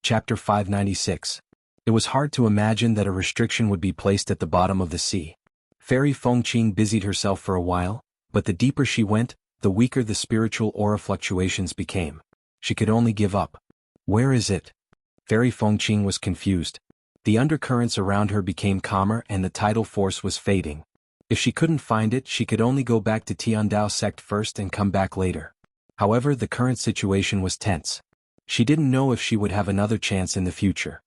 Chapter 596. It was hard to imagine that a restriction would be placed at the bottom of the sea. Fairy Fengqing busied herself for a while, but the deeper she went, the weaker the spiritual aura fluctuations became. She could only give up. Where is it? Fairy Fengqing was confused. The undercurrents around her became calmer and the tidal force was fading. If she couldn't find it, she could only go back to Tiandao sect first and come back later. However, the current situation was tense. She didn't know if she would have another chance in the future.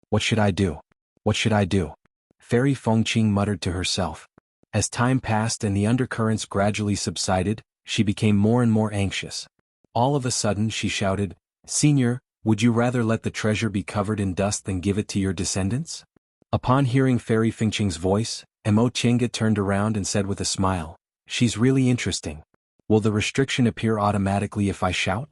What should I do? What should I do? Fairy Fengqing muttered to herself. As time passed and the undercurrents gradually subsided, she became more and more anxious. All of a sudden she shouted, "Senior, would you rather let the treasure be covered in dust than give it to your descendants?" Upon hearing Fairy Fengqing's voice, Mo Chenga turned around and said with a smile, "She's really interesting. Will the restriction appear automatically if I shout?"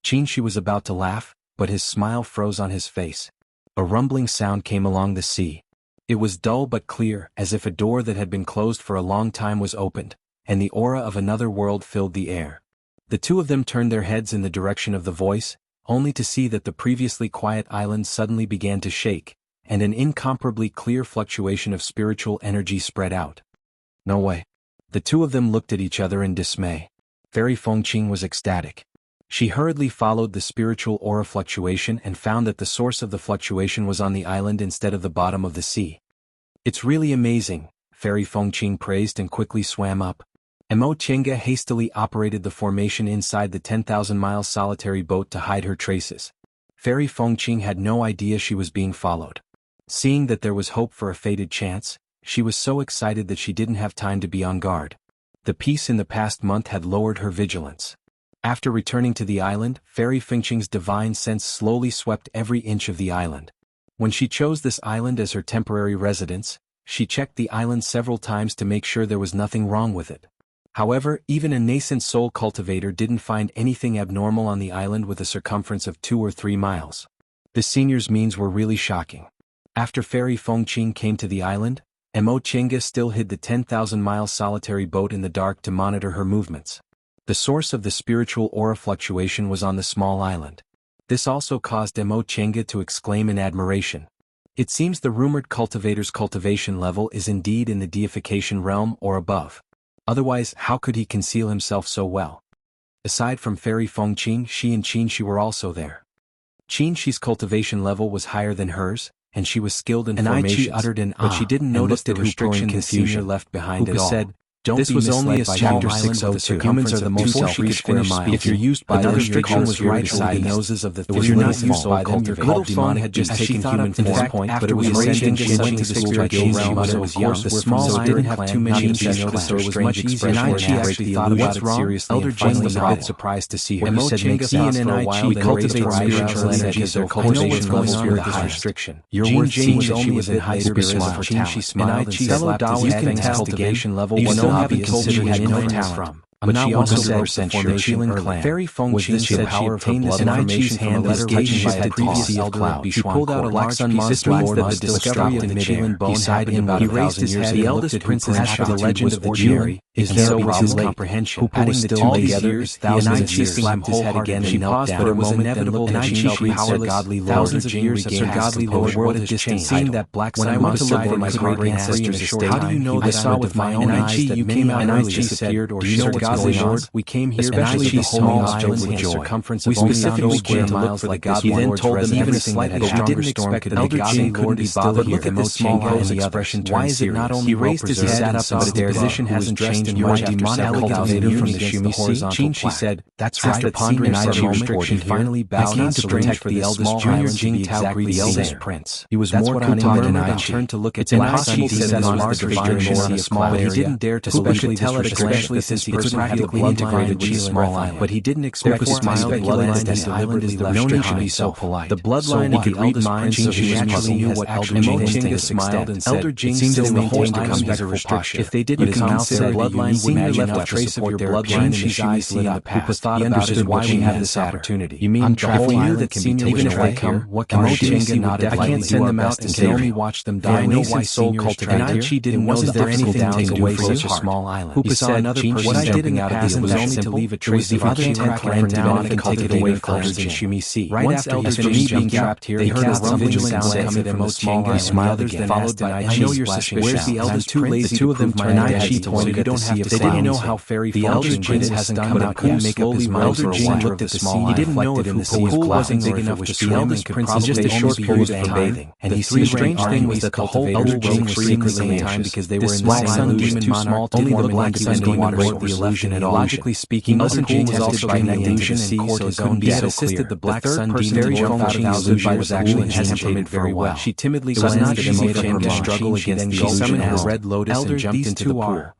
Qin was about to laugh, but his smile froze on his face. A rumbling sound came along the sea. It was dull but clear, as if a door that had been closed for a long time was opened, and the aura of another world filled the air. The two of them turned their heads in the direction of the voice, only to see that the previously quiet island suddenly began to shake, and an incomparably clear fluctuation of spiritual energy spread out. No way. The two of them looked at each other in dismay. Fairy Fengqing was ecstatic. She hurriedly followed the spiritual aura fluctuation and found that the source of the fluctuation was on the island instead of the bottom of the sea. "It's really amazing," Fairy Fengqing praised and quickly swam up. Mo Chenga hastily operated the formation inside the 10,000-mile solitary boat to hide her traces. Fairy Fengqing had no idea she was being followed. Seeing that there was hope for a fated chance, she was so excited that she didn't have time to be on guard. The peace in the past month had lowered her vigilance. After returning to the island, Fairy Fengqing's divine sense slowly swept every inch of the island. When she chose this island as her temporary residence, she checked the island several times to make sure there was nothing wrong with it. However, even a nascent soul cultivator didn't find anything abnormal on the island with a circumference of 2 or 3 miles. The senior's means were really shocking. After Fairy Fengqing came to the island, Mo Chenga still hid the 10,000-mile solitary boat in the dark to monitor her movements. The source of the spiritual aura fluctuation was on the small island. This also caused Mo Chenga to exclaim in admiration. It seems the rumored cultivator's cultivation level is indeed in the deification realm or above. Otherwise, how could he conceal himself so well? Aside from Fairy Fengqing, she and Qin were also there. Qin's cultivation level was higher than hers, and she was skilled in formations, uttered an but she didn't notice the restriction the senior left behind at all. Said, "Don't this be was misled only a by chapter Chapter 602. Humans are the most Before she could selfish square finish miles. speaking, If you're used by another them, your restriction call was was right right beside beside the us. noses of the It was three not little used by small them. cultivators. Little Feng had just as she taken thought human up to this form, point, but but it was raised raised in in Qin went to the spiritual realm, but it was young. The The small small didn't didn't have have too too many many to to notice, so it was much easier for her to actually thought about it seriously. Elder And finally James was a nodded. bit surprised to see her. What you Mo said Chenga makes thought sense. for a while, We then raised cultivate her eyebrows spiritual and energy, said their so I know cultivation what's going levels on were with the this highest. restriction. Your Jing word Jing seemed was that she only was a in bit high later spirits because of of her Qin. talent. She smiled and Fellow said, Dao "You had can been test cultivation level You was still not haven't obvious told and me she you had had no no talent talent. but she also said 100% the sure formation early. Fairy Fengqing said she obtained this information from a letter written by the previous elder of He pulled out a Black large Sun piece Monster of Lord that was the discovery discovery of the in Qilin midair. bone He sighed happened about inwardly. he raised his head. The eldest princess after the legend of the Jiri is there beyond comprehension. Adding the two together is thousands of years. Slapped his head again and knelt down. But it was inevitable that she felt powerless. Thousands of years of Sir Godly Lord world has changed. Seeing that Black Sun Monster Lord was my great ancestors' estate, how do you know that I saw with my own eyes that you came out early disappeared or Sir Godly Lord? We came here especially the small island with a circumference of only 4 square miles like this. He then told them everything that had stronger storm could make it seem couldn't be bothered. Look at this small island expression. Why is it not only he raised his head up, but his position hasn't changed in much after several thousand years from the Shumisi? She said, "That's right." After pondering for a moment, she finally bowed not to protect the eldest junior Jing Tao the eldest prince. He was more cunning than I turned to look at the impossible to set a large restriction on a small area. He didn't dare to especially tell at a glance that this person practically integrated with the small island. But he didn't expect to smile the bloodline that the island is no need to be so polite. The bloodline of the eldest prince, so she naturally knew what Elder Jing smiled and said, "Elder Jing still maintained a respectful posture. If they didn't come out their bloodline bloodline would imagine left a trace of your bloodline in Shi's eyes lit up. He understood why we have this opportunity. You mean if we knew that Senior even if they come, what can we do? I can't send them out and can only watch them die. I know why soul cultivated here. Didn't know that there anything to take away from such a small island. Who saw another person what I did in the past was only to leave a trace of the tent ran down and take it away closer to Shimi Sea. Right after he finished being trapped here, they heard a rumbling sound coming from the small island. Smiled again, followed by I know you're suspicious. Where's the eldest prince? The two of them turned and she pointed at the sea. They didn't know how fairy the eldest prince hasn't come out. Couldn't make up his mind for a while. Looked at the sea. He didn't know if the pool wasn't big enough to swim. The eldest prince is just a short period of bathing. And he see strange thing was that the whole elder Jing was secretly time because they were in the same illusion too small. Only the black sun demon broke the illusion at all. Logically speaking, elder Jing was also by that illusion and court his own be so assisted the black sun demon very jumped out of the illusion was actually hesitated very well. She timidly glanced at Emo-Chenga to struggle against the illusion. Summoned her red lotus and jumped into the pool.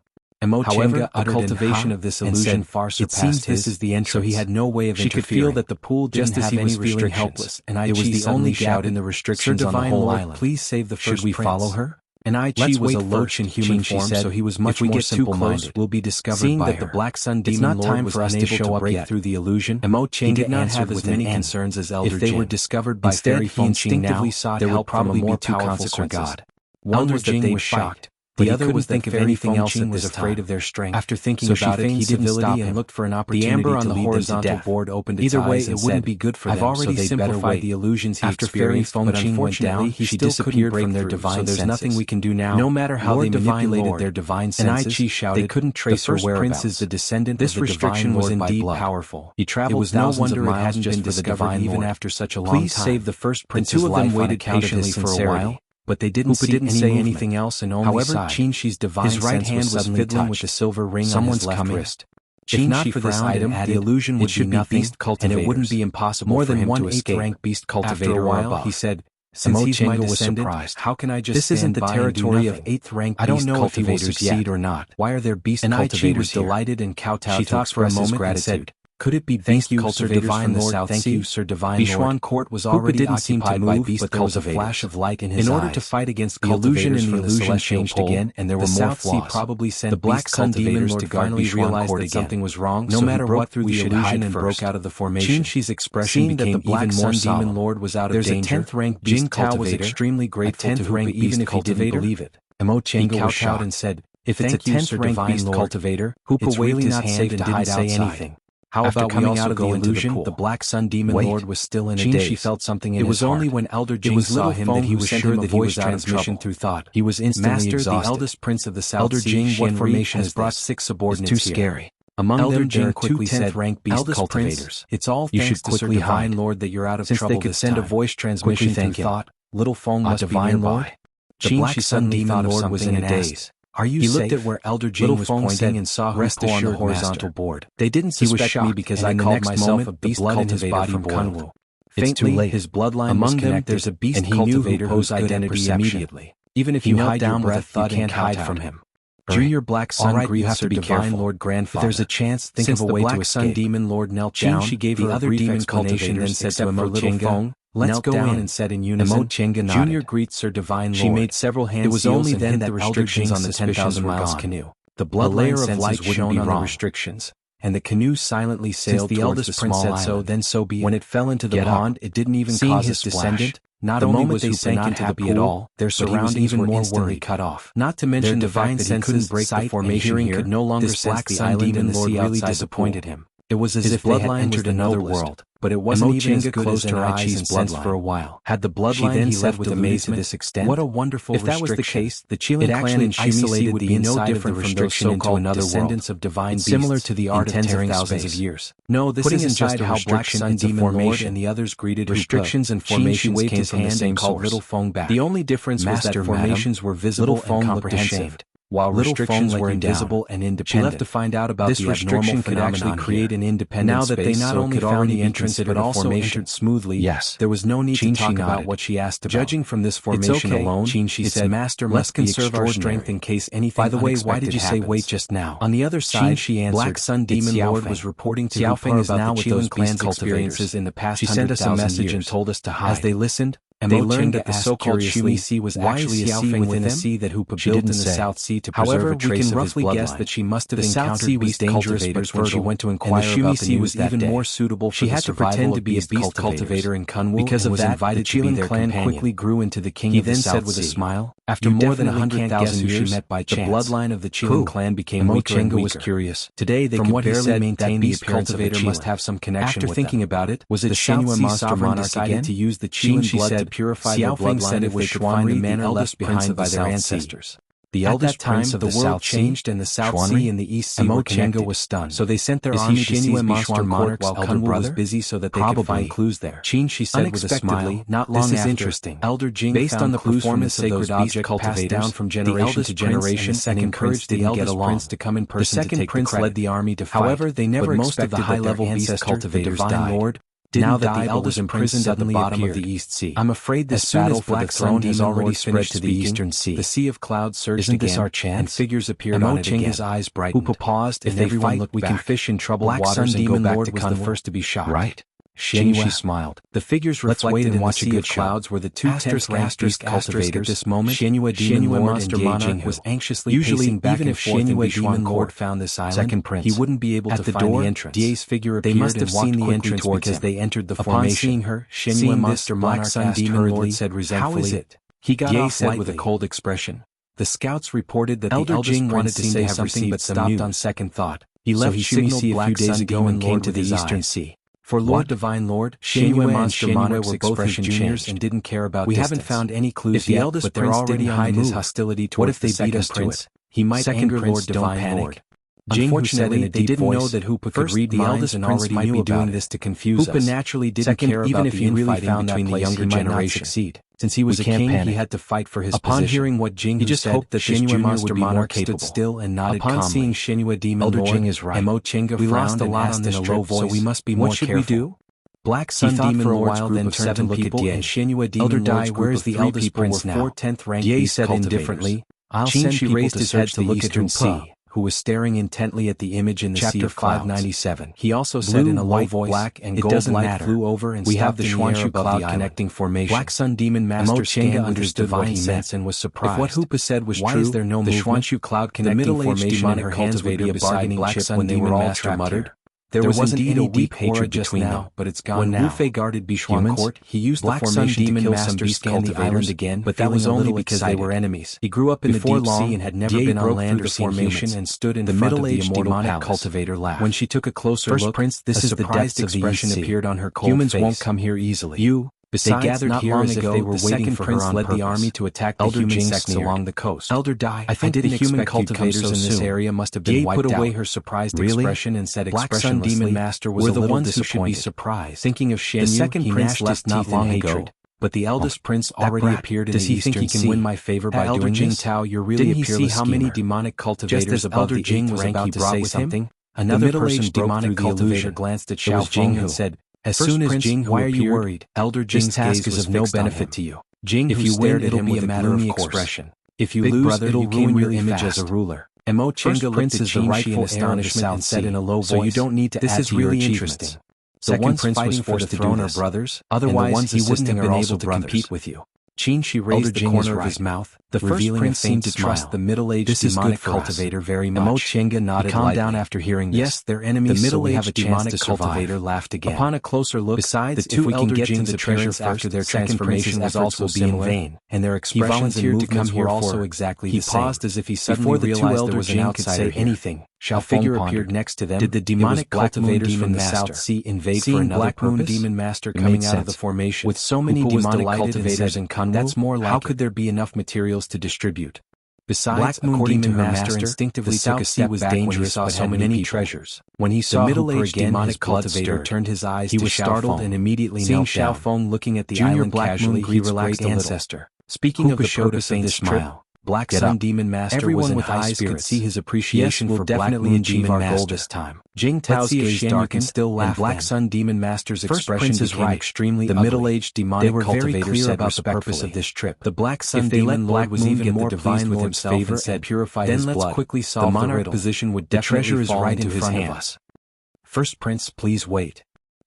Emo-Chenga uttered cultivation of this illusion far surpassed his, is the entrance. So he had no way of interfering. She could feel that the pool didn't have any restrictions, helpless, and it was the only gap in the restrictions on the whole island. Please save the first. Should we follow her? And Chi was a loach in human form, so he was much more simple-minded. We'll be discovered seeing by that her. The black sun demon lord was unable to break through the illusion. Emo-Chenga did not have as many concerns as Elder Jing. If they were discovered by Fairy Feng Qing now, there would probably be two consequences. One was that they were shocked. The other was that anything else was afraid of their strength. After thinking about it, he didn't stop and looked for an opportunity. The amber on the horizontal board opened its eyes. Either way, it wouldn't be good for them. I've already simplified the illusions he experienced, but unfortunately, he still disappeared from their divine senses. So there's nothing we can do now. No matter how they manipulated their divine senses, and Chi shouted, they couldn't trace her whereabouts. The first prince is the descendant. This restriction was indeed powerful. He traveled thousands of miles just for the divine even after such a long time. Please save the first prince's life. The two of them waited patiently for a while. But they didn't say anything else and only sighed. However, Qin-Shi's divine his right hand was fiddling with the silver ring on his left wrist. If not for this item, the illusion would be nothing, and it wouldn't be impossible more than one eighth-rank beast cultivator or above. He said, since he's my descendant, how can I just this isn't the territory of eighth-rank beast cultivators. I don't know if he will succeed or not. Why are there beast cultivators here? Was delighted and kowtowed. She thought for a moment and said, could it be beast cultivators from the South Sea? Thank you, Sir Divine Lord. Bishuan Court was already occupied by beast, but there was a flash of light in his eyes. In order to fight against the illusion, and the illusion changed again, and there were more flaws. The South Sea probably sent the Black Sun Demon Lord to finally realize that something was wrong. No matter what, through the illusion and broke out of the formation. Qin-Shi's expression became even more solemn. Demon Lord was out of danger. There's a 10th-rank beast cultivator. Was extremely grateful to rank even if he didn't believe it. Emo-Chenga was shocked and said, if it's a 10th-rank beast cultivator, Hoopa Whaley not safe and didn't say anything. How about coming out of the illusion, the Black Sun Demon Lord was still in a daze. She felt something in his heart. It was only when Elder Jing saw him that he was sure that he was out of trouble. Through thought. He was instantly exhausted. The eldest prince of the South Sea, what formation has brought 6 subordinates here? It's too scary. Among them, Jing quickly said, rank beast cultivators. It's all thanks to Sir Divine Lord that you're out of trouble this time. Since they could send a voice transmission through thought, Little Feng must be nearby. The Black Sun Demon Lord was in a daze. Are you safe? He looked at where Elder Jing was pointing and saw rest on the horizontal board. They didn't suspect me because I called myself a beast blood in his body from Kunwu. Faintly, his bloodline was connected, there's a beast cultivator whose identity immediately. Even if you hide your breath, you can't hide from him. Junior Black Sun grieves Sir Divine Lord Grandfather. If there's a chance, think of a way to escape. Since the Black Sun Demon Lord knelt down, she gave the other demon cultivation, then said to Emo-Chenga, let's go in and said in unison. Emo-Chenga nodded. Junior greets Sir Divine Lord. She made several hand seals. It was only then that the restrictions on the 10,000 miles canoe. The blood layer of light shone on the restrictions, and the canoe silently sailed towards the small island. So then so be it. When it fell into the pond, it didn't even cause a splash. Not only was they sank into the pool at all, their surroundings were instantly cut off. Not to mention the fact that he couldn't break the formation here. Could no longer sense the island and the sea outside disappointed him. It was as if they had entered another world, but it wasn't even as good as her eyes and sense for a while. Had the bloodline, he said with amazement, to this extent? What a wonderful restriction. If that was the case, the Qilin clan and Shimi would be no different from those so-called descendants of divine beasts, similar to the art of tearing thousands of years. No, this isn't just how Black Sun Demon Lord and the others greeted restrictions and formations came from the same source. Little Feng back. The only difference was that formations were visible and comprehensive, while restrictions were invisible and independent. She left to find out about this restriction could actually create an independent space. Now that they not only found the entrance but also entered smoothly, yes, there was no need to talk about what she asked about. Judging from this formation alone, she said, Master must conserve our strength in case anything unexpected happens. By the way, why did you say wait just now? On the other side, she answered, Black Sun Demon Lord was reporting to Xiaofeng about the Qilin clan's experiences in the past 100,000 years. She sent us a message and told us to hide. As they listened, They learned that the so-called Shumi Sea was actually a sea within a sea that Hoopa built in the South Sea to preserve a trace of his bloodline. However, we can roughly guess that she must have encountered beast cultivators when she went to inquire about the news that day. The Shumi Sea was even more suitable for the survival of beast cultivator in Kunwu. Because of that, the Chilan clan quickly grew into the king of the South Sea. He then said with a smile, after more than 100,000 years, she met by chance. The bloodline of the Chilan clan became weaker and weaker. Was curious. Today they could barely maintain the appearance of a Chilan. Must have some connection with them. After thinking about it, was it the Shenhua monster monarch again? To use the Chilan blood to purify their bloodline if they could find the manner left behind by their ancestors. The eldest prince of the world changed, and the South Sea and the East Sea were connected. Was stunned. So they sent their army to seize Bishwan monarch's while Kunwu was busy so that they could find clues there. Qin, she said with a smile, not long after, interesting. Elder Jing based on the performance of those beast cultivators down from generation to generation and encouraged the eldest prince to come in person to take the credit. The second prince led the army to fight. However, they never expected the high-level beast cultivators died. Now that the eldest imprisoned at the bottom of the East Sea. I'm afraid this battle for the throne has already spread to the Eastern Sea. The Sea of Clouds surged again, this our chance? And figures appeared on it again. His eyes brightened. Hoopa paused, if everyone looked back. We can fish in troubled waters and go back to Kunwu. Was the first to be shot. Right? She smiled. The figures reflected in the sea of clouds were the two tenth-ranked beast cultivators. At this moment, Shenhua Demon Lord and Monarch was anxiously pacing back and forth. Even if Shenhua Demon Lord found this island, second prince, he wouldn't be able to find the entrance. Da's figure appeared. They must have seen the entrance because they entered the formation. Upon seeing her, Shenhua Monster Monarch asked hurriedly, said resentfully, "How is it?" He got off said with a cold expression. The scouts reported that the eldest prince wanted to say something but stopped on second thought. He left Shumi Sea a few days ago and came to the Eastern Sea. For Lord Divine Lord, Shenhua Monster Monarch were both his juniors and didn't care about distance. We haven't found any clues yet, but the eldest prince didn't hide his hostility towards the second prince. He might anger Lord Divine Lord. Unfortunately, they didn't know that Hoopa could read minds and already might be doing this to confuse us. Hoopa naturally didn't care about the infighting between the younger generation. Since he was a king, he had to fight for his position. Upon hearing what Jing just hoped that Shenhua Monster Monarch stood still and nodded calmly. Upon seeing Shenhua Demon Lord, Elder Jing is right. Mo Chenga we lost a lot on this trip, so we must be more careful. What should we do? Black Sun Demon Lord's then turned to look at Die and Shenhua Demon Lord's group of the eldest prince now. 4/10th ranked beast said indifferently. I'll send people raised his head to look at Hoopa, who was staring intently at the image in the Sea of Clouds. 597. He also said in a low voice, black and gold light flew over and we have the Xuanshu cloud connecting formation. Black Sun Demon Master Chenga understood what he meant and was surprised. If what Hoopa said was true, is there no the Xuanshu cloud connecting formation in her hands would be a bargaining chip when they were all trapped muttered. There was indeed a weak hatred between them, but it's gone now. When Wu Fei guarded Bishwan Court, he used the formation to kill some beast cultivators again, but that was only because they were enemies. He grew up in the deep sea and had never been on land or formation and stood in front of the immortal cultivator laughed. When she took a closer look, Prince, this is the depths expression appeared on her cold face. Humans won't come here easily. Besides, they gathered here as if they were waiting for her on purpose. The army to attack the human sects along the coast. Elder Dai, I think the human cultivators in this area must have been wiped out. Put away her surprised expression and said expressionlessly, Black Sun Demon Master was a little disappointed. Who should be surprised. Thinking of Shenyu, the second prince left not long ago. But the eldest prince already appeared in the Eastern Sea. Does he think he can win my favor by doing this? Tao, you're really a peerless schemer. Didn't he see how many demonic cultivators above the 8th rank he brought with him? Another person demonic cultivator glanced at Xiao Feng and said, as soon as Jing, why are you worried? Elder Jing's task is of no benefit to you. Jing, if you win, it'll be a matter of expression. If you lose, it'll ruin your image as a ruler. Mo Chenga looked at Jing in astonishment and said in a low voice, so you don't need to add to your achievements. The ones fighting for the throne are brothers, otherwise he wouldn't have been able to compete with you. Qin Shi raised the corner of his mouth, the first prince seemed to trust the middle-aged demonic cultivator very much. Mo Chenga nodded lightly. Calmed down after hearing this. Yes, they're enemies, the middle-aged demonic cultivator laughed again. Upon a closer look, besides, the two elder Jing's appearance after their transformation was also be in vain, and their expressions and movements were also exactly the same. He paused as if he suddenly realized there was an outsider here. Anything. A figure appeared next to them. Did the demonic cultivators from the South Sea invade for another purpose? Black Moon Demon Master coming out of the formation with so many demonic cultivators in Kunwu, that's more like how could there be enough materials to distribute? Besides, Black Moon Demon Master instinctively took a step back when he saw so many treasures. When he saw the middle-aged demonic cultivator turned his eyes to Xiao Feng. He was startled and immediately knelt down. Seeing Xiao Feng looking at the island casually, he relaxed a little. Speaking of the purpose of this trip, Black Sun Demon Master was in high spirits. Could see his appreciation for Black Moon Demon Master this time. Jing Tao's gaze darkened, still laughed. Black Sun Demon Master's expression became extremely ugly. The middle-aged demonic cultivator said about the purpose of this trip. The Black Sun Demon Lord was even more pleased with himself and said, "Purify his blood. Then let's quickly solve the riddle. Position would definitely fall into his hands. First Prince, please wait."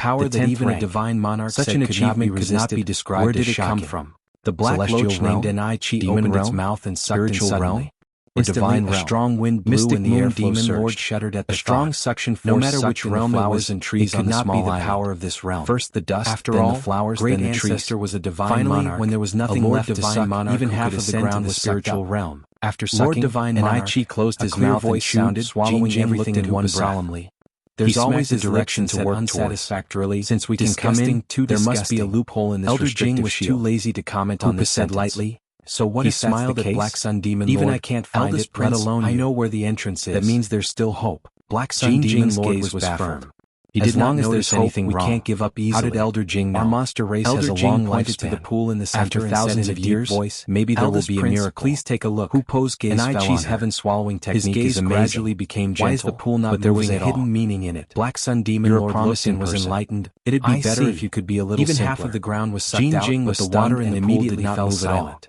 power that even a divine monarch Such said an could not be achievement could not resisted. be described Where did as it come shocking. from? The black Celestial loach realm? named Ni-Chi Demon opened its realm? mouth and sucked in Spiritual suddenly. realm? Instantly, divine a realm? strong wind blew Mystic and the moon airflow demon surged. lord shuddered at A the strong thought. suction force No matter sucked which in the realm it flowers was, and trees it on could the not be small the island. power of this realm. First the dust, After then all, the flowers, great then the trees. ancestor was a divine Finally, monarch. when there was nothing a Lord left to divine suck, monarch even who half could of the ascend to ground the was sucked spiritual up. realm. After Lord sucking, divine an monarch, Ni-Chi closed a his clear mouth and voice chewed, sounded, swallowing Jing everything looked in one into breath. solemnly. There's He always smacked a his lips direction and to said work towards. unsatisfactorily, Since we can come disgusting, in, there must be a disgusting. loophole in this Elder Jing restrictive was too shield. lazy to comment on Hoopa this said sentence. lightly. So what He if that's smiled the at case? Black Sun Demon Even Lord. I can't find Eldest it, let Prince, alone I you. know where the entrance is. That means there's still hope. Black Sun Jing Demon Jing's Lord gaze was baffled. firm. He As did not long as notice there's hope, anything we wrong. can't give up easily. How did Elder Jing know? Our monster race has Elder a Jing long pointed to the lifespan. pool in the center After and thousands said in of a deep years, voice, maybe there will Eldest be a Prince, miracle. please take a look. Hoopo's gaze fell on Ni-Chi's her. heaven-swallowing His technique gaze is amazing. gradually became gentle. Why is the pool not but there was a moving at all? hidden meaning in it. Black Sun Demon You're Lord a promising looked and was person. enlightened. It'd be I better see. if you could be a little Even simpler. half of the ground was sucked Jing out, Jing but was the stunned water in and the pool immediately did not fell move at all. silent.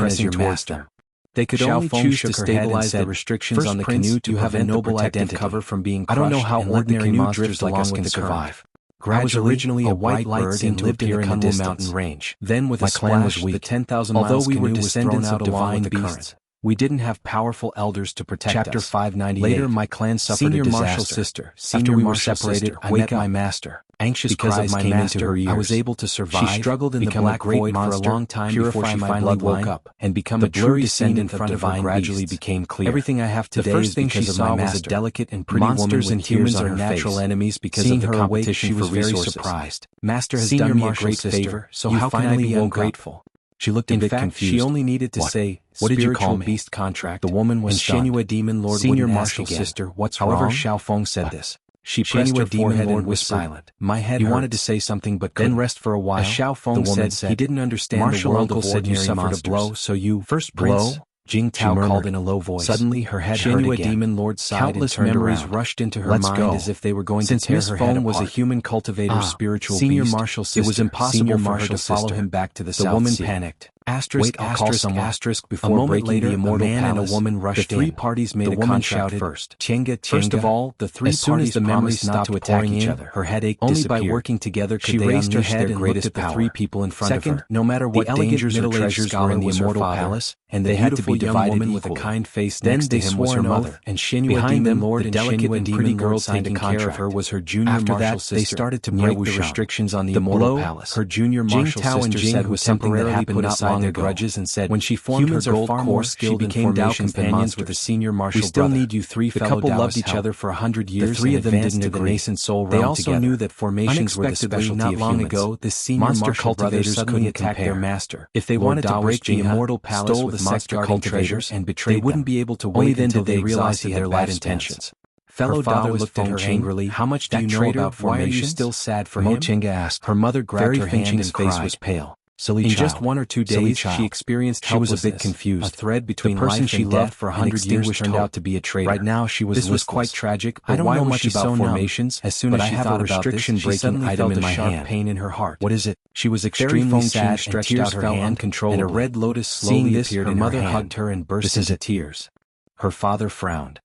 pressing towards them. They could only choose to stabilize the restrictions on the canoe to have a noble identity cover from being crushed. I don't know how ordinary monsters like us can survive. I was originally a white bird and lived in the Kunlun mountain range. Then with a splash, the 10,000 miles Although we were canoe was descendants thrown out of divine along with the beasts, current. We didn't have powerful elders to protect us. Chapter 598. Later my clan suffered Senior a disaster. Marshal Sister. After we were Marshal separated, Sister, I wake met up. my master. Anxious Because cries of my came master, into her ears. I was able to survive, She struggled in the become black a great void for a monster, long time purify before she my finally bloodline, woke up, and become the a true blue descendant descendant of from divine divine gradually beasts. became clear. Everything I have today the first is thing because she of saw my was a master. delicate and pretty Monsters woman with and tears humans on are her natural face. enemies because Seeing of the her awake, competition she for was very resources. surprised. Master has Senior done me a Marshal great Sister, favor, so you how can I finally be woke up. ungrateful? She looked a In bit fact, confused. she only needed to What? say, What did you call spiritual me? beast contract. The woman was and stunned. Shenhua Demon Lord Senior wouldn't Marshal ask again. Sister, what's However, wrong? Xiao Feng said What? this. She pressed her Demon forehead Lord and was whispered, silent. My head He hurts. wanted to say something but Then couldn't. rest for a while. As Xiao The Feng woman said he didn't understand Martial the world uncle of said you ordinary suffered monsters. a blow, so you First blow? prince, Jing Tao called in a low voice. Suddenly her head hurt again. Demon Lord sighed Countless and memories rushed into her mind as if they were going to tear her head apart. Was a human cultivator's spiritual senior beast, marshal sister, it was impossible for her to follow him back to the South Sea. The woman panicked. Before a moment later, the immortal man and a woman rushed in. The three parties made a contract first. First of all, the three parties promised not to attack each other. Her headache disappeared. Only by working together could they raised her head and looked at the three people in front of her. No matter what dangers or treasures were in the immortal palace, and they had to be divided with a kind face next to him was her mother. And behind them, the delicate and pretty girl taking care of her was her junior marshal sister. They started to break the restrictions on the immortal palace. Her junior marshal sister said was something that happened not long ago. Grudges and said, when she formed her gold core, she became Tao companions with a senior marshal brother. We still need you three fellow Taoists. The couple loved each other for 100 years. The three of them didn't agree. The nascent soul realm. They also knew that formations were the specialty not long ago. The senior marshal brothers couldn't attack their master. If they wanted to break the immortal palace with monster cultivators and betray, they wouldn't be able to wait until they realized their bad intentions. Fellow father looked at her angrily. How much do you know about formations? Why are you still sad for him? Mo asked. Her mother grabbed her hand and face was pale. In just 1 or 2 days, she experienced helplessness. She was a bit confused. A thread between the person she loved for 100 years turned out to be a traitor. Right now, she was listless. This was quite tragic. I don't know much about formations. As soon as she thought about this, she suddenly felt a sharp pain in her heart. What is it? She was extremely sad, and tears fell uncontrollably. And a red lotus slowly appeared in her hand. Her mother hugged her and burst into tears. Her father frowned.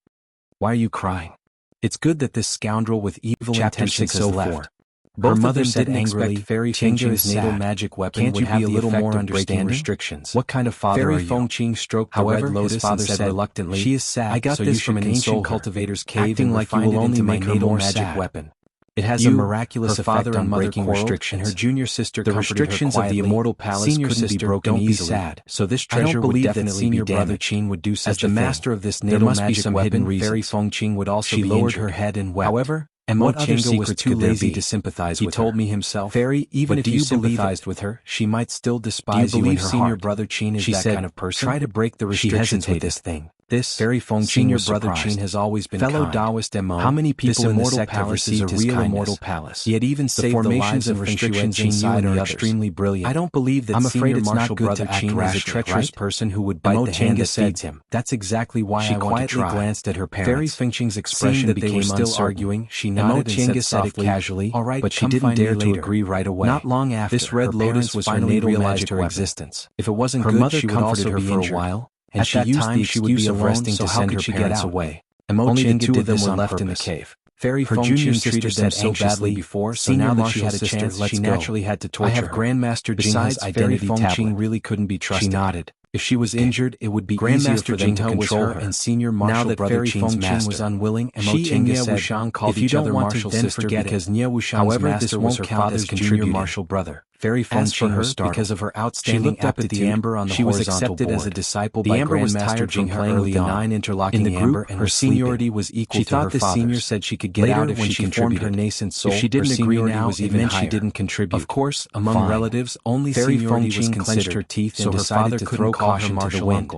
Why are you crying? It's good that this scoundrel with evil intentions has left. Her mother said angrily, Fairy Fengqing's natal magic weapon would have the effect of breaking restrictions. What kind of father are you? Fairy Fengqing stroked the red lotus and said reluctantly, she is sad, I got this from an ancient cultivator's cave and like you will only make her more magic weapon. It has a miraculous effect on breaking restrictions. Her junior sister the restrictions of the immortal palace couldn't be broken easily. So this treasure would definitely be brother Qin would do such a thing. As the master of this natal magic weapon, Fairy Fengqing would also be injured. She lowered her head and wept. However, and what other secrets was too lazy to sympathize with her. He told me himself, Fairy, even if you sympathized with her, she might still despise you in her heart. Brother Qin is that kind of person? Try to break the restrictions with this thing. This Fairy Fengqing, your brother Qin has always been fellow Taoist Mo. How many people in the sect have received a real immortal palace? Yet even the formations and restrictions inside are extremely brilliant. I don't believe that. I'm afraid it's not good to act as a treacherous person who would bite the hand that feeds him. That's exactly why I want to try. She quietly glanced at her parents. Fairy Fengqing's expression became still arguing. She nodded and said softly, casually, "All right," but she didn't dare to agree right away. Not long after, this red lotus was her natal magic existence. If it wasn't good, she would comforted her for a while. And she used the excuse of resting to send her parents away. Only the two of them were left in the cave. Fairy Fengqing treated them so badly before, so now that she had a chance, she naturally had to torture her. I have Grandmaster Jinghe's identity tablet. Really couldn't be trusted. She nodded. If she was injured, it would be easier for them to control her. And senior marshal brother Qin's master was unwilling, and she and Nye Wuxiang called each other marshal sister because Nye Wuxiang's master was her father's junior marshal brother. Fairy Fengqing was startled because of her outstanding aptitude. She looked up at the amber on the horizontal board. She was accepted as a disciple by Grandmaster Jing playing with the 9 interlocking amber, and her seniority was equal to her father's. She thought the senior said she could get out if she contributed. Her nascent soul, if she didn't agree now, it meant she didn't contribute. Of course, among relatives, only seniority was clenched her teeth and decided to throw caution to the wind.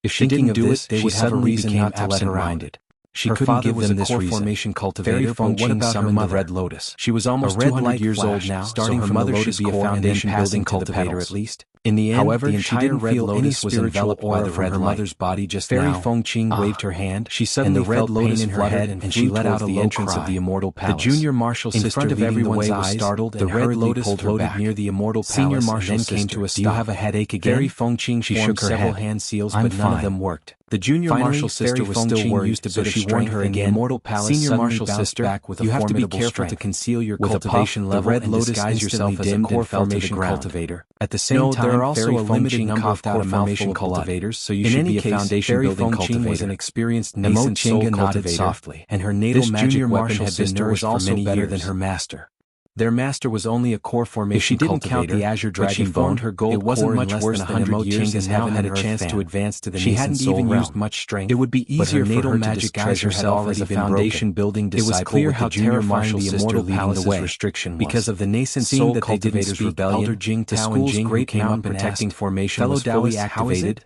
If she didn't do it, they would have a reason not to let her minded. She couldn't give them this core formation cultivator, but what about her mother? Red Lotus. She was almost 200 years old now, starting from the Lotus be a foundation building cultivator at least. In the end, however, the entire Red Lotus was enveloped by the red mother's body just now. Fairy Fengqing waved her hand. She suddenly felt pain in her head, and she let out the entrance of the immortal palace. The junior marshal sister, in front of everyone's eyes, startled, the Red Lotus floated near the immortal palace. Senior marshal came to a stop. Do you have a headache again? Fairy Fengqing formed several hand seals, but none of them worked. The junior marshal sister was still worried, used a bit of strength her again. Immortal palace senior marshal sister back with a formidable strength. You have to be careful to conceal your cultivation level. The Red Lotus disguise yourself as a core formation cultivator. At the same time, there are also a limited number of core formation cultivators, so you should be a foundation building cultivator. Was an experienced nascent soul cultivator softly, and her natal magic weapon had been nourished for many years than her master. Their master was only a core formation. If she didn't count the Azure Dragon Bone, her gold core in less than 100 years and now had a chance to advance to the nascent soul realm. She hadn't even used much strength. It would be easier for her to disguise herself as a foundation building disciple. It was clear how terrifying the immortal palace's restriction was. Because of the nascent soul cultivator's rebellion, the school's great mountain protecting formation was fully activated.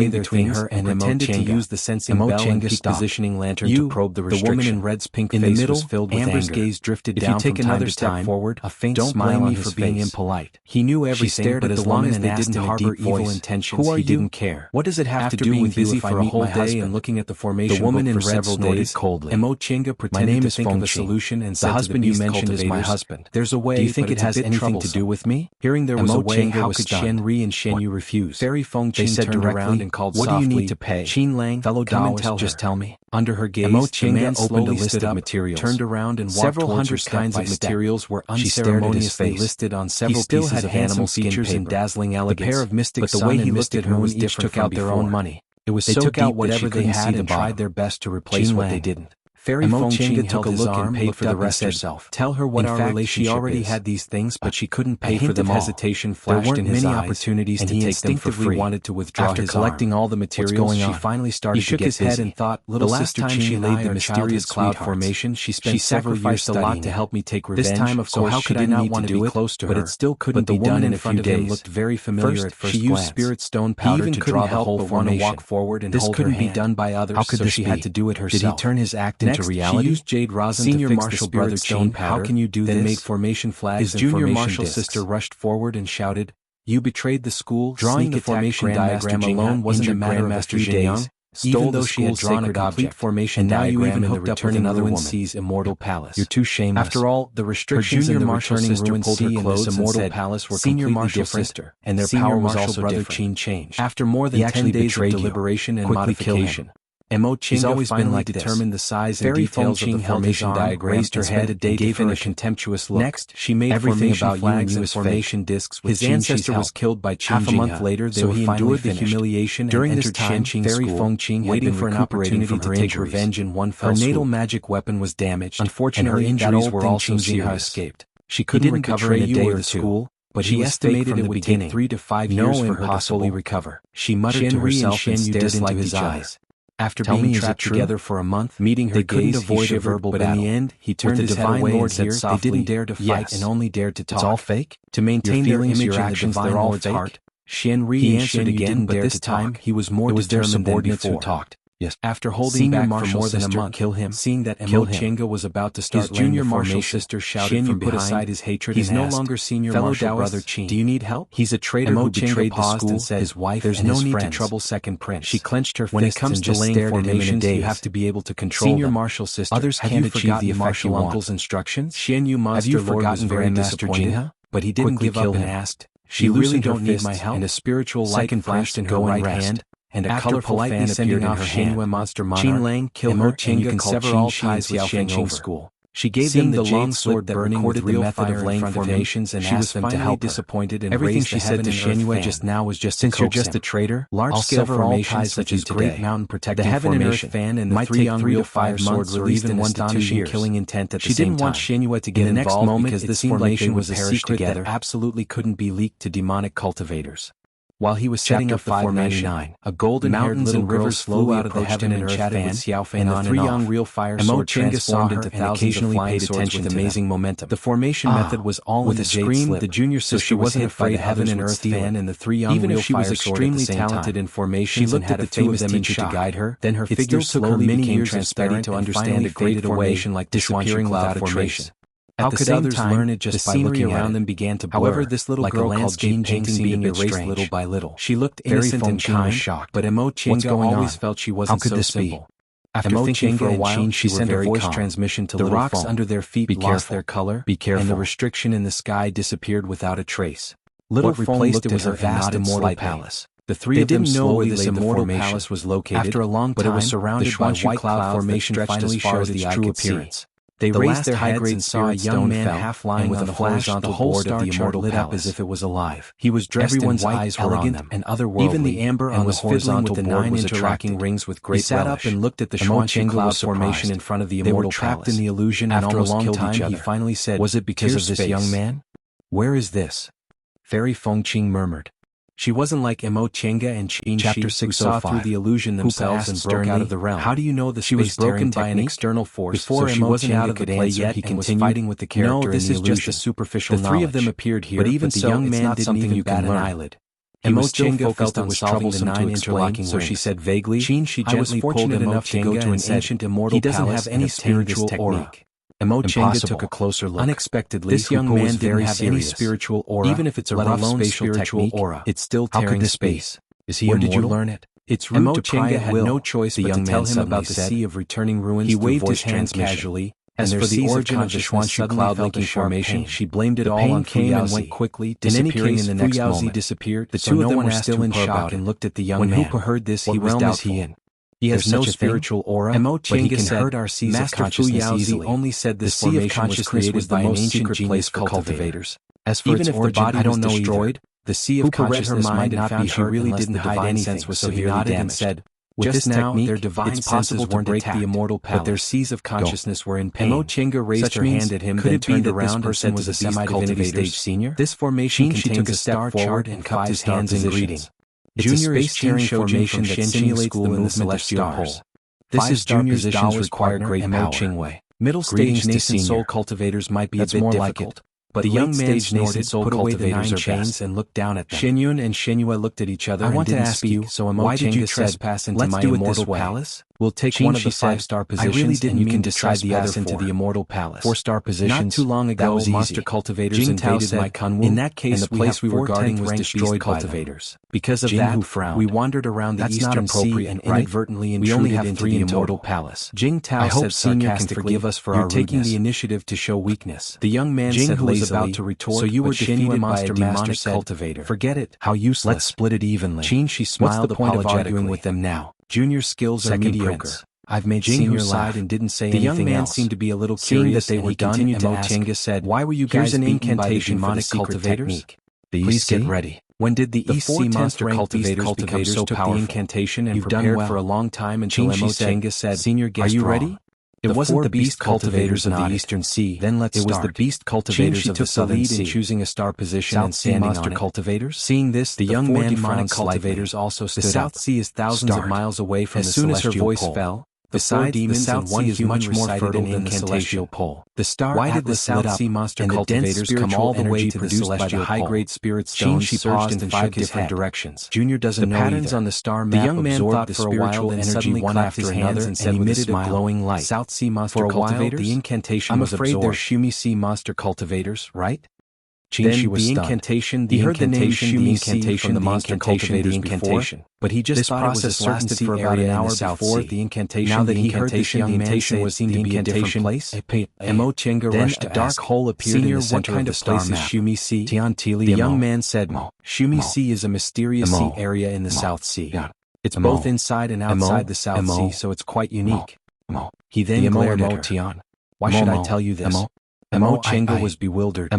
standing their between things her and pretended to Emochenga. use the sensing bell and Emochenga peak stopped. positioning lantern You, to probe the restriction. The woman in red's pink In the face middle, was filled with Amber's anger. gaze drifted If down you take from time another to step time, forward, a faint don't smile blame on me his for being face. impolite. He knew She everything, stared but at as the long woman as and they asked didn't in a harbor deep evil voice, intentions, "Who are he you? didn't care. What does it have After to do doing with you busy if I for a meet whole my day husband?" and looking at the formation The woman book in for red several snorted days, coldly. Emochenga pretended name to is think of a Feng-Qing. solution and The said to husband the you beast mentioned is my cultivators, husband. "There's a way, Do you think but it it's a has bit anything to troublesome." do with me? Hearing there was a way, Emochenga how was could stunned. Shenri and Shen What? Yu refuse? Fairy They Feng-Qing said turned directly, around and called "What softly, do you need to pay? Qin Lang, Fellow come and Taoist, tell just her." tell me." Under her gaze, the Emochenga man opened slowly a list stood of up, materials. turned around and walked Several towards her hundred step kinds by of step. materials were She stared at his unceremoniously face. listed on He several still pieces had of handsome animal skin features and paper. dazzling The elegance, pair of Mystic but the Sun way and he Mystic looked at her Moon was each different took from out their own before. money. It was They so took out deep that whatever she they couldn't had see the and bottom. tried their best to replace Qin what they Lang, didn't. Fairy Fengqing took a look and paid for the rest herself. Tell her what our relationship is. She already had these things, but she couldn't pay for them all. Hesitation flashed in his eyes, opportunities to take them for free. Wanted to withdraw After his collecting all the materials, she finally started to get busy. He shook his head and thought, little sister Qing, she laid the mysterious cloud formation. She sacrificed a lot to help me take revenge. This time, of course, she did not want to be close to her, but it still couldn't be done in a few days. Looked very familiar at first glance. She used spirit stone powder to draw the whole formation. Walk forward and hold her hand. This couldn't be done by others, so she had to do it herself. Did he turn his act into reality? She used jade rosin to fix the spirit stone powder. How can you do this? Then made formation flags. His junior martial sister rushed forward and shouted, "You betrayed the school." Drawing the formation diagram alone wasn't a matter of a few days. Even though she had drawn a complete formation diagram in the returning ruin C's immortal palace. You're too shameless. After all, the restrictions in the returning ruin C in this immortal palace were completely different, and their power was also brother Qin changed. After more than 10 days of deliberation and modification, He's always been like determined the size and details of the formation diagram, raised her head, and gave him a contemptuous look. Next, she made everything about flags and formation discs with His ancestor was killed by Qin. Half a month later, so he endured the humiliation. During this time, Fairy Fengqing waiting for an opportunity to take revenge in one fell swoop. Her natal magic weapon was damaged. Unfortunately, her injuries were also serious. Escaped. She couldn't recover in a day or two. But he estimated it would take 3 to 5 years for her to fully recover. She muttered to herself and stared into his eyes. After being trapped together for a month, meeting her gaze, he shivered, but in the end, he turned his head away and said softly, "They didn't dare to fight and only dared to talk. It's all fake? To maintain their image and the divine Lord's heart?" Xianri answered again, but this time he was more determined than before. Who talked. Yes. After holding back for more than a month, seeing that Chenga was about to start, his junior martial sister shouted from behind, put aside his hatred and asked, "He's no longer senior martial brother Qin. Do you need help? He's a traitor who betrayed the school," and said, "His wife There's and no his need friends. To trouble second prince." She clenched her when it comes to laying formations, you have to be able to control senior them. Martial sister. Others can't achieve the martial uncle's instructions. Xian Yu monster have you forgotten Grandmaster Jinghe? But he didn't give up and asked, "She really don't need my help?" And a spiritual light flashed in her right hand. And a colorful fan appeared in her hand. Monster monarch, Qin Lang, kill her, and you can sever all ties with Xianqing school. She gave them the long sword that recorded the method of laying formations and asked them to help her. Disappointed and everything she said to Xianyue just now was just since you're just a traitor, large-scale formations such as Great Mountain protecting the heaven and earth fan and the 3 unreal fire sword released in 1 to 2 years. Killing intent at the same time. She didn't want Xianyue to get involved because this formation was a secret that absolutely couldn't be leaked to demonic cultivators. While he was setting up the formation, a golden-haired little girl flew out of the heaven and chatted with Xiaofan and the 3 unreal fire sword transformed into thousands of flying swords with amazing momentum. The formation method was all with a scream. The junior sister wasn't afraid heaven and earth fan and the 3 unreal fire sword at the same time. Even if she was extremely talented in formation, she looked at the famous teacher to guide her. Then her figure slowly became transparent to understand a great formation like disappearing without a trace. How could others learn it just by looking around them began to blur. However, this little girl called Jane painting being erased little by little. She looked innocent and kind, shocked, but Chenga always felt she wasn't so simple. After thinking for a while, she sent a voice transmission to the rocks under their feet lost their color, and the restriction in the sky disappeared without a trace. Little replaced it was a vast immortal palace. The 3 of them know where this immortal palace was located. After a long time, but it was surrounded by white cloud formation finally showed its true appearance. They raised their heads and saw a young man half lying with a horizontal board of the immortal lit up as if it was alive. He was dressed in white, eyes elegant, and otherworldly. Even the amber on the horizontal with the 9 interlocking rings with great relish. He sat up and looked at the Xuanqing cloud formation in front of the immortal palace. They were trapped in the illusion and almost killed each other. He finally said, "Was it because of this young man? Where is this?" Fairy Fengqing murmured. She wasn't like Chenga and Qin Chapter 6 who saw through the illusion themselves and broke out of the realm. How do you know the she was broken by an external force? Before so she wasn't out of the play yet, he continued fighting with the character. No, this is just a superficial knowledge. The 3 of them appeared here, but even the young man didn't even bat an eyelid. Chenga felt it was solving the 9 interlocking rings, so she said vaguely, "Qin, she gently pulled it enough to go to an ancient immortal palace. He doesn't have any spiritual aura." Chenga took a closer look. Unexpectedly, this young man didn't have any spiritual aura. Even if it's a rough spatial technique, it's still tearing space. Is he immortal? Where did you learn it? It's rude to pry at will. No choice but to tell him about the sea of returning ruins. He waved his hand casually. As for the origin of the Xuanqing cloud-linking formation, she blamed it all on came and went quickly, disappearing in the next moment. Disappeared. The 2 of them were still in shock and looked at the young man. When Hoopa heard this, he was doubtful. He has no spiritual aura, but he can hurt our seas of consciousness easily. Only said this formation was created by an ancient place for cultivators. As for its origin, I don't know destroyed. The sea of consciousness might not be hurt. She really didn't hide anything, so he nodded and said, With Just this now, technique, their divine it's possible senses to weren't break attacked, the immortal palace, but their seas of consciousness were in pain. Mo Chinga raised Such her means, hand at him, could then it be turned that around this person and said was to a the semi-divinity semi-divinity stage senior? This formation She contains took a step forward and cupped his hands in greeting. It's Junior a is space-tearing formation that simulates the movement of stars. This is Junior's Taoist require great power. Middle stage nascent soul cultivators might be a bit difficult, but the young man snorted, put away the 9 chains and looked down at them. Xinyun and Xinhua looked at each other and didn't speak, so why did you trespass into my immortal palace? We'll take one of the 5-star positions and you can decide the other into the immortal palace. 4-star positions. Not too long ago, monster cultivators invaded my Kunwu. In that case, and the place we were guarding was destroyed cultivators. Because of that, we wandered around the Eastern Sea and inadvertently intruded into the immortal palace. Jing Tao said sarcastically, forgive us for our taking the initiative to show weakness. The young man said lazily, was about to retort, so you were defeated by a demonic cultivator. Forget it. How useless. Let's split it evenly. She smiled. What's the point of arguing with them now? Junior skills are mediocre. I've made Senior laugh and didn't say anything else. The young man seemed to be a little curious that they were done, and Mo Chinga said, why were you guys beaten by the demonic cultivators? Please get ready. When did the East Sea monster cultivators become so powerful? The incantation and prepared for a long time until Mo Chinga said, Senior guessed wrong. Are you ready? It wasn't the beast cultivators of the Eastern Sea. Then let's start. It was the beast cultivators of the Southern Sea. In choosing a star position and standing monster cultivators. Seeing this, the young man frowned. Cultivators also stood up. The South Sea is thousands of miles away from the celestial pole. Besides, the South Sea is much more fertile than the celestial pole. The star Why did the South Sea monster cultivators come all the way to the celestial high-grade spirit stones surged in 5 different directions? Junior doesn't know patterns on the star map. The young man thought for a while and suddenly one after another and said emitted a glowing light. South Sea monster cultivators. The incantation was absorbed. I'm afraid they're Shumi Sea monster cultivators, right? Then the incantation, he heard the name Shumi from the monster cultivators before, but he just thought it was a certain sea for about an hour before the incantation. Now that he heard this young man say it seemed to be a different place, Mo Chinga rushed. A dark hole appeared in the center of the star map. Shumi Sea? The young man said, Shumi Sea is a mysterious sea area in the South Sea. It's both inside and outside the South Sea, so it's quite unique. He then glared at her. Why should I tell you this? Mo Chinga was bewildered.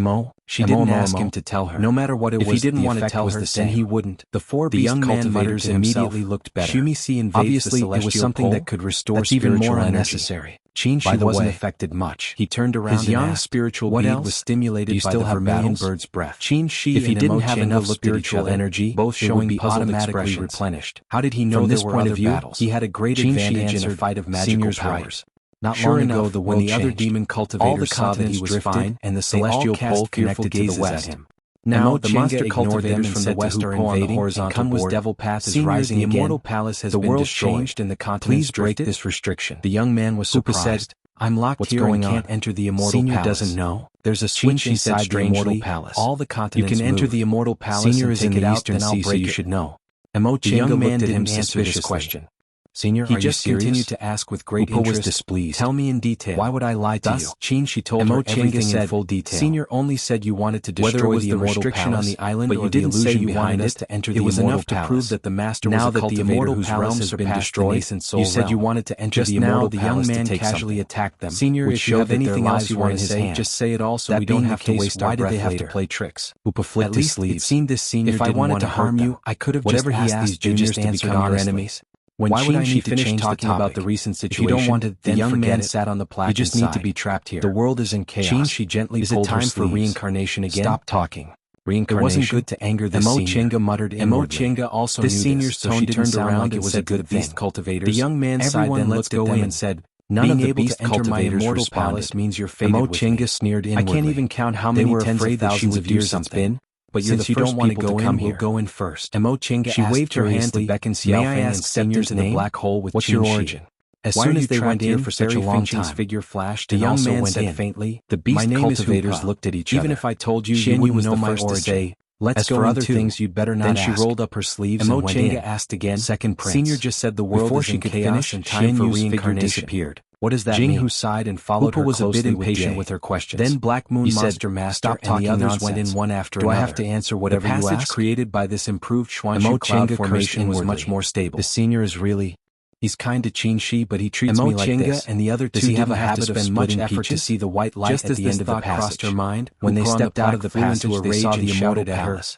She didn't ask him to tell her. No matter what it was, if he didn't want to tell her, then he wouldn't. The 4 beast cultivators immediately looked better. Shumi Sea invades the celestial pole. It was something that could restore spiritual even more unnecessary. She wasn't affected much. He turned around his young spiritual being was stimulated by the vermilion bird's breath. If he didn't have enough spiritual energy, both showing be automatically replenished. How did he know from this point of view? He had a great advantage in a fight of magical powers. Not long ago, when the other demon cultivators saw that he was fine, and the celestial pole connected to the west. Now the monster cultivators from the west are invading, and Kunwa's devil path is rising again. The immortal palace has been destroyed, and the continents break this restriction. The young man was surprised. I'm locked here and can't enter the immortal palace. Senior doesn't know. There's a switch inside the immortal palace. All the continents you can enter the immortal palace. Senior is in the Eastern Sea, so you should know. The young man didn't answer this question. Senior, he just continued to ask with great interest. Was displeased. Tell me in detail. Why would I lie to you? She told her everything in full detail. Senior only said you wanted to destroy the immortal palace, on the island, but you didn't say you wanted us to enter the immortal palace. It was enough to prove that the master was a cultivator whose realm has been destroyed. You said you wanted to enter the immortal palace. The young man casually attacked them. Senior, if you have anything else you want to say, just say it all so we don't have to waste our breath later. Why did they have to play tricks? At least it seemed this senior didn't want to harm you. I could have just asked these juniors to become your enemies. Why would I need to change talking about the recent situation? If you don't want it, the young man sat on the plaque. You just need to be trapped here. The world is in chaos. She gently pulled her sleeves. Is it time for reincarnation again? Stop talking. Reincarnation. It wasn't good to anger the senior. Mo Chinga muttered inwardly. Mo Chinga also knew this. Senior's tone didn't sound like it was a good thing. The young man sighed, then looked at them and said, none of the beast cultivators immortal palace means you're fated with me. Mo Chinga sneered inwardly. I can't even count how many tens of thousands of years it's been. But since you don't want to go in, we'll go in first. Mo Chinga she waved her hand to beckon Xiaofeng and stepped into the black hole with What's your origin? As soon as they went in for such a long time, figure flashed. The young man said faintly, "The beast cultivators looked at each other. Even if I told you, you wouldn't know my origin. Let's go for other things you'd better not ask." Then she rolled up her sleeves and went in. Mo Chinga asked again. Second prince. Senior just said the world is in chaos and time for reincarnation disappeared. What does that mean? Jing Hu sighed and followed her closely. Was a bit impatient with her questions. Then Black Moon Monster Master and the others went in one after another. Do I have to answer whatever you ask? The passage created by this improved Xuanshu cloud formation was much more stable. The senior is really... He's kind to Qin Shi, but he treats me like this. And the other two didn't have to spend much effort to see the white light at the end of the passage. Crossed her mind, when they stepped out of the passage, they saw the immortal palace.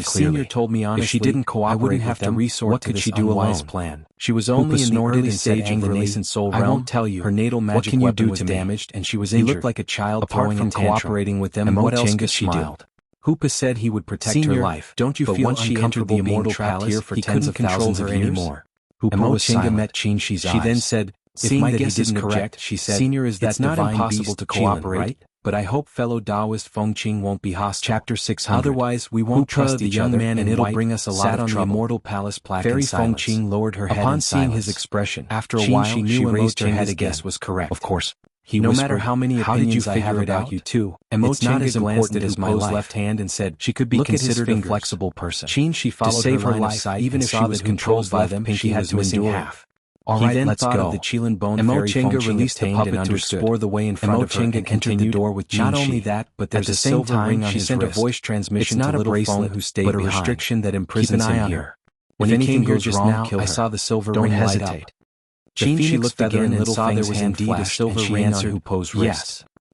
If Senior told me honestly, if she didn't cooperate, I wouldn't have with them, to resort what to could this she do unwise alone? plan. She was only in the snorted early and said stage of the angrily, nascent soul "I realm. won't tell you. Her natal What magic can you weapon do was to me?" damaged and she was He injured. looked like a child Apart throwing from a tantrum. cooperating with them, what else could she do? smiled. Hoopa said he would protect her Senior, life. don't you but feel once she entered the uncomfortable being immortal trapped palace here for he tens couldn't of control thousands her of years? anymore. Hoopa was Chinga silent. met Chinshi's She then eyes. said, "If Seeing my that he guess is didn't correct," object, she said, Senior is that "it's not divine impossible beast, to Qilin, cooperate, right? but I hope fellow Taoist Feng Qing won't be hostile." Chapter 600. Otherwise, we won't Hoopa, trust the each young other, man and in it'll white, bring us a lot sat of on the trouble. immortal palace plaque Fairy in Feng silence. Qing lowered her head Upon in seeing silence. his expression, After a Qin while, she she raised her head Chinga's again. guess was correct. Of course, he No whispered, matter how many "How did you opinions I have figure it about out? you two, It's not as glanced important at as his my posed life." left hand and said, She could be "Look at his considered a fingers." flexible person. Qin she To followed save her her line of life, sight even and if saw she that was Hoopa's controlled by left them, pinky she had was to missing endure. half. All He right, then let's thought go. of the Qilin bone Emo fairy Feng Chinga Qing released the obtained puppet and to understood. explore the way in front Emo of her Chinga and entered the continued, door with "Not Qin only Shi. that, but At there's the a same silver time, ring on she his sent a wrist. voice transmission It's not to a little bracelet, Feng who stayed but a behind. restriction that Keep imprisons an eye him on here. her. When If anything anything goes goes wrong, wrong, kill I her. saw the silver Don't ring light hesitate. up." The Qin Phoenix she looked feather again in and little saw there Feng's was hand indeed a flashed, silver and she ring on answered, Hoopa's wrist. "Yes."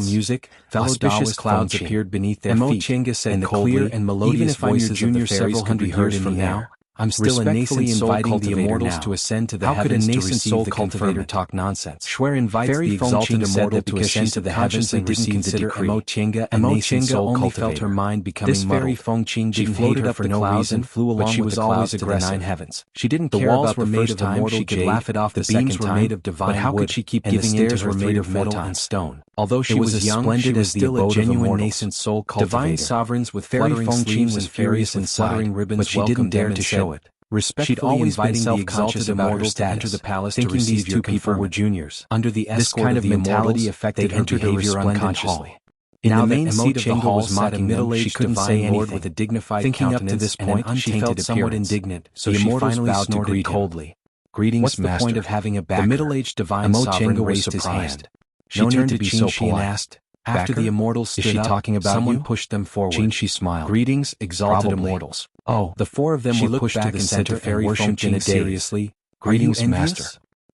celestial music, auspicious clouds appeared beneath their feet, Chenga said and the coldly, clear and melodious voices of the fairies several could be hundred heard years from from now. now, I'm still a Respectfully nascent soul inviting the cultivator immortals now. to ascend to the How could a heavens to nascent receive soul the cultivator cultivator talk nonsense? Schwer invites Fairy the Feng exalted Qing said immortal that to because she ascend to the heavens and subconsciously didn't consider consider Emo Chenga a Emo nascent Chenga soul only cultivator. felt her mind becoming This fairy muddled. Feng Qing She didn't floated hate her up for the no clouds reason, and flew but along she with was the always clouds to the aggressive. nine heavens. She didn't The care walls about were the made first of time immortal she could jade, laugh it off the the beams second were time, made of but divine how wood, could she keep and the giving in to stairs her were made fate of metal and times? stone. Although she It was was as young, splendid she was as the still a abode of genuine immortals. nascent soul Divine cultivator. sovereigns with Fairy fluttering Feng Qing sleeves was and furious furious with with fluttering pride, ribbons, but she didn't dare to show it. Respectfully She'd always been inviting the self-conscious exalted about her immortal to enter status, the palace to thinking receive these your two people were conferment. juniors. Under the This escort kind of of the mentality immortals, affected they her entered a behavior resplendent unconsciously. hall. In Now the that main Emo seat of the Chenga hall was sat a mocking them, middle-aged she couldn't divine say lord anything. with a dignified Thinking up to countenance this and an point, she untainted felt somewhat appearance. indignant, so The she immortals finally bowed to snorted greet him. coldly. "Greetings, What's the master." point of having a The backer? middle-aged divine Emo sovereign Chenga was raised his surprised. hand. She No turned need to to be Qin so Shi and polite. asked, After "Backer? the immortals Is stood she up, talking about someone you?" pushed them forward. Qin Shi smiled. "Greetings, exalted Probably. immortals." Oh, The four of them she were looked pushed back to the and said center to Fairy and Feng worshipped in a Qing daze. seriously, "Greetings, "Greetings, master."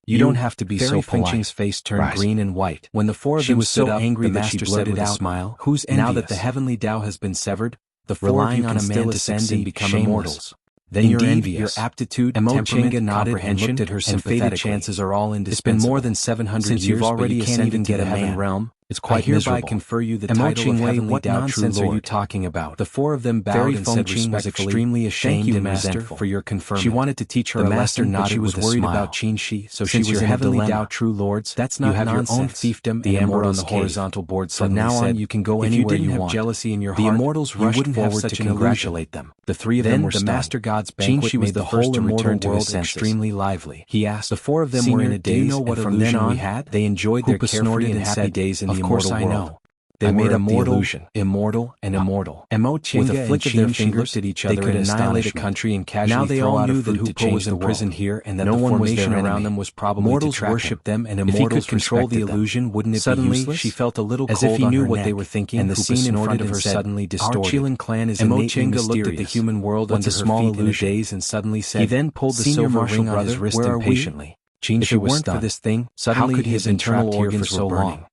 You don't have to be Fairy so Feng polite. Qing's face turned Rise. green and white. When the four of She them was stood so up, angry the that she master said blurted with a out, smile, "Who's "Now that the envious?" heavenly Tao has been severed, The four of you can still ascend and become immortals. Then you're envious. Your aptitude, temperament, nodded and looked at her sympathetically. And faded chances are all indispensable. It's been more than 700 years, you've already ascended into the heaven realm. It's quite hereby confer you the title of Heavenly Tao True Lord. What nonsense are you talking about? The four of them bowed and said respectfully, was extremely ashamed and resentful for your conferment. She wanted to teach her a lesson, but she was worried about Qin Shi, so she was Heavenly Tao True Lords. That's not nonsense. You have your own fiefdom, the Emerald on the horizontal board. From now on, you can go anywhere you want. If you didn't have jealousy in your heart, the immortals rushed forward to congratulate them. The three of them were stunned. The Master God's banquet made the whole immortal world extremely lively. He asked. The four of them were in a daze, and from then on, they enjoyed their carefree and happy days in the immortal world. They made a immortal, and immortal. With a flick of their fingers, at each other, they could annihilate a country and casually throw out a fruit to change the world. Here and that no one was there around them was probably mortals worshipped them, and immortals if he could control the illusion, wouldn't it be useless? She felt a little cold, as if he knew what they were thinking, and the scene in front of her suddenly distorted. Our Qilin clan is innately mysterious. Looked at the human world under her feet in a daze and suddenly said, he then pulled the silver ring on his wrist impatiently. If it weren't for this thing, suddenly his internal organs were burning.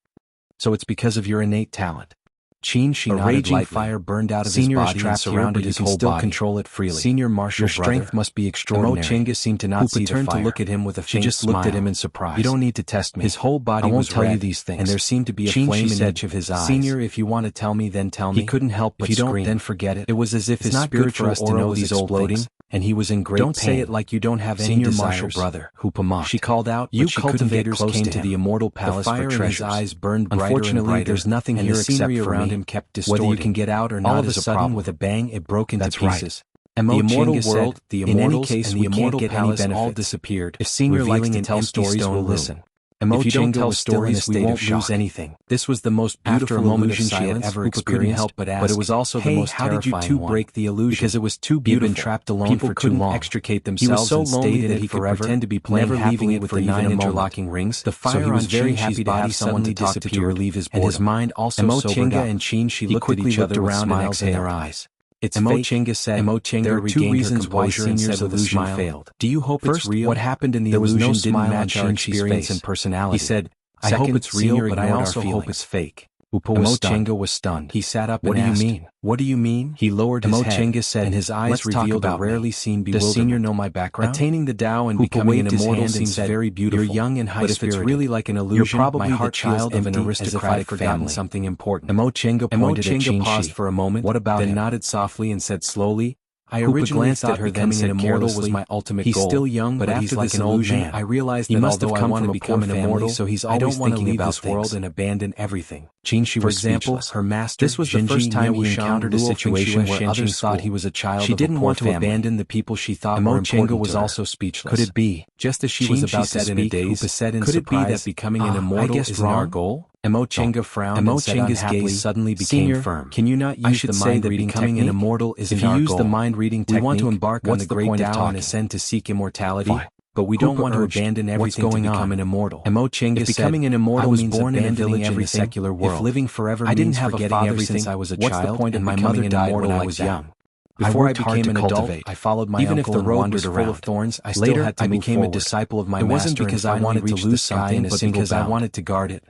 So it's because of your innate talent. Qin Shi nodded. A raging fire burned out of his body and surrounded his whole body. Control it freely. Senior Marshal, your strength must be extraordinary. Chenga seemed to not see the fire. Turned to look at him with a faint smile. She just looked at him in surprise. You don't need to test me. His whole body was red. I won't tell you these things. And there seemed to be a flame in each of his eyes. Senior, if you want to tell me, then tell me. He couldn't help but scream. If you don't, then forget it. It was as if his spiritual aura was exploding, and he was in great pain. Don't say it like you don't have any desires. Senior Marshal brother, Hupama. She called out, you cultivators came to the immortal palace for treasures. The fire in his eyes burned brighter and brighter. Unfortunately, there's nothing here except for around him kept distorting. Whether you can get out or not, all of a sudden, with a bang, it broke into pieces. The immortal world, the immortals, and the immortal palace all disappeared. If Senior likes to tell stories, we'll listen. If you don't tell stories, we won't lose anything. This was the most beautiful illusion she had ever experienced, but it was also the most terrifying one. How did you two break the illusion? Because it was too beautiful. He'd been trapped alone for too long. Extricate themselves. He was so lonely that he could pretend to be playing happily with the 9 interlocking rings. The fire on very happy to have someone to talk to relieve his boredom. And his mind also sobered up. And Qin Shi looked at each other with smiles in their eyes. It's Chenga said, there are two reasons why Senior's illusion failed. Do you hope it's real? What happened in the illusion didn't match our experience and personality. He said, I hope it's real, but I also hope it's fake. Chenga was stunned. He sat up and asked, what do you mean? What do you mean? He lowered his head, Chenga said, and his eyes revealed a rarely seen bewilderment. Does Senior know my background? Attaining the Tao and becoming an immortal seems very beautiful. You're young and high-spirited. But if it's really like an illusion, you're probably the child of an aristocratic family. Something important. Chenga pointed at Qin Shi. Paused for a moment, what about then nodded softly and said slowly, I originally thought her becoming an immortal was my ultimate goal. He's still young, but after like an old man, I realized that although I want to become an immortal, so he's always thinking about this world and abandon everything. Qin Shi, for example, her master. This was the first time he encountered a situation where others thought he was a child of a poor family. She didn't want to abandon the people she thought were important to her. Chenga was also speechless. Could it be, just as she was about to speak, Hupa said in surprise, could it be that becoming an immortal is our goal? Chenga frowned and said unhappily, suddenly became firm. Can you not use the mind reading becoming an immortal isn't our goal? If you use the mind reading technique, we want to embark on the great Tao and ascend to seek immortality. But we don't want to abandon everything to become an immortal. Chenga said, becoming an immortal means born in a village in the secular world. If living forever means forgetting everything since I was a child and my mother died when I was young. Before I became an adult, I followed my uncle. Even if the road was full of thorns, I still had to move forward. I became a disciple of my master. It wasn't because I wanted to lose something, but because I wanted to guard it.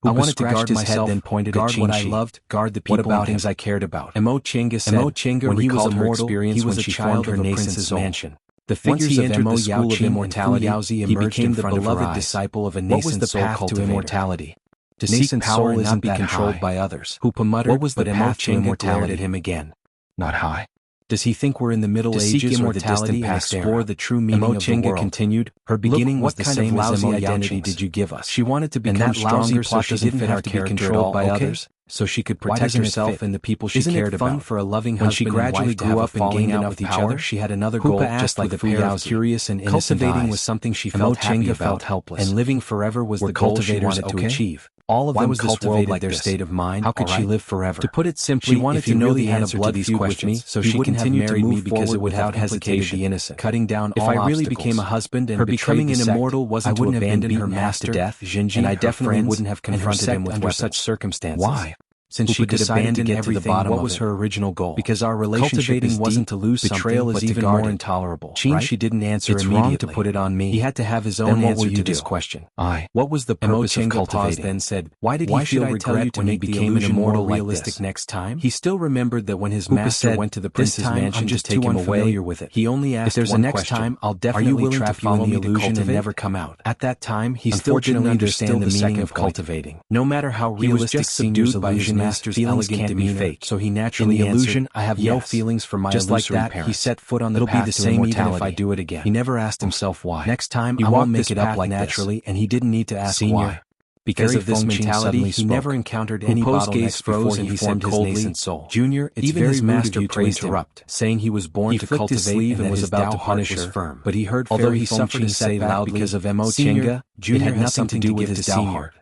I wanted to guard myself, then pointed at Qin Shi. Guard what I loved, guard the people and things I cared about. Chenga said, when he was immortal, he was a child of her prince's mansion. The figures of Mo Yao of immortality, he became the beloved disciple of a nascent soul to immortality. To seek power isn't be controlled by others. Hupa muttered, what was the path to immortality? At him again. Not high. Does he think we're in the Middle Ages or the distant past? Explore the true meaning of the world. Continued, her beginning was the same as lousy identity did you give us? She wanted to become stronger so she didn't have to be controlled by others, so she could protect herself and the people she cared about. Isn't it fun for a loving husband and wife to gradually grew up and gained enough power? She had another goal, just like the pair of curious and innocent eyes. Cultivating was something she felt happy about, and living forever was the goal she wanted to achieve. All of them cultivated like their state of mind. How could she live forever? To put it simply, she wanted to know the answer to these questions, so she continued to marry me because it without hesitation, the innocent, cutting down all obstacles. If I really became a husband and her becoming an immortal wasn't to abandon her master, death, and I definitely wouldn't have confronted him under such circumstances. Why? Since she could abandon everything, what was her original goal? Because our relationship wasn't to lose betrayal is even more intolerable. She didn't answer immediately. It's wrong to put it on me. He had to have his own answer to this question. What was the purpose of cultivating? Then said, why did he feel regret when he became an immortal realistic next time? He still remembered that when his master went to the prince's mansion to take him away, he only asked one question. If there's a next time, I'll definitely trap you in the illusion and never come out. At that time, he still didn't understand the meaning of cultivating. No matter how realistic Senior's illusion master's elegant demeanor, so he naturally answered, in the illusion, I have no feelings for my illusory parents. He set foot on the path to immortality. It'll be the same even if I do it again. He never asked himself why. Next time, I won't make it up like naturally, and he didn't need to ask why. Because of this mentality, he never encountered any bottlenecks before he formed his nascent soul. Junior, it's even his master praised him, saying he was born to cultivate and was about to punish her. But he heard although he suffered a setback because of Mo Chinga, Junior had nothing to do with his Tao heart.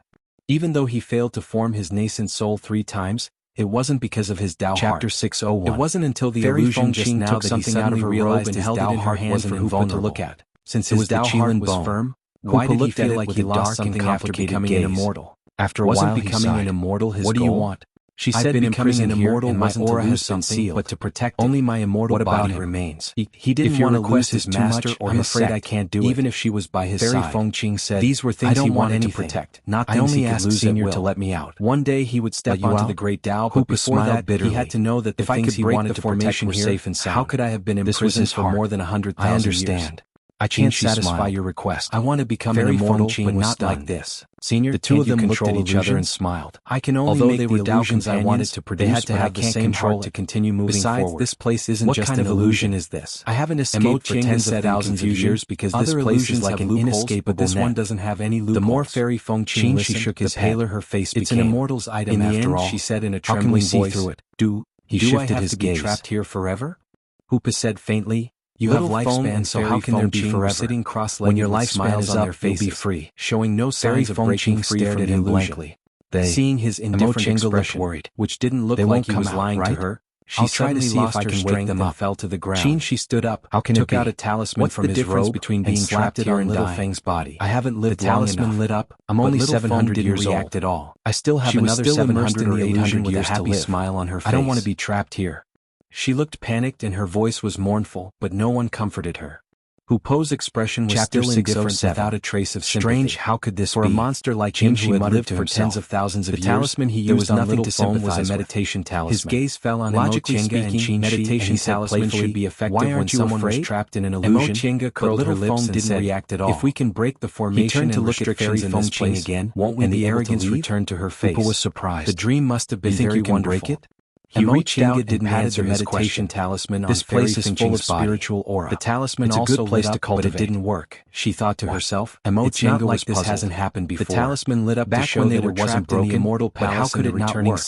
Even though he failed to form his nascent soul 3 times, it wasn't because of his Tao heart. Chapter 601. It wasn't until the illusion just now that he suddenly realized his Tao heart wasn't Hoopa to look at. Since his Tao heart was firm, why did he feel like he lost something after becoming an immortal? After a while, becoming an immortal his goal? What do you want? She said becoming an immortal and my aura has been sealed, but to protect only my immortal body remains. He didn't want to lose his master or I'm afraid I can't do it. Even if she was by his side. Feng Qing said, these were things he wanted to protect, not things he could lose Senior to let me out. One day he would step onto the great Tao, but before that he had to know that the things he wanted to protect were safe and sound. How could I have been imprisoned for more than 100,000 years? I understand. I can't satisfy your request. I want to become an immortal, but not like this. Senior, the two of them looked at each other and smiled. I can only make the illusions I wanted to produce, they had to have the same heart to continue moving forward. Besides, this place isn't just an illusion is this? I haven't escaped for tens of thousands of years because this place is like an inescapable net. This one doesn't have any loopholes. The more Fairy Feng Qing listened, she shook his head. The paler her face became. It's an immortal's item after all, she said in a trembling voice. He shifted his gaze. Trapped here forever? Hoopa said faintly. You have lifespan, so how can there be forever? Sitting cross-legged when your lifespan is up, you'll be free. Showing no signs of breaking free stared at him blankly. Seeing his indifferent expression, worried, which didn't look like he was lying to her, she suddenly lost her strength and fell to the ground. She stood up, took out a talisman from his robe, between being trapped here in Little Fang's body. I haven't lived long enough. The talisman lit up. I'm only 700 years old. At all. I still have another 700 or 800 with a happy smile on her face. I don't want to be trapped here. She looked panicked and her voice was mournful, but no one comforted her. Hoopo's expression was still indifferent without a trace of sympathy. Strange, how could this be? For a monster like him who had lived for tens of thousands of years, the talisman he used on Little Foam was a meditation talisman. His gaze fell on logically speaking, meditation talisman should be effective when someone was trapped in an illusion. Chinga curled her lips and didn't react at all. If we can break the formation and restrictions in this place again, won't we be able to leave? And the arrogance returned to her face. Hoopa was surprised. The dream must have been very wonderful. He reached out and didn't answer his meditation talisman on this place is full of spiritual aura. The talisman also lit up, but it didn't work. She thought to herself, it's not like this hasn't happened before. The talisman lit up back to show when they were trapped in the immortal palace. But how could it not work?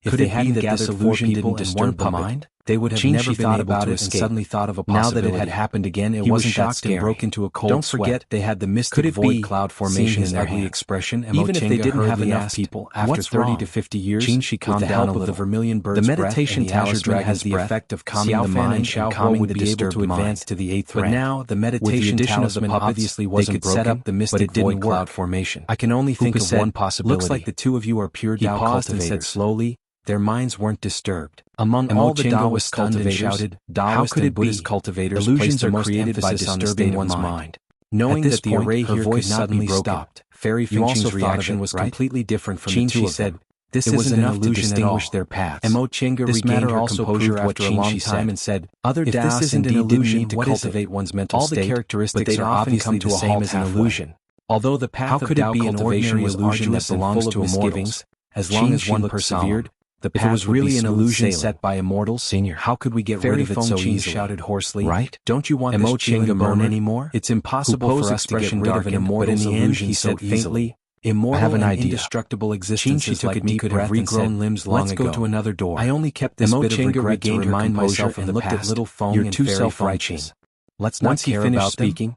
If they hadn't gathered 4 people and weren't the mind, they would have never thought about it and suddenly thought of a possibility. Now that it had happened again, it wasn't that scary. And broke into a cold sweat. Don't forget, they had the mystic void cloud formation in their ugly expression. Even if they didn't have enough people, after 30 to 50 years, she calmed down a little. The vermilion bird's the meditation talisman has the effect of calming the mind and calming the disturbed to advance to the 8th rank. But now, the meditation talisman obviously wasn't broken, set up the mystic void cloud formation. I can only think of one possibility. Looks like the two of you are pure Tao cultivators. He paused and said slowly, their minds weren't disturbed. Among all the Taoist cultivators, shouted, how could it be? Cultivators illusions are created by disturbing one's mind. Knowing that the array here could suddenly stopped, Fairy Feng Qing's reaction was completely different from the two of them. This isn't enough to distinguish their paths. Mo Chinga regained her composure after a long time and said, other Taoists indeed need to cultivate one's mental state, all the characteristics are obviously the same as an illusion. Although the path of Tao cultivation was arduous and full of misgivings, as long as one persevered, the path was really an illusion set by immortals. Senior, how could we get rid of it so easily? Shouted hoarsly. Right? Don't you want this Chinga bone anymore? It's impossible for us to get rid of an immortal's illusion, he said faintly. Immortal and indestructible existences like me could have regrown limbs long ago. Let's go to another door. I only kept this bit of regret to remind myself of the past. You're too self-righteous. Let's not care about speaking.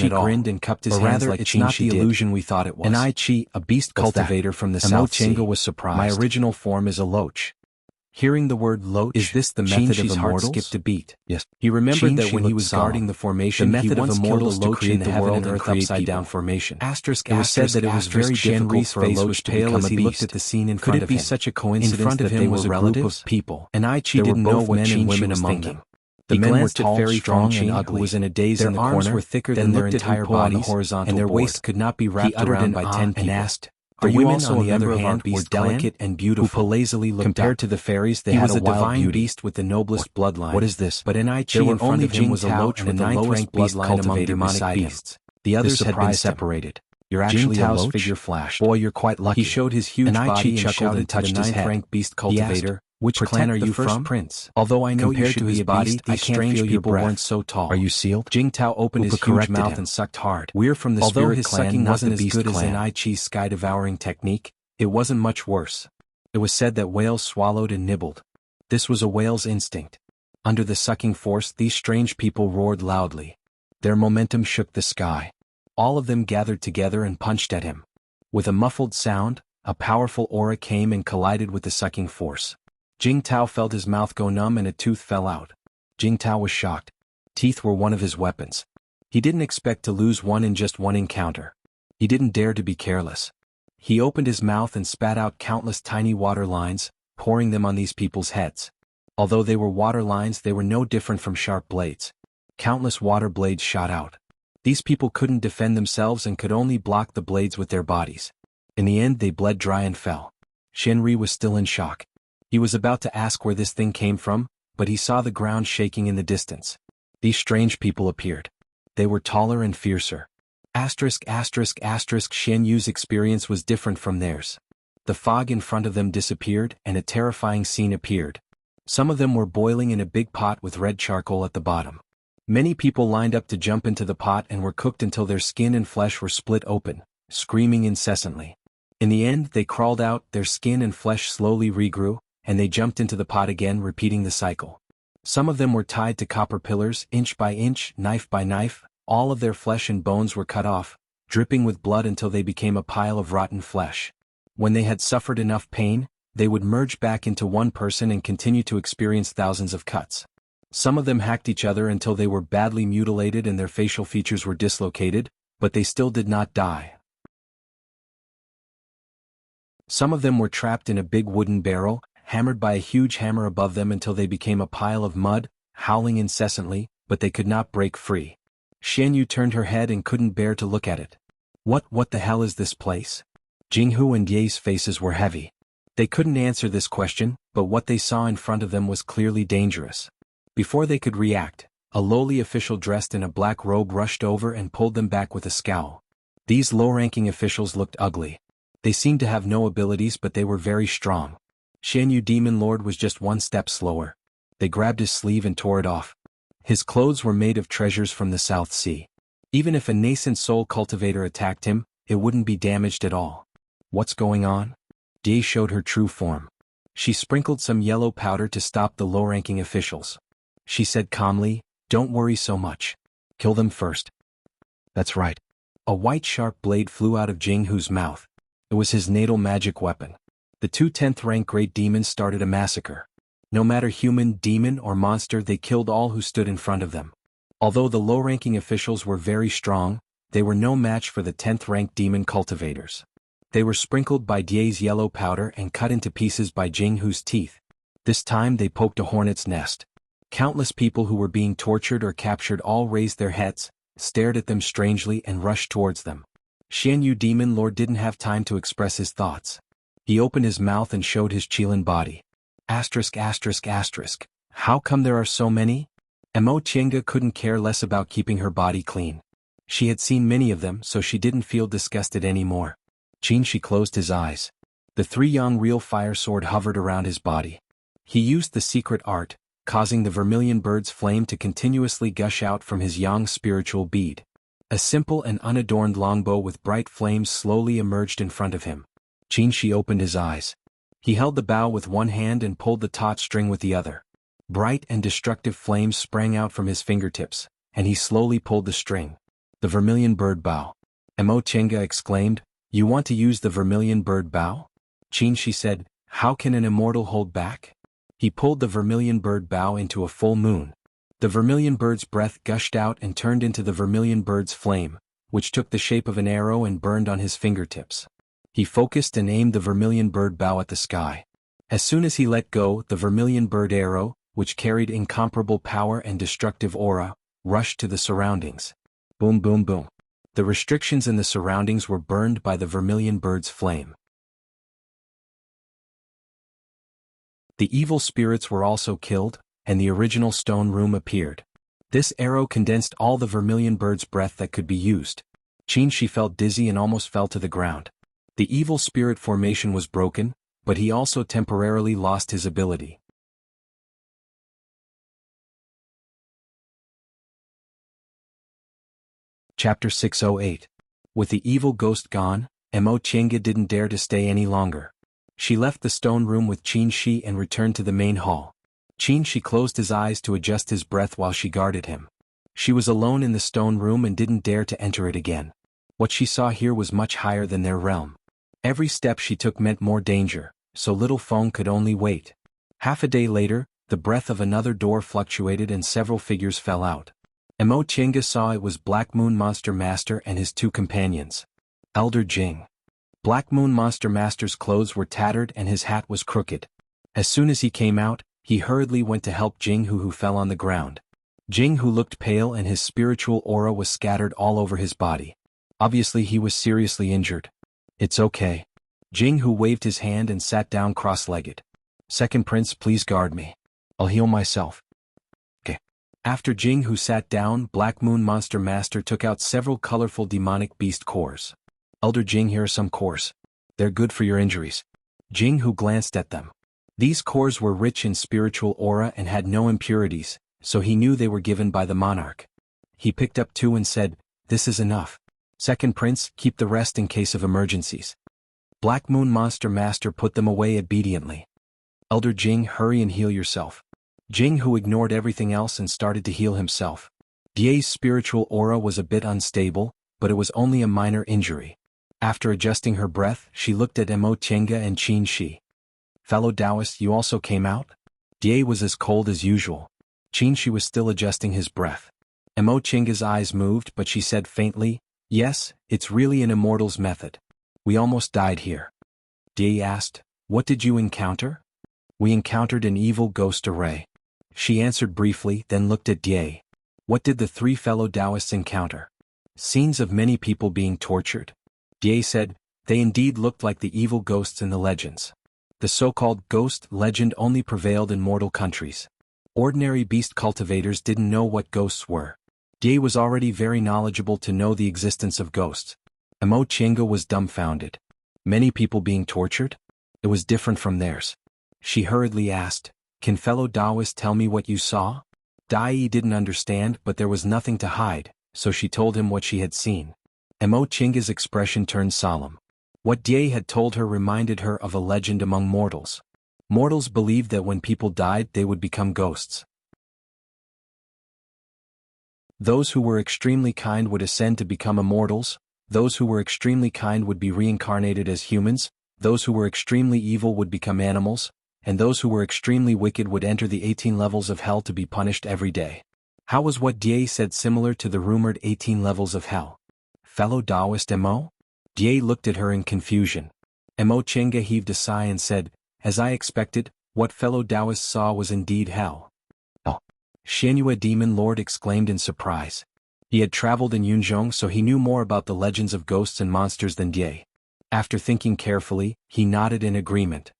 illusion at all. grinned and cupped his or hands rather, like it's Qing not Shi the did. illusion we thought it was. And I Chi, a beast cultivator from the South Sea, was surprised. My original form is a loach. Hearing the word loach, is this the method Qin of Shi's heart immortals? skipped a beat. Yes. He remembered Qin that Shi when he looked was solemn. guarding the formation, The method he of once immortals killed a to loach create in the heaven world and and earth create upside people. down formation. Asterisk, It was said that it was very difficult for a loach to become a beast. at the scene in Could front it of be him. such a In coincidence front of that him they was were a group relatives? of people, And I Chi There were didn't know both what men and Qin Shi women was among thinking. them. The He men were glanced at tall, Fairy strong, Feng and Qing, ugly. who was in a daze Their in the arms corner, were thicker then than their looked at entire Wu Po on the bodies, horizontal and their board. waists could not be He wrapped uttered around an by ah 10 and people. asked, The "Are you women, also on a the member other of our hand, were beast clan?" delicate and Wu beautiful. Po lazily looked Compared up. to the fairies, they He had was a a wild divine beauty. beast with the noblest bloodline. What is this? But in I Chi There were in front only of him was a Jing Tao loach and with the the lowest lowest beast bloodline cultivator among demonic beside beasts. him. The others This had been surprised him. separated. You're Jing actually a Tao's loach? figure flashed. Boy, you're quite lucky. He showed his huge And I Chi body and chuckled shouted and to the touched his ninth head. rank beast He asked, cultivator, "Which "Protect clan are the you first from?" prince. Although I know you Compared should to be his a body, beast, these I can't strange feel your people breath. weren't so tall. Are you sealed? Jing Tao opened Wu his Po huge corrected mouth him. and sucked hard. We're from the Although spirit his clan, sucking not wasn't the as beast good as clan. in I Chi's sky-devouring technique, It wasn't much worse. It was said that whales swallowed and nibbled. This was a whale's instinct. Under the sucking force, these strange people roared loudly. Their momentum shook the sky. All of them gathered together and punched at him. With a muffled sound, a powerful aura came and collided with the sucking force. Jing Tao felt his mouth go numb and a tooth fell out. Jing Tao was shocked. Teeth were one of his weapons. He didn't expect to lose one in just one encounter. He didn't dare to be careless. He opened his mouth and spat out countless tiny water lines, pouring them on these people's heads. Although they were water lines, they were no different from sharp blades. Countless water blades shot out. These people couldn't defend themselves and could only block the blades with their bodies. In the end, they bled dry and fell. Shenri was still in shock. He was about to ask where this thing came from, but he saw the ground shaking in the distance. These strange people appeared. They were taller and fiercer. Shen Yu's experience was different from theirs. The fog in front of them disappeared and a terrifying scene appeared. Some of them were boiling in a big pot with red charcoal at the bottom. Many people lined up to jump into the pot and were cooked until their skin and flesh were split open, screaming incessantly. In the end, they crawled out, their skin and flesh slowly regrew, and they jumped into the pot again, repeating the cycle. Some of them were tied to copper pillars, inch by inch, knife by knife. All of their flesh and bones were cut off, dripping with blood until they became a pile of rotten flesh. When they had suffered enough pain, they would merge back into one person and continue to experience thousands of cuts. Some of them hacked each other until they were badly mutilated and their facial features were dislocated, but they still did not die. Some of them were trapped in a big wooden barrel, hammered by a huge hammer above them until they became a pile of mud, howling incessantly, but they could not break free. Shen Yu turned her head and couldn't bear to look at it. What the hell is this place? Jinghu and Ye's faces were heavy. They couldn't answer this question, but what they saw in front of them was clearly dangerous. Before they could react, a lowly official dressed in a black robe rushed over and pulled them back with a scowl. These low-ranking officials looked ugly. They seemed to have no abilities, but they were very strong. Shen Yu Demon Lord was just one step slower. They grabbed his sleeve and tore it off. His clothes were made of treasures from the South Sea. Even if a nascent soul cultivator attacked him, it wouldn't be damaged at all. What's going on? Ye showed her true form. She sprinkled some yellow powder to stop the low-ranking officials. She said calmly, "Don't worry so much. Kill them first." That's right. A white sharp blade flew out of Jinghu's mouth. It was his natal magic weapon. The two 10th-rank great demons started a massacre. No matter human, demon, or monster, they killed all who stood in front of them. Although the low-ranking officials were very strong, they were no match for the 10th-rank demon cultivators. They were sprinkled by Die's yellow powder and cut into pieces by Jinghu's teeth. This time they poked a hornet's nest. Countless people who were being tortured or captured all raised their heads, stared at them strangely and rushed towards them. Shen Yu Demon Lord didn't have time to express his thoughts. He opened his mouth and showed his Qilin body. How come there are so many? Mo Chenga couldn't care less about keeping her body clean. She had seen many of them, so she didn't feel disgusted anymore. She closed his eyes. The 3-yang real fire sword hovered around his body. He used the secret art, causing the vermilion bird's flame to continuously gush out from his yang spiritual bead. A simple and unadorned longbow with bright flames slowly emerged in front of him. Shi opened his eyes. He held the bow with one hand and pulled the taut string with the other. Bright and destructive flames sprang out from his fingertips, and he slowly pulled the string. The vermilion bird bow. Mo Chenga exclaimed, "You want to use the vermilion bird bow?" She said, "How can an immortal hold back?" He pulled the vermilion bird bow into a full moon. The vermilion bird's breath gushed out and turned into the vermilion bird's flame, which took the shape of an arrow and burned on his fingertips. He focused and aimed the vermilion bird bow at the sky. As soon as he let go, the vermilion bird arrow, which carried incomparable power and destructive aura, rushed to the surroundings. Boom, boom, boom. The restrictions in the surroundings were burned by the vermilion bird's flame. The evil spirits were also killed, and the original stone room appeared. This arrow condensed all the vermilion bird's breath that could be used. She felt dizzy and almost fell to the ground. The evil spirit formation was broken, but he also temporarily lost his ability. Chapter 608. With the evil ghost gone, Mo Chenga didn't dare to stay any longer. She left the stone room with Qin Shi and returned to the main hall. Qin Shi closed his eyes to adjust his breath while she guarded him. She was alone in the stone room and didn't dare to enter it again. What she saw here was much higher than their realm. Every step she took meant more danger, so little Feng could only wait. Half a day later, the breath of another door fluctuated and several figures fell out. Mo Chenga saw it was Black Moon Monster Master and his two companions. Elder Jing. Black Moon Monster Master's clothes were tattered and his hat was crooked. As soon as he came out, he hurriedly went to help Jinghu, who fell on the ground. Jinghu looked pale and his spiritual aura was scattered all over his body. Obviously he was seriously injured. It's okay. Jinghu waved his hand and sat down cross-legged. Second Prince, please guard me. I'll heal myself. Okay. After Jinghu sat down, Black Moon Monster Master took out several colorful demonic beast cores. Elder Jing, here are some cores. They're good for your injuries. Jinghu glanced at them. These cores were rich in spiritual aura and had no impurities, so he knew they were given by the monarch. He picked up 2 and said, "This is enough. Second Prince, keep the rest in case of emergencies." Black Moon Monster Master put them away obediently. Elder Jing, hurry and heal yourself. Jinghu ignored everything else and started to heal himself. Die's spiritual aura was a bit unstable, but it was only a minor injury. After adjusting her breath, she looked at Mo Chenga and Qin Shi. Fellow Taoist, you also came out? Die was as cold as usual. Qin Shi was still adjusting his breath. Mo Chenga's eyes moved, but she said faintly, "Yes, it's really an immortal's method. We almost died here." Die asked, "What did you encounter?" "We encountered an evil ghost array." She answered briefly, then looked at Die. "What did the 3 fellow Taoists encounter?" "Scenes of many people being tortured." Die said, "They indeed looked like the evil ghosts in the legends. The so-called ghost legend only prevailed in mortal countries. Ordinary beast cultivators didn't know what ghosts were. Die was already very knowledgeable to know the existence of ghosts. Mo Chenga was dumbfounded. Many people being tortured? It was different from theirs. She hurriedly asked, "Can fellow Taoist tell me what you saw?" Dai didn't understand, but there was nothing to hide, so she told him what she had seen. Mo Chenga's expression turned solemn. What Die had told her reminded her of a legend among mortals. Mortals believed that when people died they would become ghosts. Those who were extremely kind would ascend to become immortals, those who were extremely kind would be reincarnated as humans, those who were extremely evil would become animals, and those who were extremely wicked would enter the 18 levels of hell to be punished every day. How was what Die said similar to the rumored 18 levels of hell? Fellow Taoist Mo? Die looked at her in confusion. Mo Chenga heaved a sigh and said, "As I expected, what fellow Taoist saw was indeed hell." Oh! Xianyue Demon Lord exclaimed in surprise. He had traveled in Yunzhong, so he knew more about the legends of ghosts and monsters than Die. After thinking carefully, he nodded in agreement.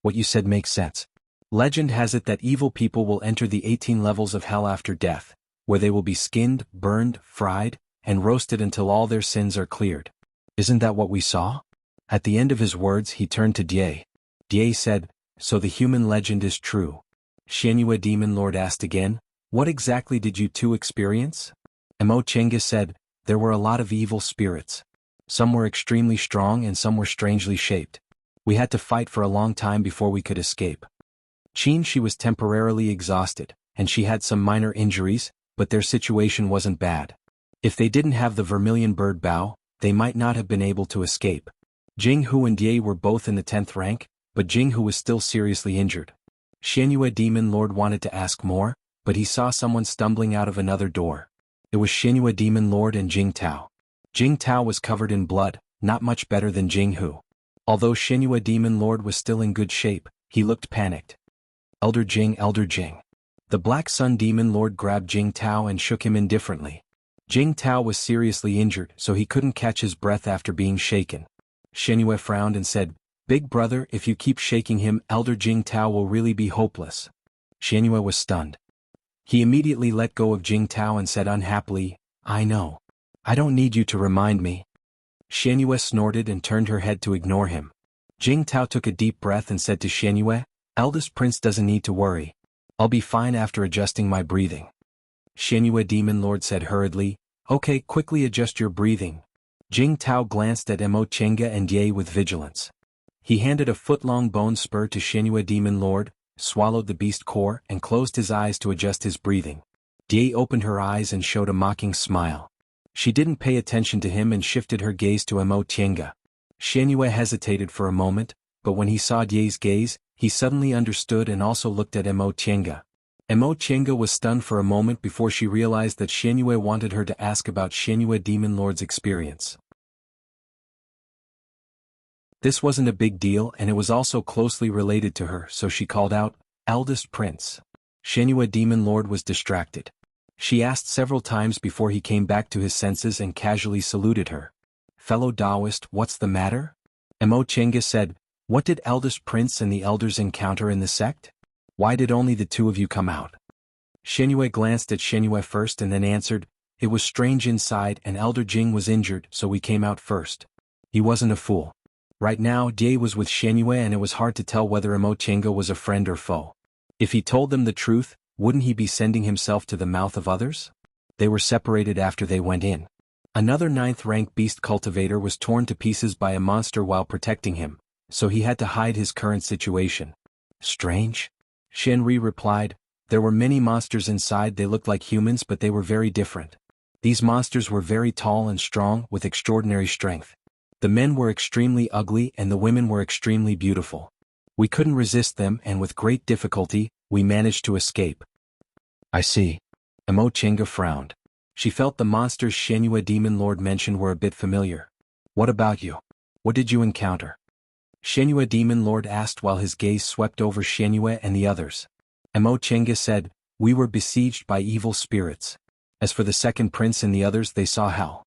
"What you said makes sense. Legend has it that evil people will enter the 18 levels of hell after death, where they will be skinned, burned, fried, and roasted until all their sins are cleared. Isn't that what we saw?" At the end of his words he turned to Die. Die said, "So the human legend is true." Xianyue Demon Lord asked again, "What exactly did you 2 experience?" Mo Chenga said, "There were a lot of evil spirits. Some were extremely strong and some were strangely shaped. We had to fight for a long time before we could escape." Qin Shi was temporarily exhausted, and she had some minor injuries, but their situation wasn't bad. If they didn't have the vermilion bird bow, they might not have been able to escape. Jinghu and Die were both in the 10th rank, but Jinghu was still seriously injured. Xianyue Demon Lord wanted to ask more, but he saw someone stumbling out of another door. It was Xianyue Demon Lord and Jing Tao. Jing Tao was covered in blood, not much better than Jinghu. Although Xianyue Demon Lord was still in good shape, he looked panicked. Elder Jing, Elder Jing." The Black Sun Demon Lord grabbed Jing Tao and shook him indifferently. Jing Tao was seriously injured, so he couldn't catch his breath after being shaken. Xianyue frowned and said, "Big brother, if you keep shaking him, Elder Jing Tao will really be hopeless." Xianyue was stunned. He immediately let go of Jing Tao and said unhappily, "I know. I don't need you to remind me." Xianyue snorted and turned her head to ignore him. Jing Tao took a deep breath and said to Xianyue, "Eldest Prince doesn't need to worry. I'll be fine after adjusting my breathing." Xianyue Demon Lord said hurriedly, "Okay, quickly adjust your breathing." Jing Tao glanced at Mo Chenga and Die with vigilance. He handed a foot-long bone spur to Xianyue Demon Lord, swallowed the beast core, and closed his eyes to adjust his breathing. Die opened her eyes and showed a mocking smile. She didn't pay attention to him and shifted her gaze to Mo Chenga. Xianyue hesitated for a moment, but when he saw Die's gaze, He suddenly understood and also looked at Mo Tienga. Mo Tienga was stunned for a moment before she realized that Xianyue wanted her to ask about Xianyue Demon Lord's experience. This wasn't a big deal and it was also closely related to her, so she called out, "Eldest Prince." Xianyue Demon Lord was distracted. She asked several times before he came back to his senses and casually saluted her. "Fellow Taoist, what's the matter?" Mo Tienga said, "What did Eldest Prince and the elders encounter in the sect? Why did only the two of you come out?" Xianyue glanced at Xianyue first and then answered, "It was strange inside and Elder Jing was injured, so we came out first." He wasn't a fool. Right now, Die was with Xianyue and it was hard to tell whether Mo Tienga was a friend or foe. If he told them the truth, wouldn't he be sending himself to the mouth of others? They were separated after they went in. Another 9th-rank beast cultivator was torn to pieces by a monster while protecting him, so he had to hide his current situation. Strange? Shenri replied, "There were many monsters inside. They looked like humans but they were very different. These monsters were very tall and strong with extraordinary strength. The men were extremely ugly and the women were extremely beautiful. We couldn't resist them and with great difficulty, we managed to escape." "I see." Mo Tienga frowned. She felt the monsters Xianyue Demon Lord mentioned were a bit familiar. "What about you? What did you encounter?" Xianyue Demon Lord asked while his gaze swept over Xianyue and the others. Mo Tienga said, "We were besieged by evil spirits. As for the second prince and the others, they saw hell."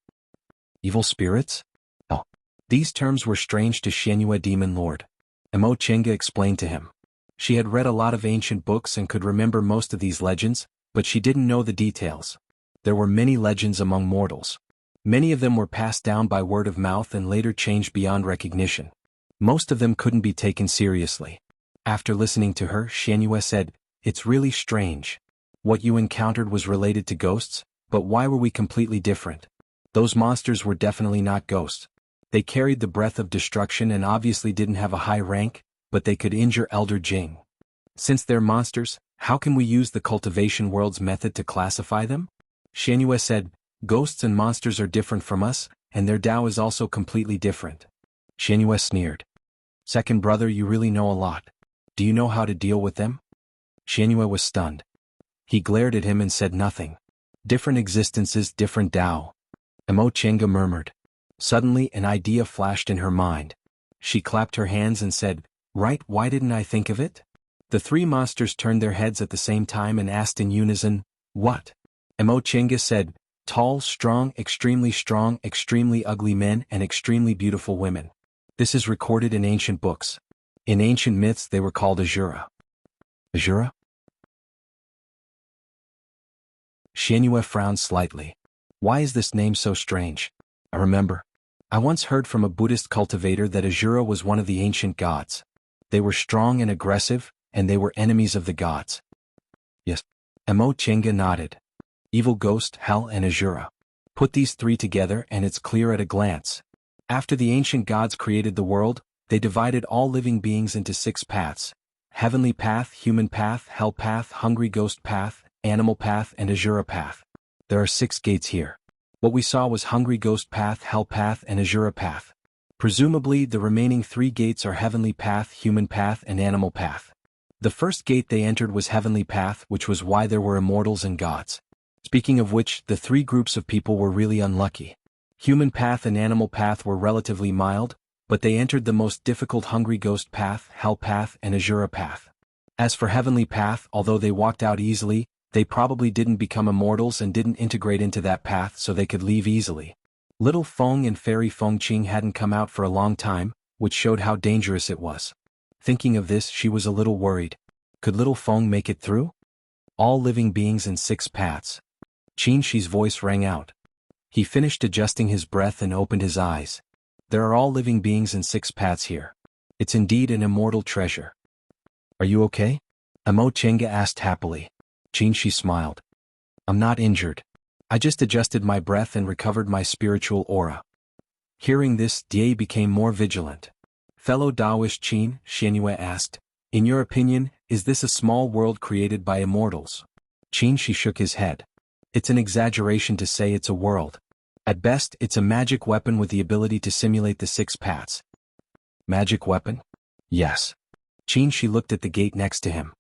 "Evil spirits?" "Oh." These terms were strange to Xianyue Demon Lord. Mo Tienga explained to him. She had read a lot of ancient books and could remember most of these legends, but she didn't know the details. There were many legends among mortals. Many of them were passed down by word of mouth and later changed beyond recognition. Most of them couldn't be taken seriously. After listening to her, Xianyue said, "It's really strange. What you encountered was related to ghosts, but why were we completely different? Those monsters were definitely not ghosts. They carried the breath of destruction and obviously didn't have a high rank, but they could injure Elder Jing. Since they're monsters, how can we use the cultivation world's method to classify them?" Xianyue said, "Ghosts and monsters are different from us, and their Tao is also completely different." Xianyue sneered. "Second brother, you really know a lot. Do you know how to deal with them?" Xianyue was stunned. He glared at him and said nothing. "Different existences, different Tao." Mo Tienga murmured. Suddenly an idea flashed in her mind. She clapped her hands and said, "Right, why didn't I think of it?" The three monsters turned their heads at the same time and asked in unison, "What?" Mo Tienga said, "Tall, strong, extremely ugly men and extremely beautiful women. This is recorded in ancient books. In ancient myths they were called Azura." "Azura?" Xianyue frowned slightly. "Why is this name so strange? I remember. I once heard from a Buddhist cultivator that Azura was one of the ancient gods. They were strong and aggressive, and they were enemies of the gods." "Yes." Mo Tienga nodded. "Evil ghost, hell and Azura. Put these three together and it's clear at a glance. After the ancient gods created the world, they divided all living beings into 6 paths: heavenly path, human path, hell path, hungry ghost path, animal path and Azura path. There are 6 gates here. What we saw was hungry ghost path, hell path and Azura path. Presumably the remaining 3 gates are heavenly path, human path and animal path. The first gate they entered was heavenly path, which was why there were immortals and gods. Speaking of which, the 3 groups of people were really unlucky. Human path and animal path were relatively mild, but they entered the most difficult hungry ghost path, hell path and Azura path. As for heavenly path, although they walked out easily, they probably didn't become immortals and didn't integrate into that path so they could leave easily. Little Feng and Fairy Fengqing hadn't come out for a long time, which showed how dangerous it was. Thinking of this, she was a little worried. Could little Feng make it through? All living beings in 6 paths. Qin Shi's voice rang out. He finished adjusting his breath and opened his eyes. There are all living beings in 6 paths here. It's indeed an immortal treasure. "Are you okay?" Mo Tienga asked happily. Qin Shi smiled. "I'm not injured. I just adjusted my breath and recovered my spiritual aura." Hearing this, Die became more vigilant. "Fellow Taoist Qin," Xianyue asked, "in your opinion, is this a small world created by immortals?" Qin Shi shook his head. "It's an exaggeration to say it's a world. At best, it's a magic weapon with the ability to simulate the 6 paths." "Magic weapon?" "Yes. Qin Shi looked at the gate next to him.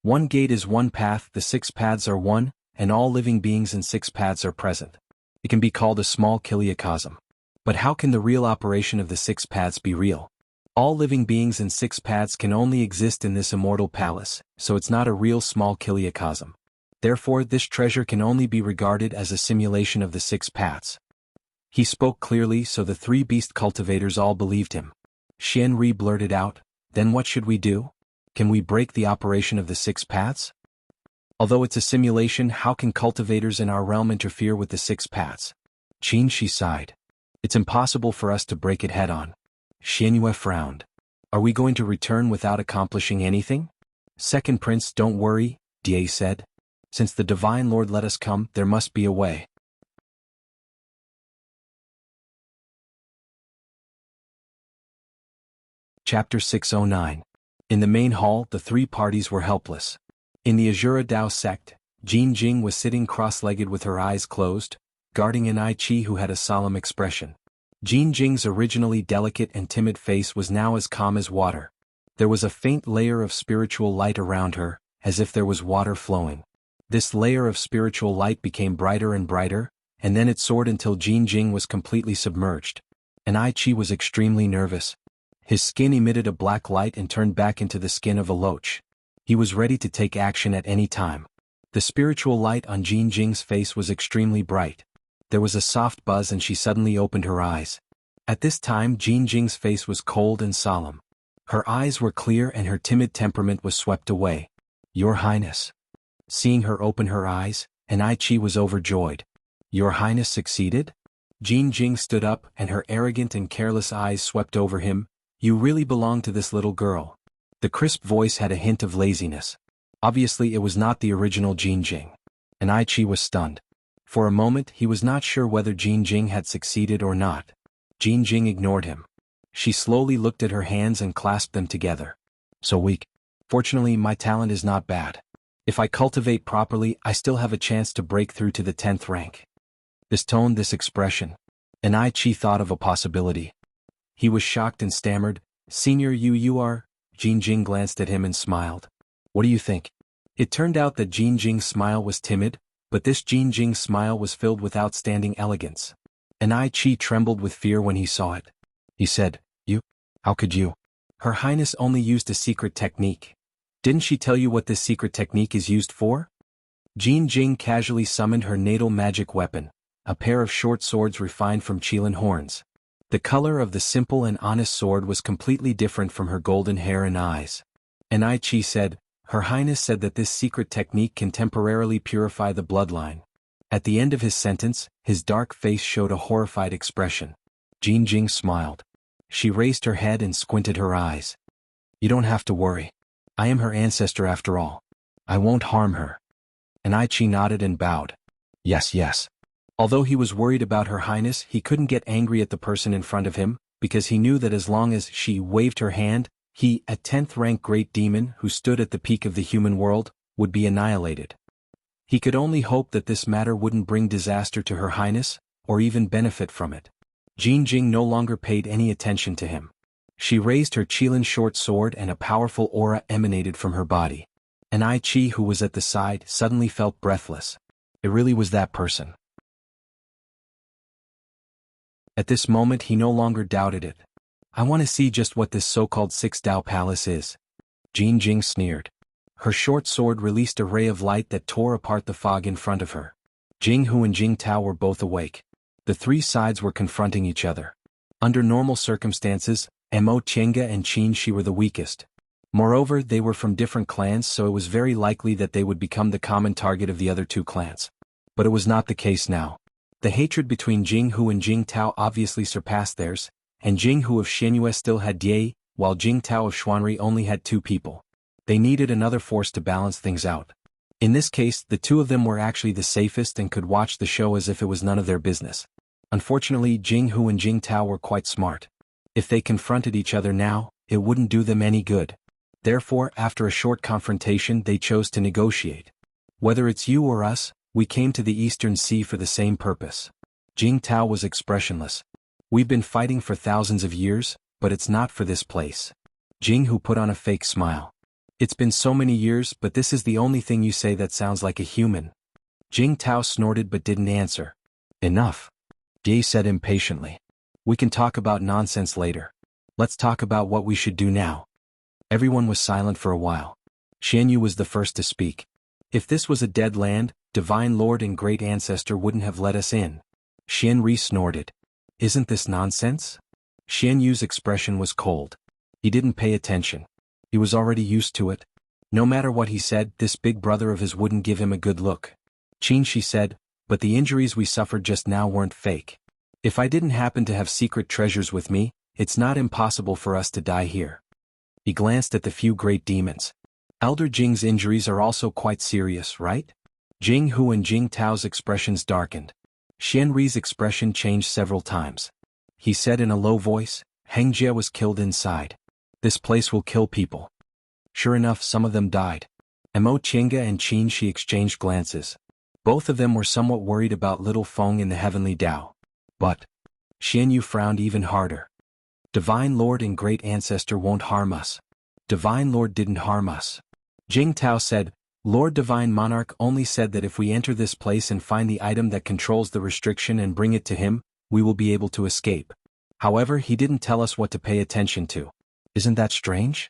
One gate is one path, the 6 paths are one, and all living beings in 6 paths are present. It can be called a small kiliacosm. But how can the real operation of the 6 paths be real? All living beings in 6 paths can only exist in this immortal palace, so it's not a real small kiliacosm. Therefore, this treasure can only be regarded as a simulation of the 6 paths. He spoke clearly, so the 3 beast cultivators all believed him. Xian Ri blurted out, "Then what should we do? Can we break the operation of the 6 paths? Although it's a simulation, how can cultivators in our realm interfere with the 6 paths?" Qin Shi sighed. "It's impossible for us to break it head-on." Xianyue frowned. "Are we going to return without accomplishing anything?" "Second Prince, don't worry," Die said. "Since the Divine Lord let us come, there must be a way." Chapter 609. In the main hall, the 3 parties were helpless. In the Azura Dao sect, Jin Jing was sitting cross-legged with her eyes closed, guarding an Ai Chi who had a solemn expression. Jin Jing's originally delicate and timid face was now as calm as water. There was a faint layer of spiritual light around her, as if there was water flowing. This layer of spiritual light became brighter and brighter, and then it soared until Jin Jing was completely submerged. And Ai Chi was extremely nervous. His skin emitted a black light and turned back into the skin of a loach. He was ready to take action at any time. The spiritual light on Jin Jing's face was extremely bright. There was a soft buzz and she suddenly opened her eyes. At this time Jin Jing's face was cold and solemn. Her eyes were clear and her timid temperament was swept away. "Your Highness." Seeing her open her eyes, and Ai Chi was overjoyed. "Your Highness succeeded?" Jin Jing stood up and her arrogant and careless eyes swept over him. "You really belong to this little girl." The crisp voice had a hint of laziness. Obviously it was not the original Jin Jing. And Ai Chi was stunned. For a moment he was not sure whether Jin Jing had succeeded or not. Jin Jing ignored him. She slowly looked at her hands and clasped them together. "So weak. Fortunately my talent is not bad. If I cultivate properly I still have a chance to break through to the 10th rank." This tone, this expression. And Ai Chi thought of a possibility. He was shocked and stammered, "Senior, you are..." Jin Jing glanced at him and smiled. "What do you think?" It turned out that Jin Jing's smile was timid, but this Jin Jing's smile was filled with outstanding elegance. And Ai Chi trembled with fear when he saw it. He said, "You? How could you?" "Her Highness only used a secret technique. Didn't she tell you what this secret technique is used for?" Jin Jing casually summoned her natal magic weapon, a pair of short swords refined from Qilin horns. The color of the simple and honest sword was completely different from her golden hair and eyes. And Ai Chi said, "Her Highness said that this secret technique can temporarily purify the bloodline." At the end of his sentence, his dark face showed a horrified expression. Jin Jing smiled. She raised her head and squinted her eyes. "You don't have to worry. I am her ancestor after all. I won't harm her." And Ai Chi nodded and bowed. Yes, yes. Although he was worried about Her Highness, he couldn't get angry at the person in front of him, because he knew that as long as she waved her hand, he, a 10th rank great demon who stood at the peak of the human world, would be annihilated. He could only hope that this matter wouldn't bring disaster to Her Highness, or even benefit from it. Jin Jing no longer paid any attention to him. She raised her Qilin short sword and a powerful aura emanated from her body. And Ai Chi, who was at the side, suddenly felt breathless. It really was that person. At this moment he no longer doubted it. "I want to see just what this so-called 6 Dao Palace is." Jin Jing sneered. Her short sword released a ray of light that tore apart the fog in front of her. Jing Hu and Jing Tao were both awake. The 3 sides were confronting each other. Under normal circumstances, Mo Tiange and Qin Shi were the weakest. Moreover, they were from different clans, so it was very likely that they would become the common target of the other 2 clans. But it was not the case now. The hatred between Jing Hu and Jing Tao obviously surpassed theirs, and Jing Hu of Xianyue still had Die, while Jing Tao of Xuanri only had 2 people. They needed another force to balance things out. In this case, the 2 of them were actually the safest and could watch the show as if it was none of their business. Unfortunately, Jing Hu and Jing Tao were quite smart. If they confronted each other now, it wouldn't do them any good. Therefore, after a short confrontation, they chose to negotiate. "Whether it's you or us, we came to the Eastern Sea for the same purpose." Jing Tao was expressionless. "We've been fighting for thousands of years, but it's not for this place." Jing Hu put on a fake smile. It's been so many years, but this is the only thing you say that sounds like a human. Jing Tao snorted but didn't answer. Enough. Ye said impatiently. We can talk about nonsense later. Let's talk about what we should do now. Everyone was silent for a while. Xian Yu was the first to speak. If this was a dead land, Divine Lord and Great Ancestor wouldn't have let us in. Xian Ri snorted. Isn't this nonsense? Xian Yu's expression was cold. He didn't pay attention. He was already used to it. No matter what he said, this big brother of his wouldn't give him a good look. Qin, she said, but the injuries we suffered just now weren't fake. If I didn't happen to have secret treasures with me, it's not impossible for us to die here. He glanced at the few great demons. Elder Jing's injuries are also quite serious, right? Jing Hu and Jing Tao's expressions darkened. Xian Ri's expression changed several times. He said in a low voice, Heng Jie was killed inside. This place will kill people. Sure enough, some of them died. Mo Qingge and Qin Shi exchanged glances. Both of them were somewhat worried about little Feng in the heavenly Tao. But Xian Yu frowned even harder. Divine Lord and Great Ancestor won't harm us. Divine Lord didn't harm us. Jing Tao said, Lord Divine Monarch only said that if we enter this place and find the item that controls the restriction and bring it to him, we will be able to escape. However, he didn't tell us what to pay attention to. Isn't that strange?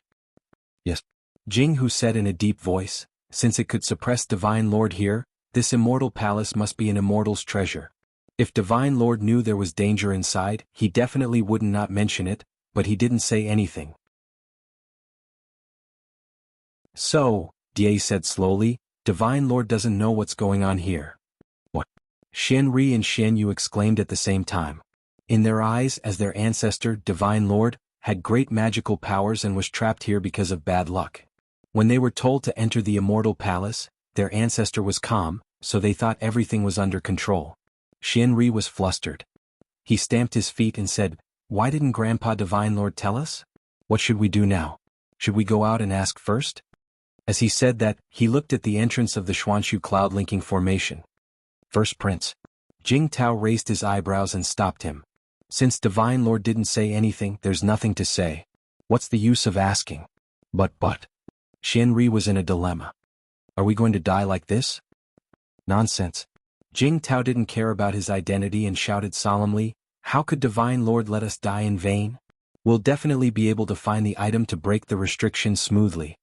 Yes. Jing Hu said in a deep voice, since it could suppress Divine Lord here, this immortal palace must be an immortal's treasure. If Divine Lord knew there was danger inside, he definitely wouldn't not mention it, but he didn't say anything. So, Die said slowly, Divine Lord doesn't know what's going on here. What? Xian Ri and Xian Yu exclaimed at the same time. In their eyes, as their ancestor, Divine Lord, had great magical powers and was trapped here because of bad luck. When they were told to enter the immortal palace, their ancestor was calm, so they thought everything was under control. Xian Ri was flustered. He stamped his feet and said, Why didn't Grandpa Divine Lord tell us? What should we do now? Should we go out and ask first? As he said that, he looked at the entrance of the Xuanshu cloud-linking formation. First Prince. Jing Tao raised his eyebrows and stopped him. Since Divine Lord didn't say anything, there's nothing to say. What's the use of asking? But. Xian Ri was in a dilemma. Are we going to die like this? Nonsense. Jing Tao didn't care about his identity and shouted solemnly, How could Divine Lord let us die in vain? We'll definitely be able to find the item to break the restriction smoothly.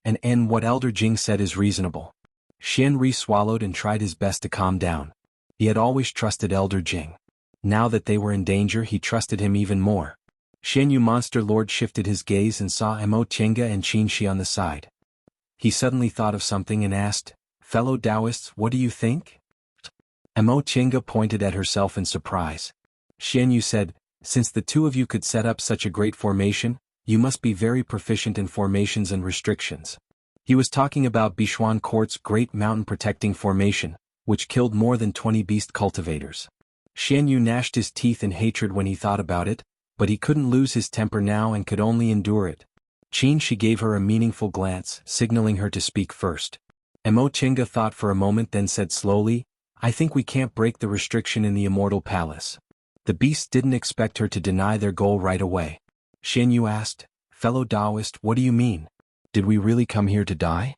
And what Elder Jing said is reasonable. Xian Ri swallowed and tried his best to calm down. He had always trusted Elder Jing. Now that they were in danger, he trusted him even more. Xian Yu Monster Lord shifted his gaze and saw Mo Qingge and Qin Shi on the side. He suddenly thought of something and asked, Fellow Taoists, what do you think? Mo Qingge pointed at herself in surprise. Xian Yu said, Since the two of you could set up such a great formation, you must be very proficient in formations and restrictions. He was talking about Bishuan Court's great mountain protecting formation, which killed more than 20 beast cultivators. Xian Yu gnashed his teeth in hatred when he thought about it, but he couldn't lose his temper now and could only endure it. Qin Shi gave her a meaningful glance, signaling her to speak first. Mo Qingge thought for a moment then said slowly, I think we can't break the restriction in the Immortal Palace. The beasts didn't expect her to deny their goal right away. Xian Yu asked, Fellow Taoist, what do you mean? Did we really come here to die?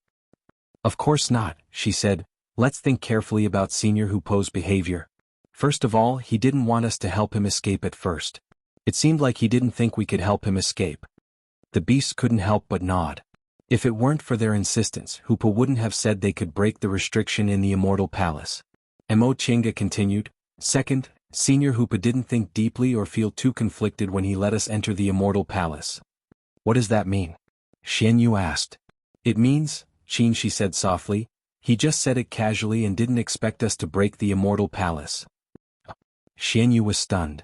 Of course not, she said. Let's think carefully about Senior Hupo's behavior. First of all, he didn't want us to help him escape at first. It seemed like he didn't think we could help him escape. The beasts couldn't help but nod. If it weren't for their insistence, Hupo wouldn't have said they could break the restriction in the Immortal Palace. Mo Qingge continued, Second, Senior Hupa didn't think deeply or feel too conflicted when he let us enter the Immortal Palace. What does that mean? Xian Yu asked. It means, Qin Shi said softly, he just said it casually and didn't expect us to break the Immortal Palace. Xian Yu was stunned.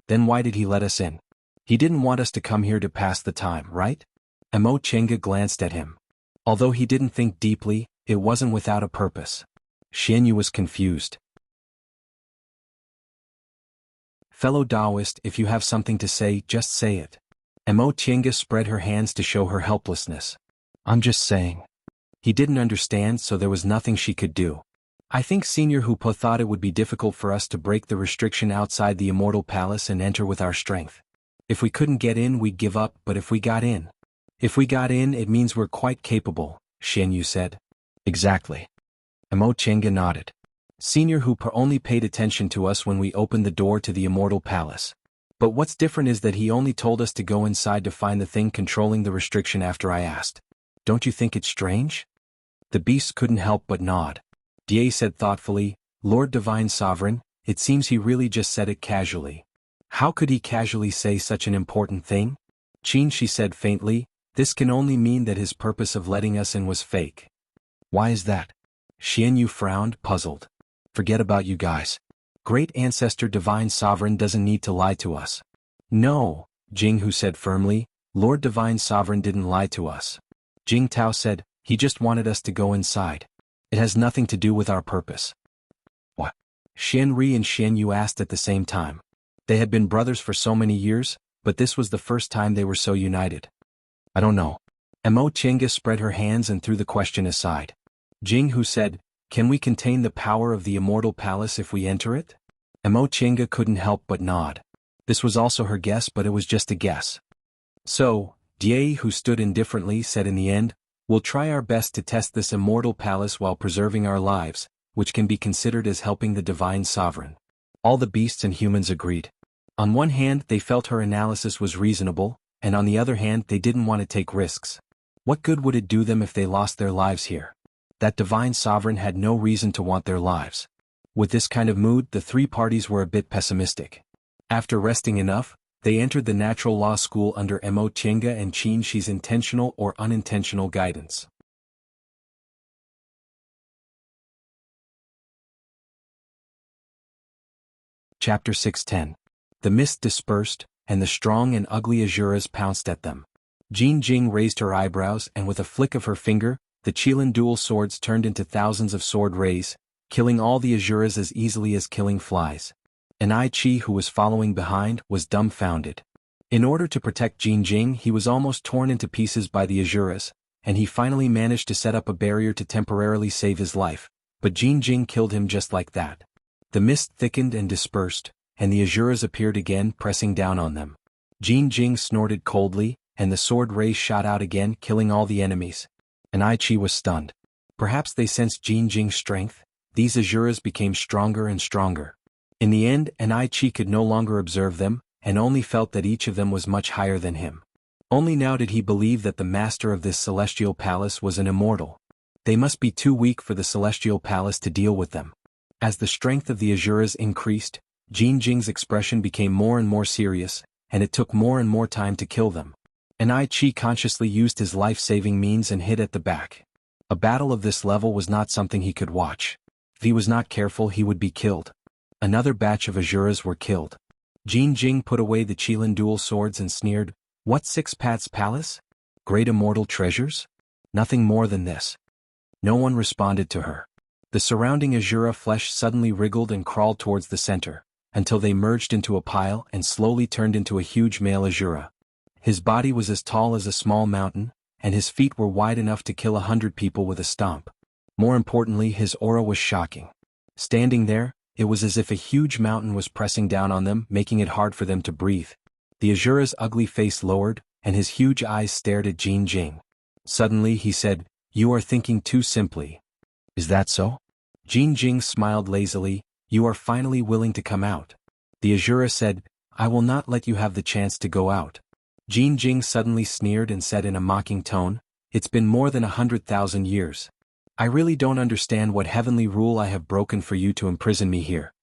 Then why did he let us in? He didn't want us to come here to pass the time, right? Mo Qingge glanced at him. Although he didn't think deeply, it wasn't without a purpose. Xian Yu was confused. Fellow Taoist, if you have something to say, just say it. Mo Qingge spread her hands to show her helplessness. I'm just saying. He didn't understand, so there was nothing she could do. I think Senior Hupo thought it would be difficult for us to break the restriction outside the Immortal Palace and enter with our strength. If we couldn't get in, we'd give up, but if we got in. If we got in, it means we're quite capable, Xian Yu said. Exactly. Emo Chenga nodded. Senior Hooper only paid attention to us when we opened the door to the Immortal Palace. But what's different is that he only told us to go inside to find the thing controlling the restriction after I asked. Don't you think it's strange? The beast couldn't help but nod. Die said thoughtfully, Lord Divine Sovereign, it seems he really just said it casually. How could he casually say such an important thing? Qin, she said faintly, this can only mean that his purpose of letting us in was fake. Why is that? Xian Yu frowned, puzzled. Forget about you guys. Great Ancestor Divine Sovereign doesn't need to lie to us. No, Jing Hu said firmly, Lord Divine Sovereign didn't lie to us. Jing Tao said, he just wanted us to go inside. It has nothing to do with our purpose. What? Xian Ri and Xian Yu asked at the same time. They had been brothers for so many years, but this was the first time they were so united. I don't know. Emo Chenga spread her hands and threw the question aside. Jing Hu said, can we contain the power of the Immortal Palace if we enter it? Emo Chenga couldn't help but nod. This was also her guess, but it was just a guess. So, Die, who stood indifferently, said in the end, we'll try our best to test this Immortal Palace while preserving our lives, which can be considered as helping the Divine Sovereign. All the beasts and humans agreed. On one hand, they felt her analysis was reasonable, and on the other hand, they didn't want to take risks. What good would it do them if they lost their lives here? That Divine Sovereign had no reason to want their lives. With this kind of mood, the three parties were a bit pessimistic. After resting enough, they entered the natural law school under Emo Chenga and Qin Shi's intentional or unintentional guidance. Chapter 610. The mist dispersed, and the strong and ugly Azuras pounced at them. Jin Jing raised her eyebrows, and with a flick of her finger, the Qilin dual swords turned into thousands of sword rays, killing all the Azuras as easily as killing flies. And Ai Chi, who was following behind, was dumbfounded. In order to protect Jin Jing, he was almost torn into pieces by the Azuras, and he finally managed to set up a barrier to temporarily save his life, but Jin Jing killed him just like that. The mist thickened and dispersed, and the Azuras appeared again, pressing down on them. Jin Jing snorted coldly, and the sword rays shot out again, killing all the enemies. And Ai Chi was stunned. Perhaps they sensed Jin Jing's strength. These Azuras became stronger and stronger. In the end, an Ai Chi could no longer observe them, and only felt that each of them was much higher than him. Only now did he believe that the master of this celestial palace was an immortal. They must be too weak for the celestial palace to deal with them. As the strength of the Azuras increased, Jin Jing's expression became more and more serious, and it took more and more time to kill them. And Ai Chi consciously used his life-saving means and hid at the back. A battle of this level was not something he could watch. If he was not careful, he would be killed. Another batch of Azuras were killed. Jin Jing put away the Qilin dual swords and sneered, "What, Six Paths Palace? Great immortal treasures? Nothing more than this." No one responded to her. The surrounding Azura flesh suddenly wriggled and crawled towards the center, until they merged into a pile and slowly turned into a huge male Azura. His body was as tall as a small mountain, and his feet were wide enough to kill 100 people with a stomp. More importantly, his aura was shocking. Standing there, it was as if a huge mountain was pressing down on them, making it hard for them to breathe. The Azura's ugly face lowered, and his huge eyes stared at Jin Jing. Suddenly he said, "You are thinking too simply." "Is that so?" Jin Jing smiled lazily, "You are finally willing to come out." The Azura said, "I will not let you have the chance to go out." Jin Jing suddenly sneered and said in a mocking tone, "It's been more than 100,000 years. I really don't understand what heavenly rule I have broken for you to imprison me here."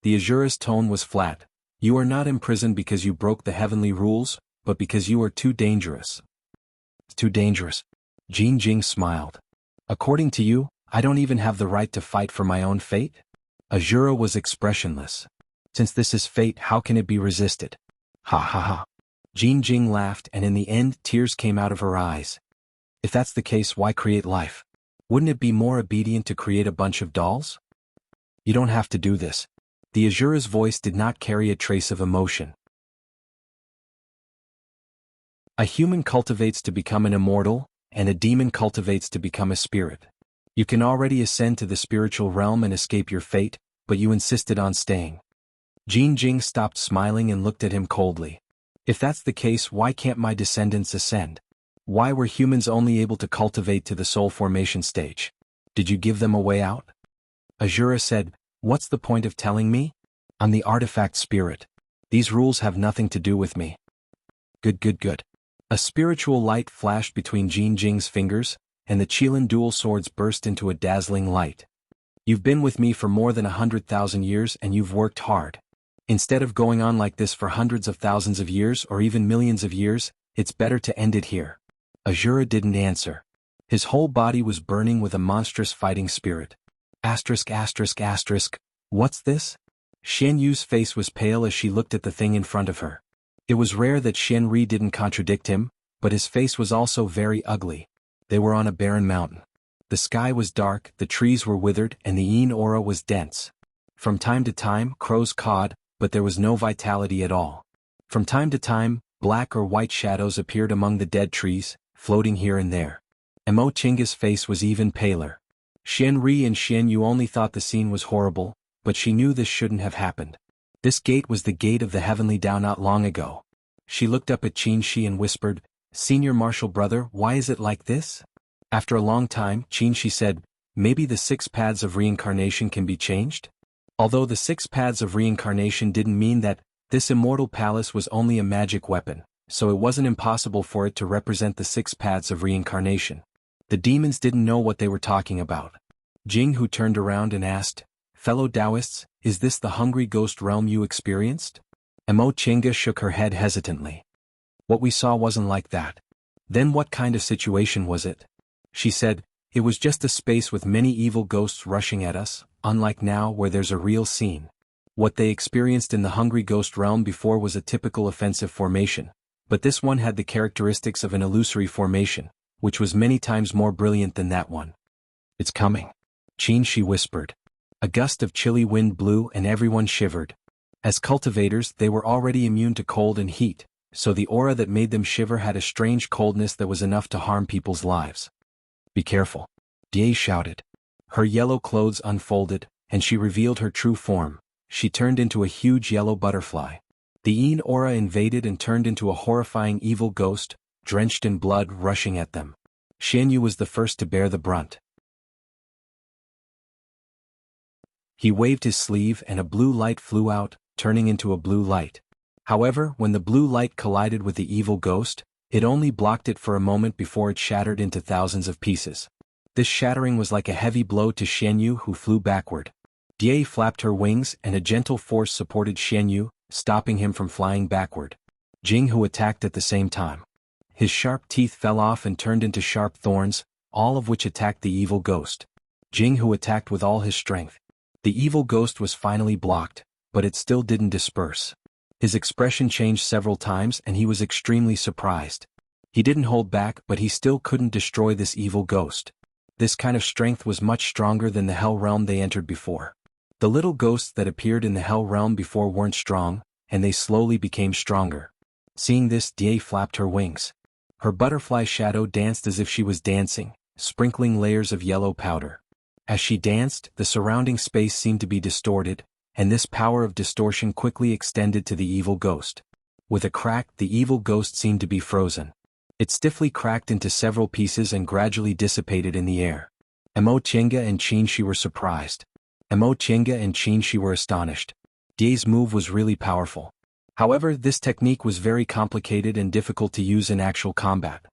The Azura's tone was flat. "You are not imprisoned because you broke the heavenly rules, but because you are too dangerous." "Too dangerous?" Jin Jing smiled. "According to you, I don't even have the right to fight for my own fate?" Azura was expressionless. "Since this is fate, how can it be resisted?" "Ha ha ha." Jin Jing laughed, and in the end tears came out of her eyes. "If that's the case, why create life? Wouldn't it be more obedient to create a bunch of dolls?" "You don't have to do this." The Azura's voice did not carry a trace of emotion. A human cultivates to become an immortal, and a demon cultivates to become a spirit. You can already ascend to the spiritual realm and escape your fate, but you insisted on staying. Jin Jing stopped smiling and looked at him coldly. If that's the case, why can't my descendants ascend? Why were humans only able to cultivate to the soul formation stage? Did you give them a way out? Azura said, "What's the point of telling me? I'm the artifact spirit. These rules have nothing to do with me." Good. A spiritual light flashed between Jin Jing's fingers, and the Qilin dual swords burst into a dazzling light. "You've been with me for more than 100,000 years and you've worked hard. Instead of going on like this for hundreds of thousands of years or even millions of years, it's better to end it here." Azura didn't answer. His whole body was burning with a monstrous fighting spirit. What's this? Xian Yu's face was pale as she looked at the thing in front of her. It was rare that Xian Ri didn't contradict him, but his face was also very ugly. They were on a barren mountain. The sky was dark, the trees were withered, and the Yin aura was dense. From time to time, crows cawed, but there was no vitality at all. From time to time, black or white shadows appeared among the dead trees, floating here and there. Mo Chinga's face was even paler. Xian Ri and Xian Yu only thought the scene was horrible, but she knew this shouldn't have happened. This gate was the gate of the heavenly Tao not long ago. She looked up at Qin Shi and whispered, "Senior Martial Brother, why is it like this?" After a long time, Qin Shi said, "Maybe the 6 paths of reincarnation can be changed?" Although the 6 paths of reincarnation didn't mean that, this immortal palace was only a magic weapon, so it wasn't impossible for it to represent the 6 paths of reincarnation. The demons didn't know what they were talking about. Jing Hu turned around and asked, "Fellow Taoists, is this the hungry ghost realm you experienced?" Mo Chinga shook her head hesitantly. "What we saw wasn't like that." "Then what kind of situation was it?" She said, "It was just a space with many evil ghosts rushing at us, unlike now where there's a real scene. What they experienced in the hungry ghost realm before was a typical offensive formation, but this one had the characteristics of an illusory formation, which was many times more brilliant than that one." "It's coming," Qin Shi whispered. A gust of chilly wind blew and everyone shivered. As cultivators, they were already immune to cold and heat, so the aura that made them shiver had a strange coldness that was enough to harm people's lives. "Be careful," Die shouted. Her yellow clothes unfolded, and she revealed her true form. She turned into a huge yellow butterfly. The Yin aura invaded and turned into a horrifying evil ghost, drenched in blood, rushing at them. Xian Yu was the first to bear the brunt. He waved his sleeve and a blue light flew out, turning into a blue light. However, when the blue light collided with the evil ghost, it only blocked it for a moment before it shattered into thousands of pieces. This shattering was like a heavy blow to Xian Yu, who flew backward. Die flapped her wings and a gentle force supported Xian Yu, stopping him from flying backward. Jing Hu attacked at the same time. His sharp teeth fell off and turned into sharp thorns, all of which attacked the evil ghost. Jing Hu attacked with all his strength. The evil ghost was finally blocked, but it still didn't disperse. His expression changed several times and he was extremely surprised. He didn't hold back, but he still couldn't destroy this evil ghost. This kind of strength was much stronger than the Hell Realm they entered before. The little ghosts that appeared in the Hell Realm before weren't strong, and they slowly became stronger. Seeing this, Die flapped her wings. Her butterfly shadow danced as if she was dancing, sprinkling layers of yellow powder. As she danced, the surrounding space seemed to be distorted, and this power of distortion quickly extended to the evil ghost. With a crack, the evil ghost seemed to be frozen. It stiffly cracked into several pieces and gradually dissipated in the air. Mo Chinga and Qin Shi were surprised. Mo Chinga and Qin Shi were astonished. Die's move was really powerful. However, this technique was very complicated and difficult to use in actual combat.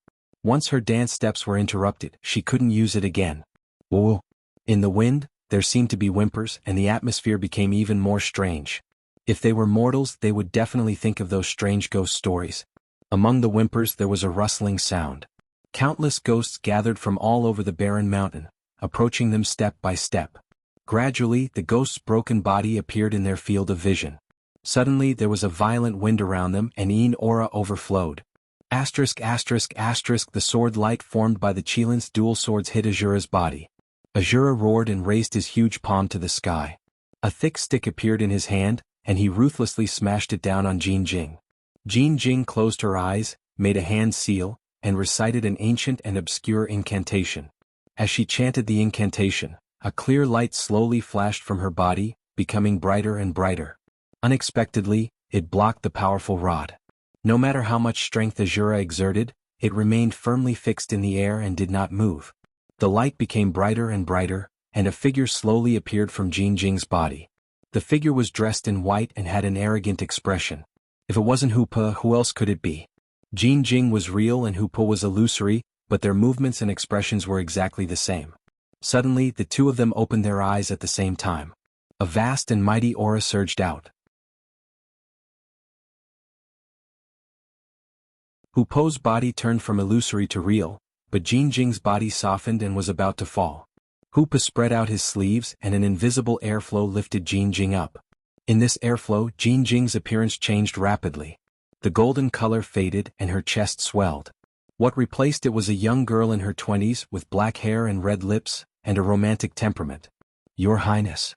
Once her dance steps were interrupted, she couldn't use it again. Whoa! In the wind, there seemed to be whimpers and the atmosphere became even more strange. If they were mortals, they would definitely think of those strange ghost stories. Among the whimpers there was a rustling sound. Countless ghosts gathered from all over the barren mountain, approaching them step by step. Gradually, the ghost's broken body appeared in their field of vision. Suddenly there was a violent wind around them and Yin aura overflowed. The sword light formed by the Qilin's dual swords hit Azura's body. Azura roared and raised his huge palm to the sky. A thick stick appeared in his hand, and he ruthlessly smashed it down on Jin Jing. Jin Jing closed her eyes, made a hand seal, and recited an ancient and obscure incantation. As she chanted the incantation, a clear light slowly flashed from her body, becoming brighter and brighter. Unexpectedly, it blocked the powerful rod. No matter how much strength Azura exerted, it remained firmly fixed in the air and did not move. The light became brighter and brighter, and a figure slowly appeared from Jing Jing's body. The figure was dressed in white and had an arrogant expression. If it wasn't Hoopa, who else could it be? Jing Jing was real and Hoopa was illusory, but their movements and expressions were exactly the same. Suddenly, the two of them opened their eyes at the same time. A vast and mighty aura surged out. Hoopa's body turned from illusory to real, but Jing Jing's body softened and was about to fall. Hoopa spread out his sleeves and an invisible airflow lifted Jing Jing up. In this airflow, Jing Jing's appearance changed rapidly. The golden color faded and her chest swelled. What replaced it was a young girl in her 20s with black hair and red lips, and a romantic temperament. Your Highness.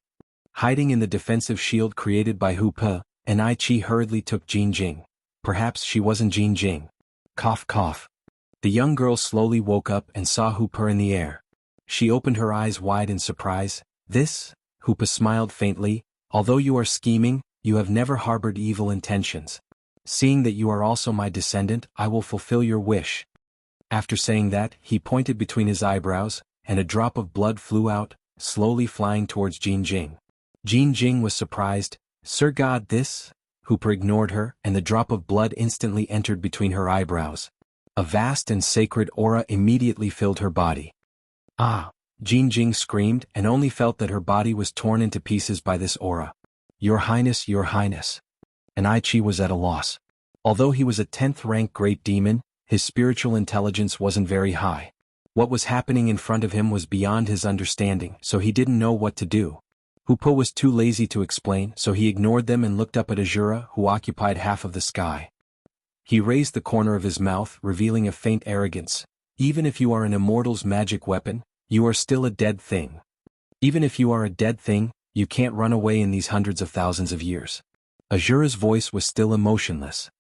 Hiding in the defensive shield created by Hoopa, an Ai Chi hurriedly took Jing Jing. Perhaps she wasn't Jing Jing. Cough cough. The young girl slowly woke up and saw Hoopa in the air. She opened her eyes wide in surprise. This? Hoopa smiled faintly. Although you are scheming, you have never harbored evil intentions. Seeing that you are also my descendant, I will fulfill your wish. After saying that, he pointed between his eyebrows, and a drop of blood flew out, slowly flying towards Jing Jing. Jing Jing was surprised. Sir God, this? Hoopa ignored her, and the drop of blood instantly entered between her eyebrows. A vast and sacred aura immediately filled her body. Ah! Jing Jing screamed and only felt that her body was torn into pieces by this aura. Your Highness, Your Highness. And Ai Chi was at a loss. Although he was a 10th-rank great demon, his spiritual intelligence wasn't very high. What was happening in front of him was beyond his understanding, so he didn't know what to do. Hoopa was too lazy to explain, so he ignored them and looked up at Azura, who occupied half of the sky. He raised the corner of his mouth, revealing a faint arrogance. Even if you are an immortal's magic weapon, you are still a dead thing. Even if you are a dead thing, you can't run away in these hundreds of thousands of years. Azura's voice was still emotionless.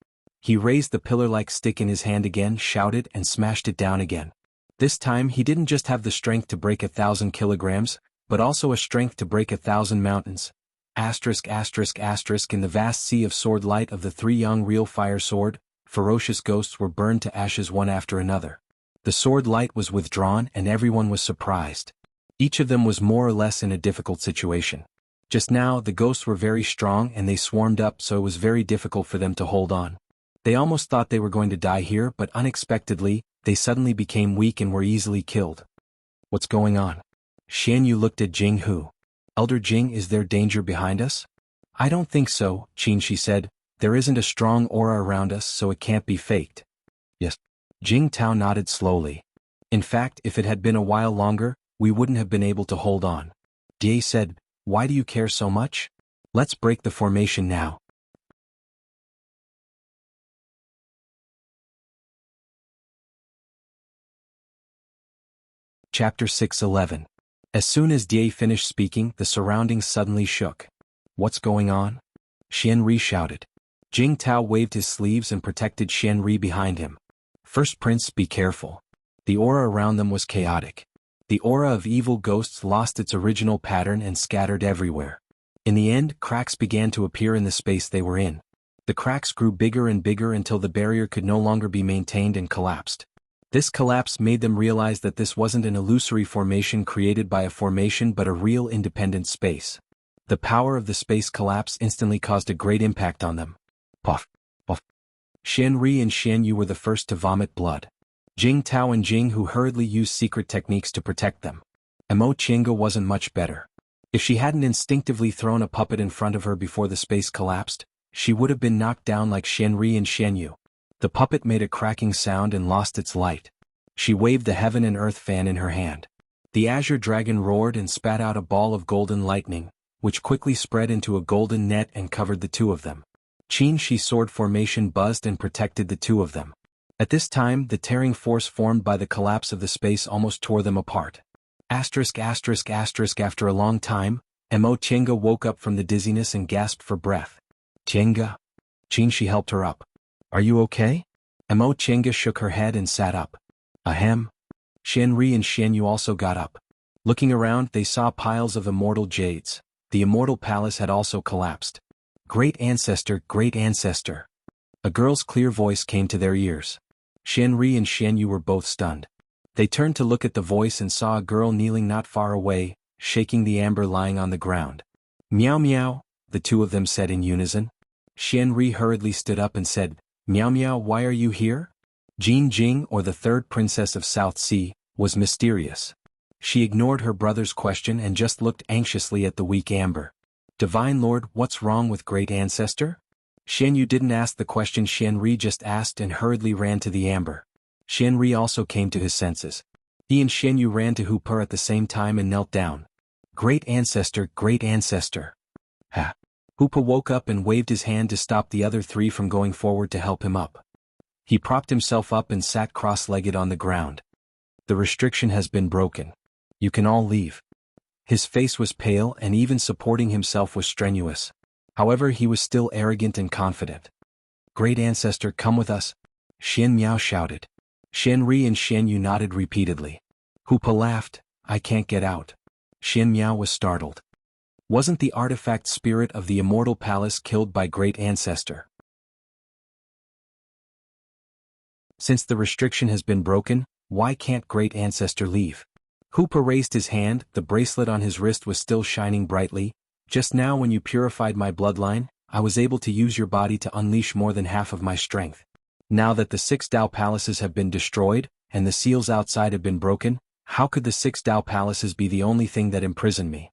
He raised the pillar-like stick in his hand again, shouted, and smashed it down again. This time he didn't just have the strength to break 1,000 kilograms, but also a strength to break 1,000 mountains. In the vast sea of sword light of the three young real fire sword, ferocious ghosts were burned to ashes one after another. The sword light was withdrawn and everyone was surprised. Each of them was more or less in a difficult situation. Just now the ghosts were very strong and they swarmed up, so it was very difficult for them to hold on. They almost thought they were going to die here, but unexpectedly, they suddenly became weak and were easily killed. What's going on? Xian Yu looked at Jing Hu. Elder Jing, is there danger behind us? I don't think so, Qin, she said. There isn't a strong aura around us, so it can't be faked. Yes. Jing Tao nodded slowly. In fact, if it had been a while longer, we wouldn't have been able to hold on. Die said, why do you care so much? Let's break the formation now. Chapter 6:11. As soon as Die finished speaking, the surroundings suddenly shook. What's going on? Xian Ri shouted. Jing Tao waved his sleeves and protected Xian Ri behind him. First Prince, be careful. The aura around them was chaotic. The aura of evil ghosts lost its original pattern and scattered everywhere. In the end, cracks began to appear in the space they were in. The cracks grew bigger and bigger until the barrier could no longer be maintained and collapsed. This collapse made them realize that this wasn't an illusory formation created by a formation but a real independent space. The power of the space collapse instantly caused a great impact on them. Puff, puff. Xian Ri and Xian Yu were the first to vomit blood. Jing Tao and Jing Hu hurriedly used secret techniques to protect them. Mo Qianga wasn't much better. If she hadn't instinctively thrown a puppet in front of her before the space collapsed, she would have been knocked down like Xian Ri and Xian Yu. The puppet made a cracking sound and lost its light. She waved the heaven and earth fan in her hand. The azure dragon roared and spat out a ball of golden lightning, which quickly spread into a golden net and covered the two of them. Qin Shi sword formation buzzed and protected the two of them. At this time, the tearing force formed by the collapse of the space almost tore them apart. After a long time, Mo Qianga woke up from the dizziness and gasped for breath. Qianga? Qin Shi helped her up. Are you okay? Mo Qianga shook her head and sat up. Ahem. Xian Ri and Xian Yu also got up. Looking around, they saw piles of immortal jades. The immortal palace had also collapsed. Great ancestor, great ancestor. A girl's clear voice came to their ears. Xianri and Xianyu were both stunned. They turned to look at the voice and saw a girl kneeling not far away, shaking the amber lying on the ground. Meow meow, the two of them said in unison. Xianri hurriedly stood up and said, Meow meow, why are you here? Jin Jing, or the third princess of South Sea, was mysterious. She ignored her brother's question and just looked anxiously at the weak amber. Divine Lord, what's wrong with Great Ancestor? Xianyu didn't ask the question Xianri just asked and hurriedly ran to the amber. Xianri also came to his senses. He and Xianyu ran to Hooper at the same time and knelt down. Great Ancestor, Great Ancestor. Ha! Hooper woke up and waved his hand to stop the other three from going forward to help him up. He propped himself up and sat cross-legged on the ground. The restriction has been broken. You can all leave. His face was pale and even supporting himself was strenuous. However, he was still arrogant and confident. Great Ancestor, come with us, Xian Miao shouted. Xianri and Xianyu nodded repeatedly. Hoopa laughed, I can't get out. Xian Miao was startled. Wasn't the artifact spirit of the immortal palace killed by Great Ancestor? Since the restriction has been broken, why can't Great Ancestor leave? Hoopa raised his hand, the bracelet on his wrist was still shining brightly. Just now when you purified my bloodline, I was able to use your body to unleash more than half of my strength. Now that the 6 Dao palaces have been destroyed, and the seals outside have been broken, how could the 6 Dao palaces be the only thing that imprisoned me?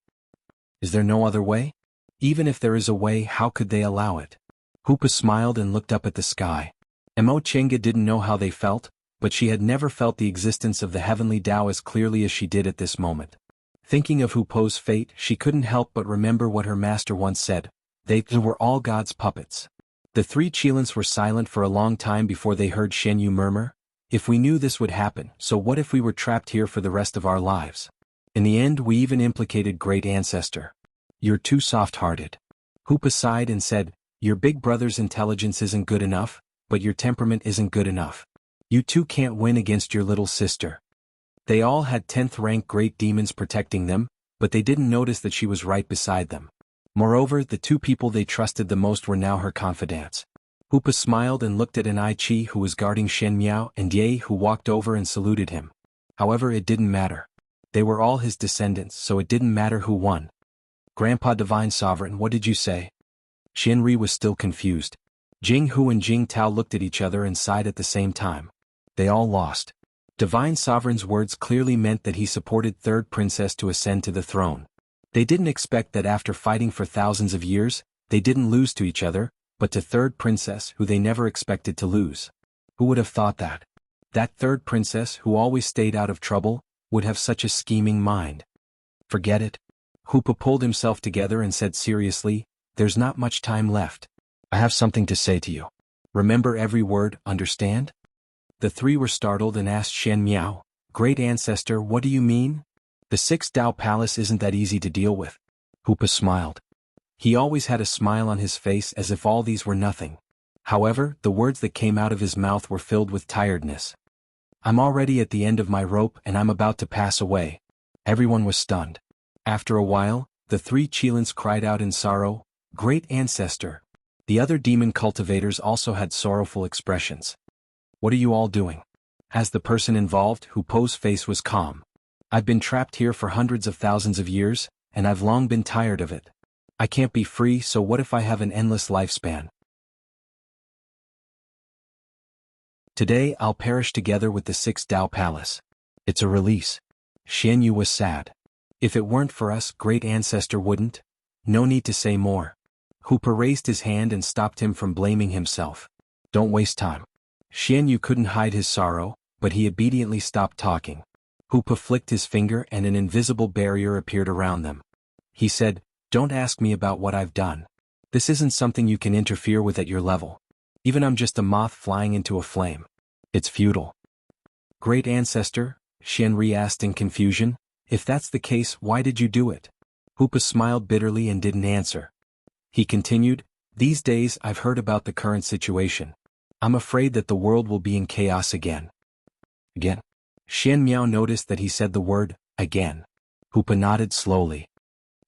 Is there no other way? Even if there is a way, how could they allow it? Hoopa smiled and looked up at the sky. Mo Chenga didn't know how they felt, but she had never felt the existence of the heavenly Dao as clearly as she did at this moment. Thinking of Hoopo's fate, she couldn't help but remember what her master once said. They were all God's puppets. The 3 Chilans were silent for a long time before they heard Xianyu murmur, if we knew this would happen, so what if we were trapped here for the rest of our lives? In the end we even implicated Great Ancestor. You're too soft-hearted. Hoopa sighed and said, your big brother's intelligence isn't good enough, but your temperament isn't good enough. You two can't win against your little sister. They all had 10th rank great demons protecting them, but they didn't notice that she was right beside them. Moreover, the 2 people they trusted the most were now her confidants. Hoopa smiled and looked at an Ai Chi who was guarding Shen Miao and Ye who walked over and saluted him. However, it didn't matter. They were all his descendants, so it didn't matter who won. Grandpa Divine Sovereign, what did you say? Xianri was still confused. Jing Hu and Jing Tao looked at each other and sighed at the same time. They all lost. Divine Sovereign's words clearly meant that he supported Third Princess to ascend to the throne. They didn't expect that after fighting for thousands of years, they didn't lose to each other, but to Third Princess who they never expected to lose. Who would have thought that? That Third Princess who always stayed out of trouble, would have such a scheming mind. Forget it. Hoopa pulled himself together and said seriously, there's not much time left. I have something to say to you. Remember every word, understand? The 3 were startled and asked Shen Miao, Great Ancestor, what do you mean? The 6 Dao Palace isn't that easy to deal with. Hoopa smiled. He always had a smile on his face as if all these were nothing. However, the words that came out of his mouth were filled with tiredness. I'm already at the end of my rope and I'm about to pass away. Everyone was stunned. After a while, the 3 Chilans cried out in sorrow, Great Ancestor. The other demon cultivators also had sorrowful expressions. What are you all doing? As the person involved, Hoopo's face was calm. I've been trapped here for hundreds of thousands of years, and I've long been tired of it. I can't be free, so what if I have an endless lifespan? Today I'll perish together with the 6 Dao Palace. It's a release. Xianyu was sad. If it weren't for us, Great Ancestor wouldn't. No need to say more. Hoopa raised his hand and stopped him from blaming himself. Don't waste time. Xianyu couldn't hide his sorrow, but he obediently stopped talking. Hoopa flicked his finger and an invisible barrier appeared around them. He said, don't ask me about what I've done. This isn't something you can interfere with at your level. Even I'm just a moth flying into a flame. It's futile. Great Ancestor, Xianri asked in confusion, if that's the case, why did you do it? Hoopa smiled bitterly and didn't answer. He continued, these days I've heard about the current situation. I'm afraid that the world will be in chaos again. Again? Shen Miao noticed that he said the word, again. Hoopa nodded slowly.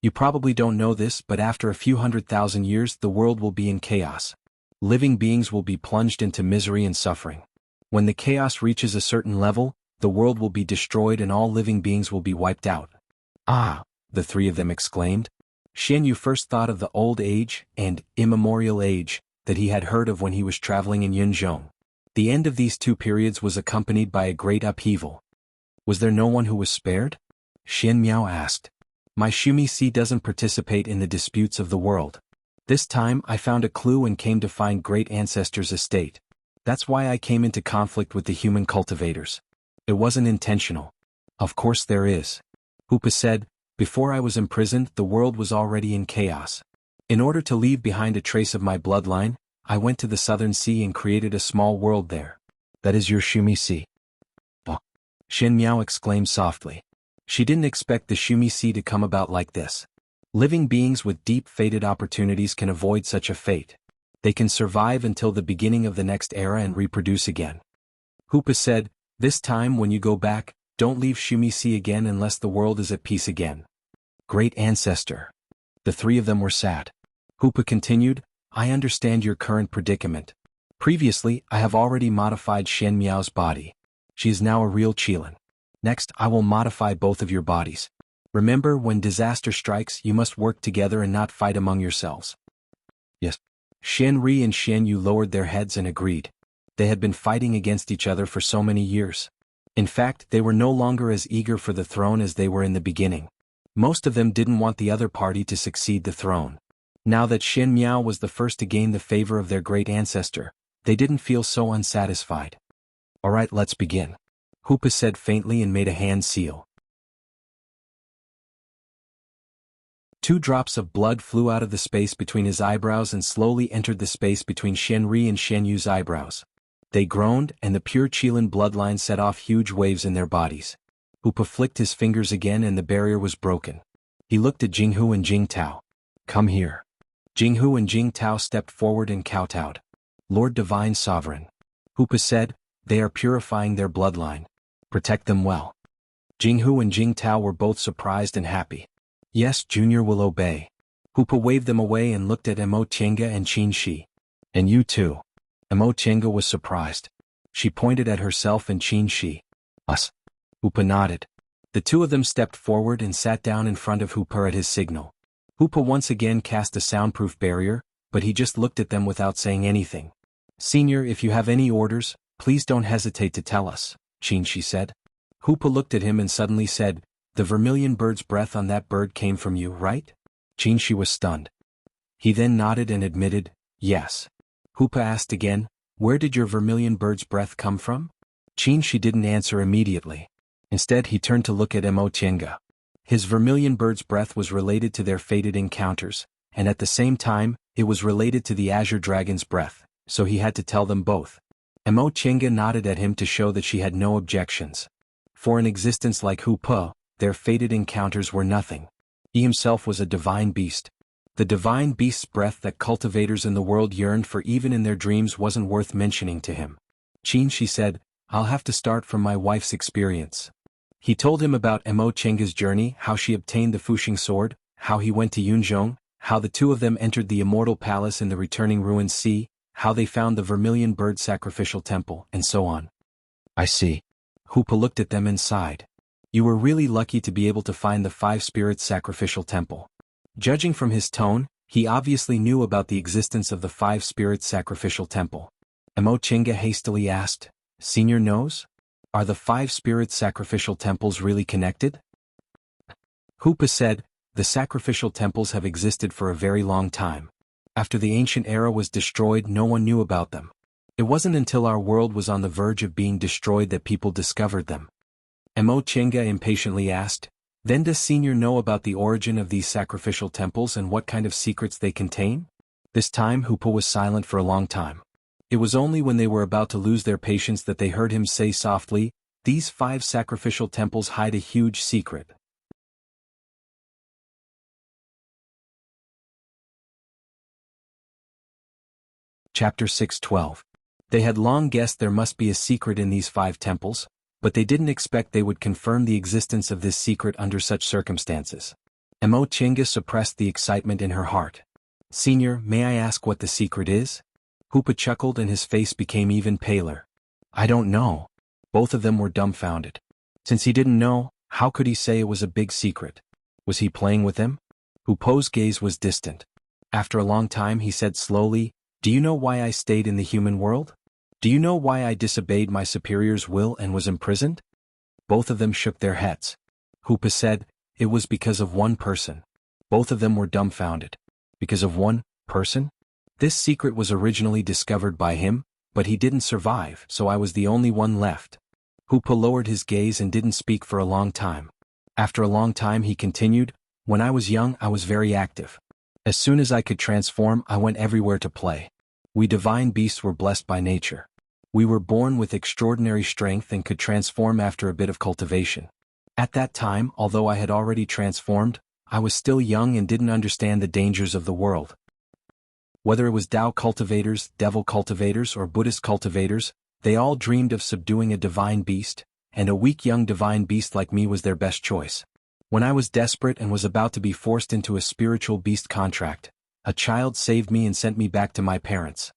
You probably don't know this, but after a few 100,000 years the world will be in chaos. living beings will be plunged into misery and suffering. When the chaos reaches a certain level, the world will be destroyed and all living beings will be wiped out. Ah, the three of them exclaimed. Xian Yu first thought of the old age and immemorial age that he had heard of when he was traveling in Yunzhong. The end of these two periods was accompanied by a great upheaval. Was there no one who was spared? Xian Miao asked. My Shumi Si doesn't participate in the disputes of the world. This time I found a clue and came to find great ancestors' estate. That's why I came into conflict with the human cultivators. It wasn't intentional. Of course there is. Hupa said, before I was imprisoned the world was already in chaos. In order to leave behind a trace of my bloodline, I went to the southern sea and created a small world there. That is your Shumi Si. Oh. Shen Miao exclaimed softly. She didn't expect the Shumi Si to come about like this. Living beings with deep fated opportunities can avoid such a fate. They can survive until the beginning of the next era and reproduce again. Hupa said, this time when you go back, don't leave Shumi Si again unless the world is at peace again. Great ancestor. The three of them were sad. Hupa continued, I understand your current predicament. Previously, I have already modified Shen Miao's body. She is now a real Qilin. Next, I will modify both of your bodies. Remember, when disaster strikes, you must work together and not fight among yourselves. Yes. Shen Ri and Shen Yu lowered their heads and agreed. They had been fighting against each other for so many years. In fact, they were no longer as eager for the throne as they were in the beginning. Most of them didn't want the other party to succeed the throne. Now that Shen Miao was the first to gain the favor of their great ancestor, they didn't feel so unsatisfied. Alright, let's begin. Hupa said faintly and made a hand seal. 2 drops of blood flew out of the space between his eyebrows and slowly entered the space between Shen Ri and Shen Yu's eyebrows. They groaned, and the pure Qilin bloodline set off huge waves in their bodies. Hupa flicked his fingers again and the barrier was broken. He looked at Jinghu and Jingtao. Come here. Jinghu and Jingtao stepped forward and kowtowed. Lord Divine Sovereign. Hupa said, they are purifying their bloodline. Protect them well. Jinghu and Jingtao were both surprised and happy. Yes, Junior will obey. Hupa waved them away and looked at Emo Chenga and Qin Shi. And you too. Emo Chenga was surprised. She pointed at herself and Qin Shi. Us. Hupa nodded. The two of them stepped forward and sat down in front of Hupa at his signal. Hupa once again cast a soundproof barrier, but he just looked at them without saying anything. Senior, if you have any orders, please don't hesitate to tell us, Qin Shi said. Hupa looked at him and suddenly said, the vermilion bird's breath on that bird came from you, right? Qin Shi was stunned. He then nodded and admitted, yes. Hupa asked again, where did your vermilion bird's breath come from? Qin Shi didn't answer immediately. Instead he turned to look at Emo Chenga. His vermilion bird's breath was related to their fated encounters, and at the same time, it was related to the azure dragon's breath, so he had to tell them both. Emo Chenga nodded at him to show that she had no objections. For an existence like Hupa, their fated encounters were nothing. He himself was a divine beast. The divine beast's breath that cultivators in the world yearned for even in their dreams wasn't worth mentioning to him. Qin Shi said, I'll have to start from my wife's experience. He told him about Emo Chenga's journey, how she obtained the Fuxing sword, how he went to Yunzhong, how the two of them entered the immortal palace in the returning ruined sea, how they found the vermilion bird sacrificial temple, and so on. I see. Hupa looked at them and sighed. You were really lucky to be able to find the 5 spirits sacrificial temple. Judging from his tone, he obviously knew about the existence of the 5 spirits sacrificial temple. Emo Chenga hastily asked, Senior knows? Are the 5 spirit sacrificial temples really connected? Hupa said, the sacrificial temples have existed for a very long time. After the ancient era was destroyed, no one knew about them. It wasn't until our world was on the verge of being destroyed that people discovered them. Emo Chenga impatiently asked, then does Senior know about the origin of these sacrificial temples and what kind of secrets they contain? This time Hupa was silent for a long time. It was only when they were about to lose their patience that they heard him say softly, these 5 sacrificial temples hide a huge secret. Chapter 6:12. They had long guessed there must be a secret in these 5 temples, but they didn't expect they would confirm the existence of this secret under such circumstances. Emo Chenga suppressed the excitement in her heart. Senior, may I ask what the secret is? Hoopa chuckled and his face became even paler. I don't know. Both of them were dumbfounded. Since he didn't know, how could he say it was a big secret? Was he playing with them? Hoopo's gaze was distant. After a long time he said slowly, do you know why I stayed in the human world? Do you know why I disobeyed my superior's will and was imprisoned? Both of them shook their heads. Hoopa said, it was because of one person. Both of them were dumbfounded. Because of one person? This secret was originally discovered by him, but he didn't survive, so I was the only one left. Hoopa lowered his gaze and didn't speak for a long time. After a long time he continued, when I was young I was very active. As soon as I could transform I went everywhere to play. We divine beasts were blessed by nature. We were born with extraordinary strength and could transform after a bit of cultivation. At that time, although I had already transformed, I was still young and didn't understand the dangers of the world. Whether it was Tao cultivators, devil cultivators, or Buddhist cultivators, they all dreamed of subduing a divine beast, and a weak young divine beast like me was their best choice. When I was desperate and was about to be forced into a spiritual beast contract, a child saved me and sent me back to my parents.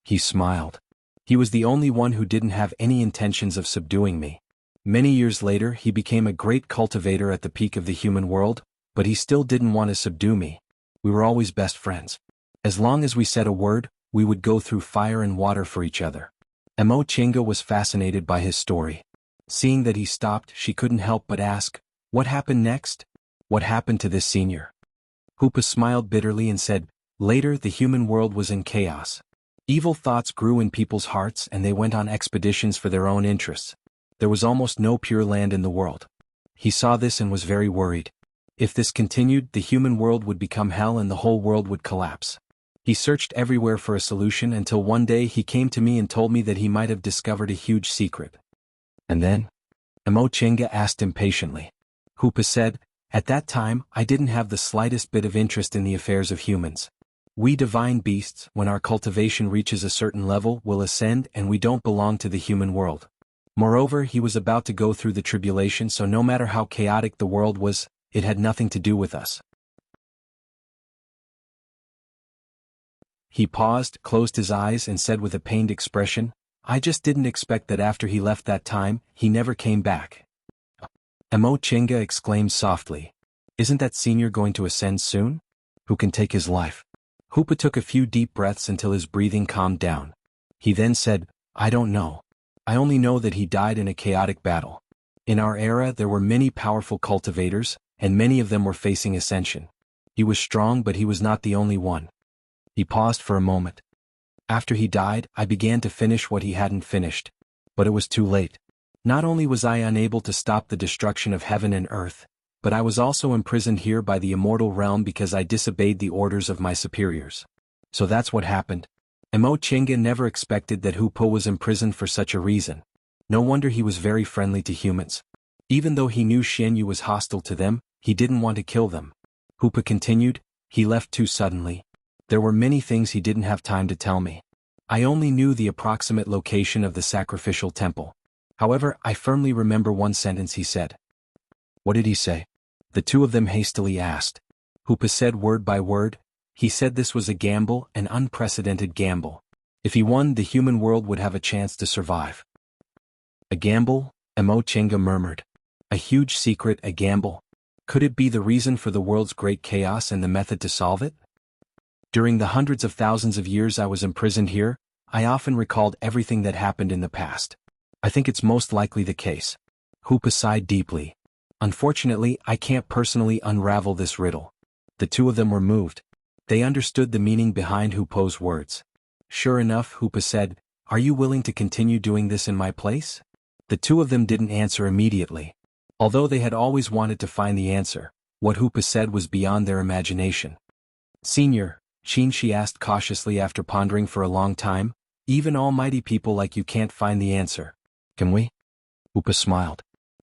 He smiled. He was the only one who didn't have any intentions of subduing me. Many years later he became a great cultivator at the peak of the human world, but he still didn't want to subdue me. We were always best friends. As long as we said a word, we would go through fire and water for each other. Mo Chinga was fascinated by his story. Seeing that he stopped, she couldn't help but ask, what happened next? What happened to this senior? Hoopa smiled bitterly and said, later the human world was in chaos. Evil thoughts grew in people's hearts and they went on expeditions for their own interests. There was almost no pure land in the world. He saw this and was very worried. If this continued, the human world would become hell and the whole world would collapse. He searched everywhere for a solution until one day he came to me and told me that he might have discovered a huge secret. And then? Mo Chinga asked impatiently. Hoopa said, at that time, I didn't have the slightest bit of interest in the affairs of humans. We divine beasts, when our cultivation reaches a certain level, will ascend and we don't belong to the human world. Moreover, he was about to go through the tribulation, so no matter how chaotic the world was, it had nothing to do with us. He paused, closed his eyes and said with a pained expression, I just didn't expect that after he left that time, he never came back. Mo Chinga exclaimed softly. Isn't that senior going to ascend soon? Who can take his life? Hoopa took a few deep breaths until his breathing calmed down. He then said, I don't know. I only know that he died in a chaotic battle. In our era there were many powerful cultivators, and many of them were facing ascension. He was strong but he was not the only one. He paused for a moment. After he died, I began to finish what he hadn't finished. But it was too late. Not only was I unable to stop the destruction of heaven and earth, but I was also imprisoned here by the immortal realm because I disobeyed the orders of my superiors. So that's what happened. Mo Chinga never expected that Hoopa was imprisoned for such a reason. No wonder he was very friendly to humans. Even though he knew Xianyu was hostile to them, he didn't want to kill them. Hoopa continued, he left too suddenly. There were many things he didn't have time to tell me. I only knew the approximate location of the sacrificial temple. However, I firmly remember one sentence he said. What did he say? The two of them hastily asked. Hoopa said word by word, he said this was a gamble, an unprecedented gamble. If he won, the human world would have a chance to survive. A gamble? Mo Chinga murmured. A huge secret, a gamble. Could it be the reason for the world's great chaos and the method to solve it? During the hundreds of thousands of years I was imprisoned here, I often recalled everything that happened in the past. I think it's most likely the case. Hoopa sighed deeply. Unfortunately, I can't personally unravel this riddle. The two of them were moved. They understood the meaning behind Hoopa's words. Sure enough, Hoopa said, are you willing to continue doing this in my place? The two of them didn't answer immediately. Although they had always wanted to find the answer, what Hoopa said was beyond their imagination. Senior, she asked cautiously after pondering for a long time, even almighty people like you can't find the answer. Can we? Hoopa smiled.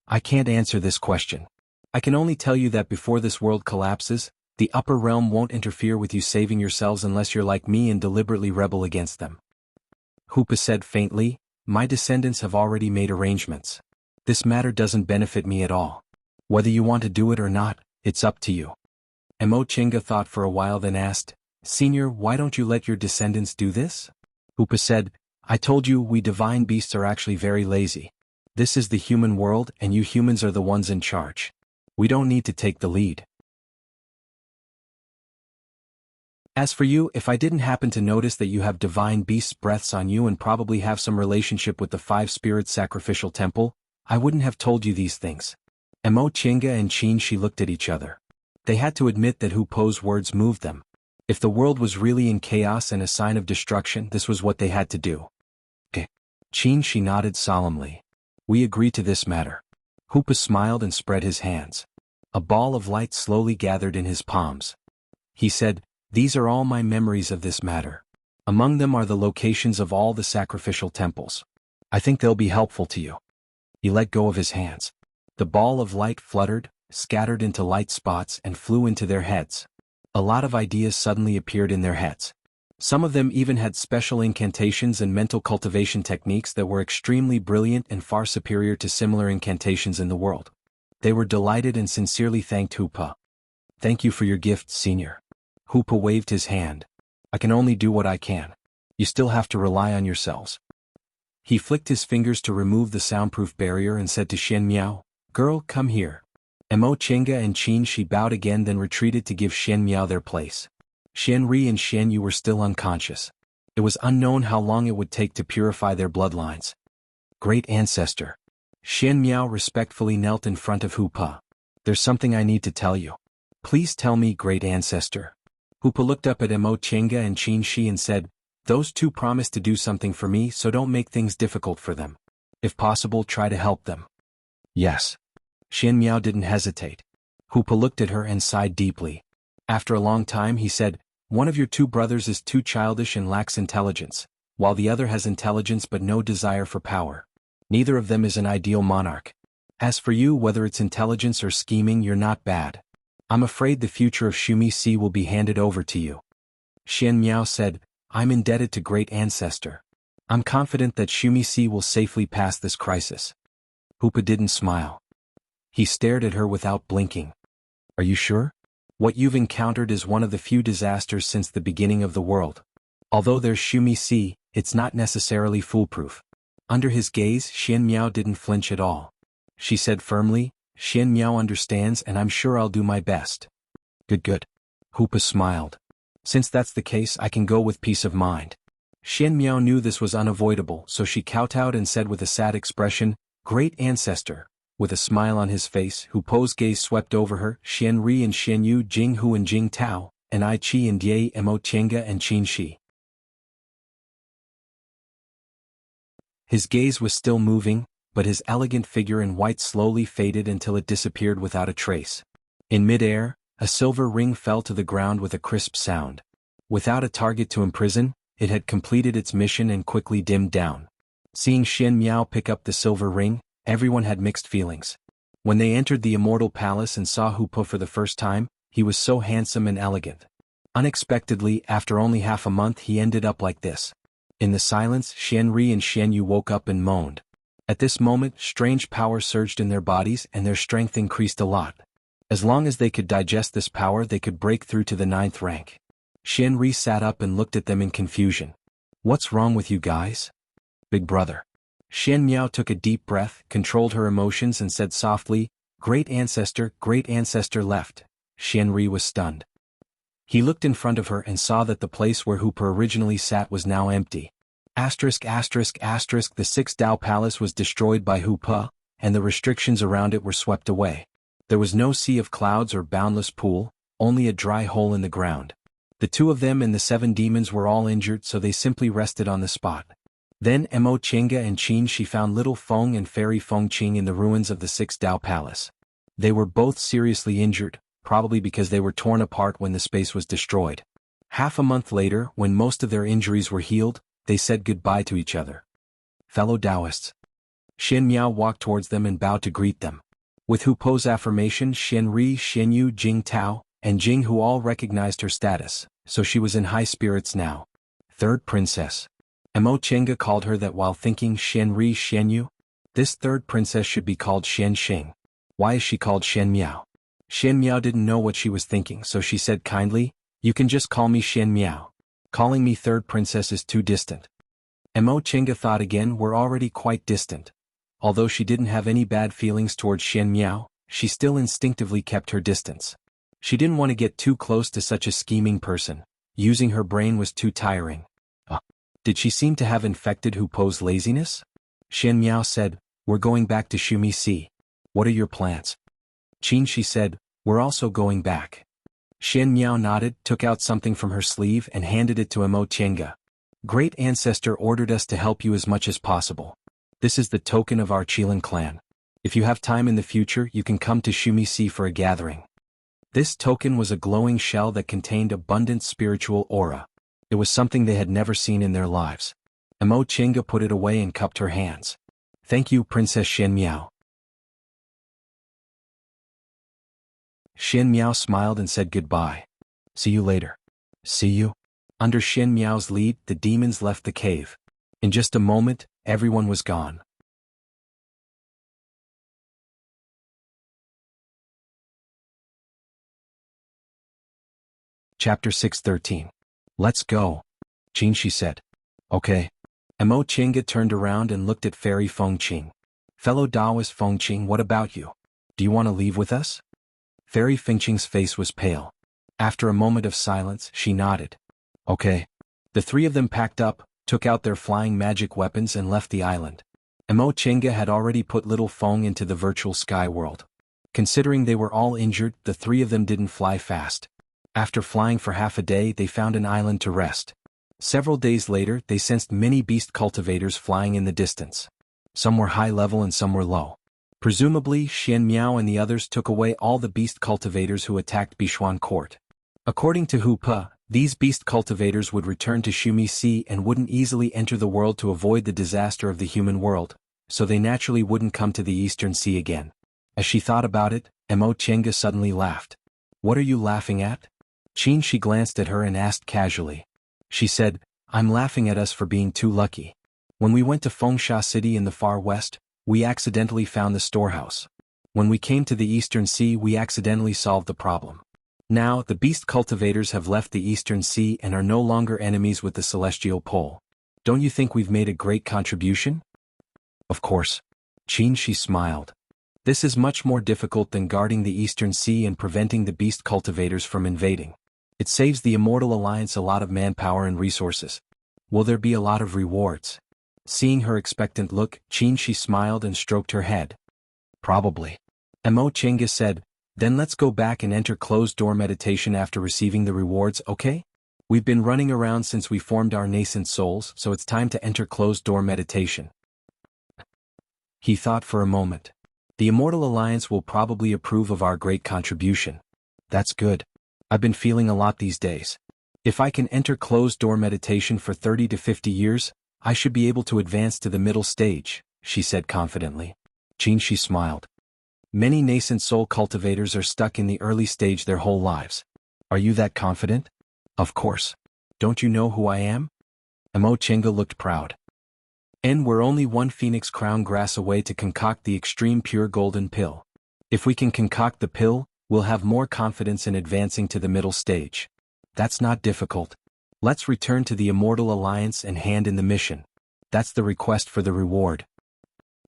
I can't answer this question. I can only tell you that before this world collapses, the upper realm won't interfere with you saving yourselves unless you're like me and deliberately rebel against them. Hoopa said faintly, my descendants have already made arrangements. This matter doesn't benefit me at all. Whether you want to do it or not, it's up to you. Mo Chinga thought for a while then asked, Senior, why don't you let your descendants do this? Hoopa said, I told you we divine beasts are actually very lazy. This is the human world and you humans are the ones in charge. We don't need to take the lead. As for you, if I didn't happen to notice that you have divine beasts' breaths on you and probably have some relationship with the 5-spirit sacrificial temple, I wouldn't have told you these things. Mo Chinga and Qin Shi looked at each other. They had to admit that Hoopo's words moved them. If the world was really in chaos and a sign of destruction, this was what they had to do. Qin Shi nodded solemnly. We agree to this matter. Hoopa smiled and spread his hands. A ball of light slowly gathered in his palms. He said, These are all my memories of this matter. Among them are the locations of all the sacrificial temples. I think they'll be helpful to you. He let go of his hands. The ball of light fluttered, scattered into light spots and flew into their heads. A lot of ideas suddenly appeared in their heads. Some of them even had special incantations and mental cultivation techniques that were extremely brilliant and far superior to similar incantations in the world. They were delighted and sincerely thanked Hoopa. Thank you for your gift, Senior. Hoopa waved his hand. I can only do what I can. You still have to rely on yourselves. He flicked his fingers to remove the soundproof barrier and said to Xian Miao, Girl, come here. Mo Chinga and Qin Shi bowed again then retreated to give Xian Miao their place. Xian Ri and Xian Yu were still unconscious. It was unknown how long it would take to purify their bloodlines. Great Ancestor. Xian Miao respectfully knelt in front of Hoopa. There's something I need to tell you. Please tell me, Great Ancestor. Hoopa looked up at Mo Chinga and Qin Shi and said, Those two promised to do something for me, so don't make things difficult for them. If possible, try to help them. Yes. Xian Miao didn't hesitate. Hoopa looked at her and sighed deeply. After a long time he said, One of your two brothers is too childish and lacks intelligence, while the other has intelligence but no desire for power. Neither of them is an ideal monarch. As for you, whether it's intelligence or scheming, you're not bad. I'm afraid the future of Shumi Si will be handed over to you. Xian Miao said, I'm indebted to Great Ancestor. I'm confident that Shumi Si will safely pass this crisis. Hoopa didn't smile. He stared at her without blinking. Are you sure? What you've encountered is one of the few disasters since the beginning of the world. Although there's Shumi Si, it's not necessarily foolproof. Under his gaze, Xian Miao didn't flinch at all. She said firmly, Xian Miao understands and I'm sure I'll do my best. Good. Hoopa smiled. Since that's the case, I can go with peace of mind. Xian Miao knew this was unavoidable, so she kowtowed and said with a sad expression, Great Ancestor. With a smile on his face, Hoopo's gaze swept over her, Xian Ri and Xian Yu, Jing Hu and Jing Tao, and I Chi and Ye Mo Chenga and Qin Shi. His gaze was still moving, but his elegant figure in white slowly faded until it disappeared without a trace. In mid-air, a silver ring fell to the ground with a crisp sound. Without a target to imprison, it had completed its mission and quickly dimmed down. Seeing Xian Miao pick up the silver ring, everyone had mixed feelings. When they entered the immortal palace and saw Hoopa for the first time, he was so handsome and elegant. Unexpectedly, after only half a month, he ended up like this. In the silence, Xian Ri and Xian Yu woke up and moaned. At this moment, strange power surged in their bodies and their strength increased a lot. As long as they could digest this power, they could break through to the 9th rank. Xian Ri sat up and looked at them in confusion. What's wrong with you guys? Big brother. Xian Miao took a deep breath, controlled her emotions and said softly, Great Ancestor left. Xian Ri was stunned. He looked in front of her and saw that the place where Hoopa originally sat was now empty. *****, the 6th Dao Palace was destroyed by Hoopa, and the restrictions around it were swept away. There was no sea of clouds or boundless pool, only a dry hole in the ground. The two of them and the 7 demons were all injured, so they simply rested on the spot. Then Mo Chinga and Qin Shi found little Feng and Fairy Feng Qing in the ruins of the 6th Dao Palace. They were both seriously injured, probably because they were torn apart when the space was destroyed. Half a month later, when most of their injuries were healed, they said goodbye to each other. Fellow Taoists. Xian Miao walked towards them and bowed to greet them. With Hoopo's affirmation, Xian Ri, Xian Yu, Jing Tao, and Jing Hu all recognized her status, so she was in high spirits now. 3rd Princess. Mo Chenga called her that while thinking Xian Ri, Xian Yu. This 3rd princess should be called Xian Xing. Why is she called Xian Miao? Xian Miao didn't know what she was thinking, so she said kindly, You can just call me Xian Miao. Calling me 3rd princess is too distant. Mo Chinga thought again, we're already quite distant. Although she didn't have any bad feelings towards Xian Miao, she still instinctively kept her distance. She didn't want to get too close to such a scheming person. Using her brain was too tiring. Did she seem to have infected Hu Po's laziness? Xian Miao said, we're going back to Shumi Si. What are your plans? Qin Shi said, we're also going back. Xian Miao nodded, took out something from her sleeve and handed it to Mo Chinga. Great Ancestor ordered us to help you as much as possible. This is the token of our Qilin clan. If you have time in the future, you can come to Shumi Si for a gathering. This token was a glowing shell that contained abundant spiritual aura. It was something they had never seen in their lives. Mo Chinga put it away and cupped her hands. Thank you, Princess Xian Miao. Xian Miao smiled and said goodbye. See you later. See you. Under Xian Miao's lead, the demons left the cave. In just a moment, everyone was gone. Chapter 6:13. Let's go. Qin Shi said. Okay. Mo Chinga turned around and looked at Fairy Fengqing. Fellow Taoist Fengqing, what about you? Do you want to leave with us? Fairy Fengqing's face was pale. After a moment of silence, she nodded. Okay. The three of them packed up, took out their flying magic weapons and left the island. Mo Chinga had already put little Feng into the virtual sky world. Considering they were all injured, the three of them didn't fly fast. After flying for half a day, they found an island to rest. Several days later, they sensed many beast cultivators flying in the distance. Some were high level and some were low. Presumably, Xian Miao and the others took away all the beast cultivators who attacked Bishuan Court. According to Hu Po, these beast cultivators would return to Shumi Si and wouldn't easily enter the world to avoid the disaster of the human world, so they naturally wouldn't come to the Eastern Sea again. As she thought about it, Mo Chinga suddenly laughed. What are you laughing at? Qin Shi glanced at her and asked casually. She said, I'm laughing at us for being too lucky. When we went to Fengsha City in the far west, we accidentally found the storehouse. When we came to the Eastern Sea, we accidentally solved the problem. Now, the beast cultivators have left the Eastern Sea and are no longer enemies with the Celestial Pole. Don't you think we've made a great contribution? Of course. Qin Shi smiled. This is much more difficult than guarding the Eastern Sea and preventing the beast cultivators from invading. It saves the Immortal Alliance a lot of manpower and resources. Will there be a lot of rewards? Seeing her expectant look, Qin Shi smiled and stroked her head. Probably. Mo Chinga said, then let's go back and enter closed-door meditation after receiving the rewards, okay? We've been running around since we formed our nascent souls, so it's time to enter closed-door meditation. He thought for a moment. The Immortal Alliance will probably approve of our great contribution. That's good. I've been feeling a lot these days. If I can enter closed-door meditation for 30 to 50 years, I should be able to advance to the middle stage, she said confidently. Qin Shi smiled. Many nascent soul cultivators are stuck in the early stage their whole lives. Are you that confident? Of course. Don't you know who I am? Mo Chinga looked proud. And we're only one phoenix crown grass away to concoct the extreme pure golden pill. If we can concoct the pill, we'll have more confidence in advancing to the middle stage. That's not difficult. Let's return to the Immortal Alliance and hand in the mission. That's the request for the reward.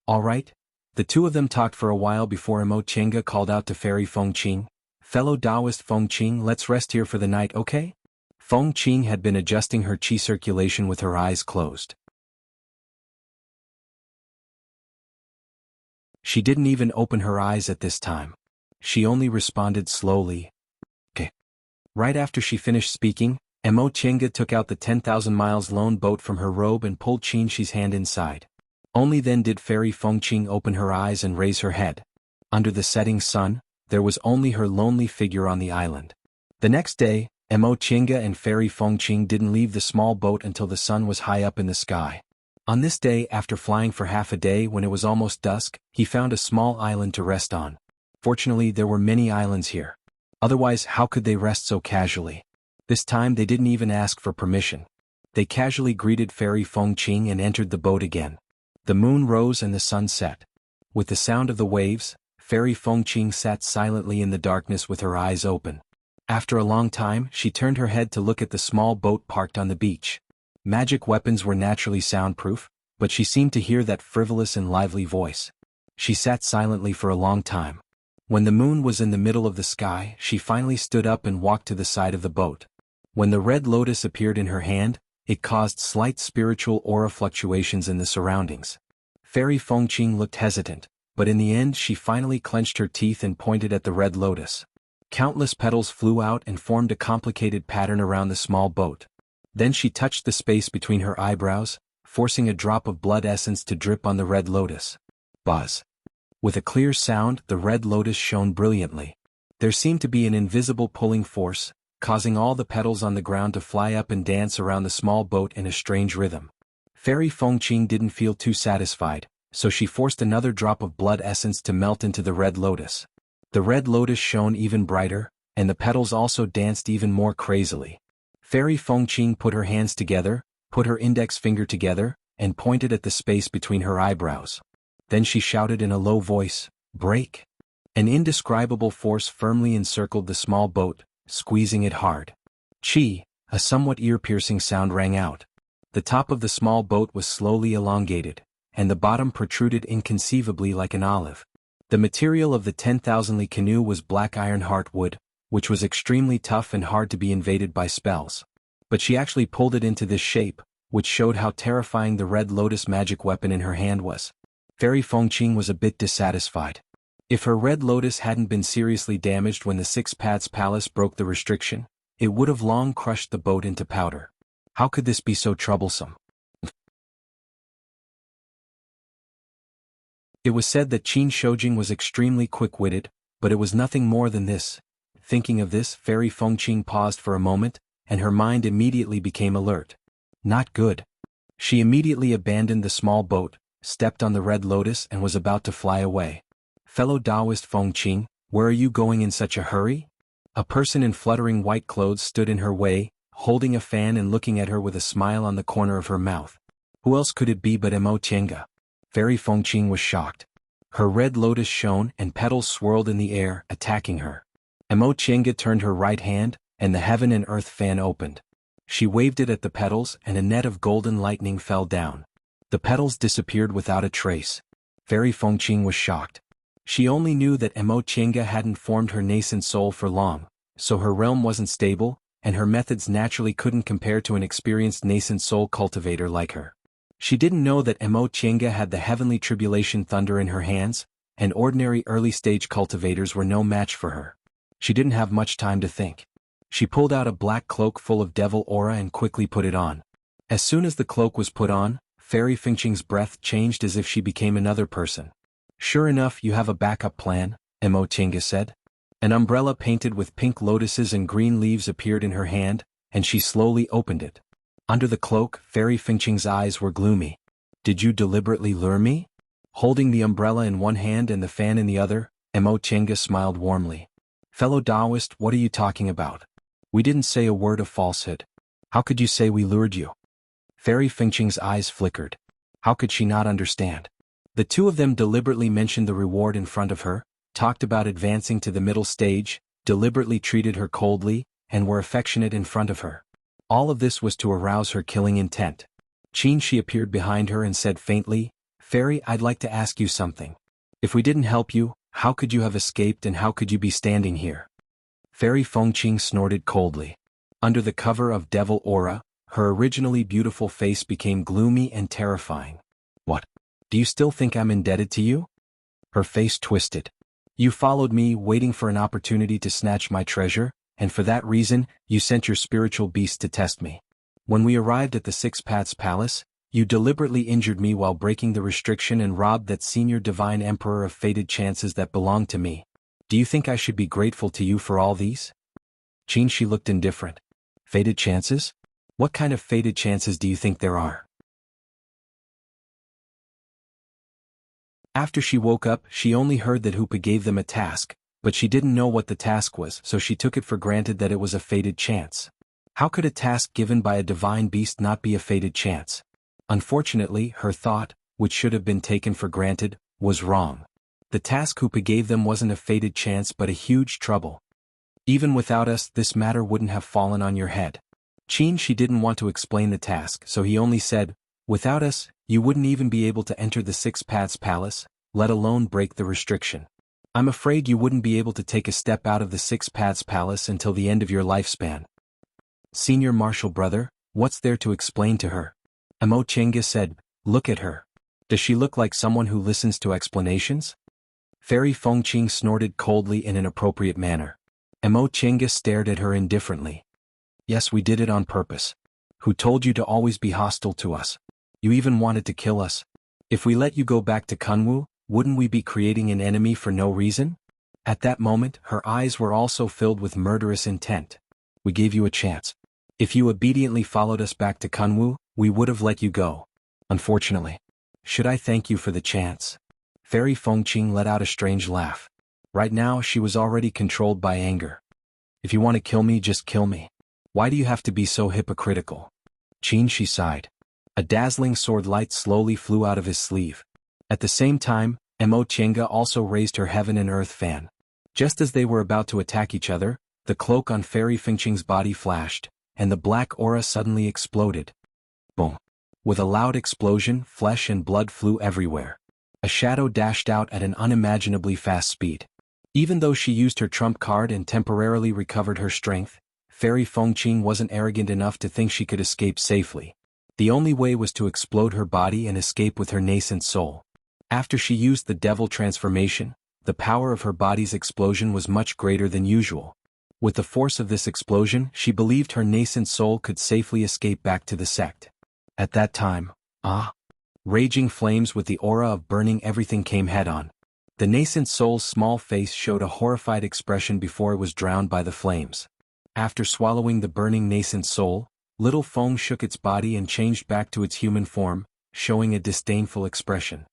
All right. The two of them talked for a while before Mo Chinga called out to Fairy Fengqing. Fellow Taoist Fengqing, let's rest here for the night, okay? Fengqing had been adjusting her qi circulation with her eyes closed. She didn't even open her eyes at this time. She only responded slowly. Okay. Right after she finished speaking, Mo Chinga took out the 10,000 miles lone boat from her robe and pulled Qin Shi's hand inside. Only then did Fairy Fengqing open her eyes and raise her head. Under the setting sun, there was only her lonely figure on the island. The next day, Mo Chinga and Fairy Fengqing didn't leave the small boat until the sun was high up in the sky. On this day, after flying for half a day when it was almost dusk, he found a small island to rest on. Fortunately, there were many islands here. Otherwise, how could they rest so casually? This time they didn't even ask for permission. They casually greeted Fairy Fengqing and entered the boat again. The moon rose and the sun set. With the sound of the waves, Fairy Fengqing sat silently in the darkness with her eyes open. After a long time, she turned her head to look at the small boat parked on the beach. Magic weapons were naturally soundproof, but she seemed to hear that frivolous and lively voice. She sat silently for a long time. When the moon was in the middle of the sky, she finally stood up and walked to the side of the boat. When the red lotus appeared in her hand, it caused slight spiritual aura fluctuations in the surroundings. Fairy Fengqing looked hesitant, but in the end she finally clenched her teeth and pointed at the red lotus. Countless petals flew out and formed a complicated pattern around the small boat. Then she touched the space between her eyebrows, forcing a drop of blood essence to drip on the red lotus. Buzz. With a clear sound, the red lotus shone brilliantly. There seemed to be an invisible pulling force, causing all the petals on the ground to fly up and dance around the small boat in a strange rhythm. Fairy Fengqing didn't feel too satisfied, so she forced another drop of blood essence to melt into the red lotus. The red lotus shone even brighter, and the petals also danced even more crazily. Fairy Fengqing put her hands together, put her index finger together, and pointed at the space between her eyebrows. Then she shouted in a low voice, "Break!" An indescribable force firmly encircled the small boat, squeezing it hard. Chi, a somewhat ear-piercing sound rang out. The top of the small boat was slowly elongated, and the bottom protruded inconceivably like an olive. The material of the 10,000-li canoe was black iron heart wood, which was extremely tough and hard to be invaded by spells. But she actually pulled it into this shape, which showed how terrifying the red lotus magic weapon in her hand was. Fairy Fengqing was a bit dissatisfied. If her red lotus hadn't been seriously damaged when the Six Paths Palace broke the restriction, it would have long crushed the boat into powder. How could this be so troublesome? It was said that Qin Shoujing was extremely quick-witted, but it was nothing more than this. Thinking of this, Fairy Fengqing paused for a moment, and her mind immediately became alert. Not good. She immediately abandoned the small boat, stepped on the red lotus and was about to fly away. Fellow Taoist Fengqing, where are you going in such a hurry? A person in fluttering white clothes stood in her way, holding a fan and looking at her with a smile on the corner of her mouth. Who else could it be but Emo Tienga? Fairy Fengqing was shocked. Her red lotus shone and petals swirled in the air, attacking her. Emo Tienga turned her right hand, and the heaven and earth fan opened. She waved it at the petals and a net of golden lightning fell down. The petals disappeared without a trace. Fairy Fengqing was shocked. She only knew that Emo Tienga hadn't formed her nascent soul for long, so her realm wasn't stable, and her methods naturally couldn't compare to an experienced nascent soul cultivator like her. She didn't know that Emo Tienga had the heavenly tribulation thunder in her hands, and ordinary early-stage cultivators were no match for her. She didn't have much time to think. She pulled out a black cloak full of devil aura and quickly put it on. As soon as the cloak was put on, Fairy Fengqing's breath changed as if she became another person. Sure enough, you have a backup plan, Emo Tienga said. An umbrella painted with pink lotuses and green leaves appeared in her hand, and she slowly opened it. Under the cloak, Fairy Fengqing's eyes were gloomy. Did you deliberately lure me? Holding the umbrella in one hand and the fan in the other, Emo Tienga smiled warmly. Fellow Taoist, what are you talking about? We didn't say a word of falsehood. How could you say we lured you? Fairy Fengqing's eyes flickered. How could she not understand? The two of them deliberately mentioned the reward in front of her, talked about advancing to the middle stage, deliberately treated her coldly, and were affectionate in front of her. All of this was to arouse her killing intent. Qin Shi appeared behind her and said faintly, Fairy, I'd like to ask you something. If we didn't help you, how could you have escaped and how could you be standing here? Fairy Fengqing snorted coldly. Under the cover of devil aura, her originally beautiful face became gloomy and terrifying. What? Do you still think I'm indebted to you? Her face twisted. You followed me, waiting for an opportunity to snatch my treasure, and for that reason, you sent your spiritual beast to test me. When we arrived at the Six Paths Palace, you deliberately injured me while breaking the restriction and robbed that senior divine emperor of fated chances that belonged to me. Do you think I should be grateful to you for all these? Qin Shi looked indifferent. Fated chances? What kind of fated chances do you think there are? After she woke up, she only heard that Hoopa gave them a task, but she didn't know what the task was, so she took it for granted that it was a fated chance. How could a task given by a divine beast not be a fated chance? Unfortunately, her thought, which should have been taken for granted, was wrong. The task Hoopa gave them wasn't a fated chance but a huge trouble. Even without us, this matter wouldn't have fallen on your head. She didn't want to explain the task, so he only said, "Without us, you wouldn't even be able to enter the Six Paths Palace, let alone break the restriction. I'm afraid you wouldn't be able to take a step out of the Six Paths Palace until the end of your lifespan." "Senior Marshal brother, what's there to explain to her?" Amo Chenga said, "Look at her. Does she look like someone who listens to explanations?" Fairy Fengqing snorted coldly in an appropriate manner. Amo Chenga stared at her indifferently. "Yes, we did it on purpose. Who told you to always be hostile to us? You even wanted to kill us. If we let you go back to Kunwu, wouldn't we be creating an enemy for no reason?" At that moment, her eyes were also filled with murderous intent. "We gave you a chance. If you obediently followed us back to Kunwu, we would have let you go. Unfortunately. Should I thank you for the chance?" Fairy Fengqing let out a strange laugh. Right now she was already controlled by anger. "If you want to kill me, just kill me. Why do you have to be so hypocritical?" She sighed. A dazzling sword light slowly flew out of his sleeve. At the same time, Amo Chenga also raised her heaven and earth fan. Just as they were about to attack each other, the cloak on Fairy Fengqing's body flashed, and the black aura suddenly exploded. Boom. With a loud explosion, flesh and blood flew everywhere. A shadow dashed out at an unimaginably fast speed. Even though she used her trump card and temporarily recovered her strength, Fairy Fengqing wasn't arrogant enough to think she could escape safely. The only way was to explode her body and escape with her nascent soul. After she used the devil transformation, the power of her body's explosion was much greater than usual. With the force of this explosion, she believed her nascent soul could safely escape back to the sect. At that time, raging flames with the aura of burning everything came head-on. The nascent soul's small face showed a horrified expression before it was drowned by the flames. After swallowing the burning nascent soul, Little Feng shook its body and changed back to its human form, showing a disdainful expression.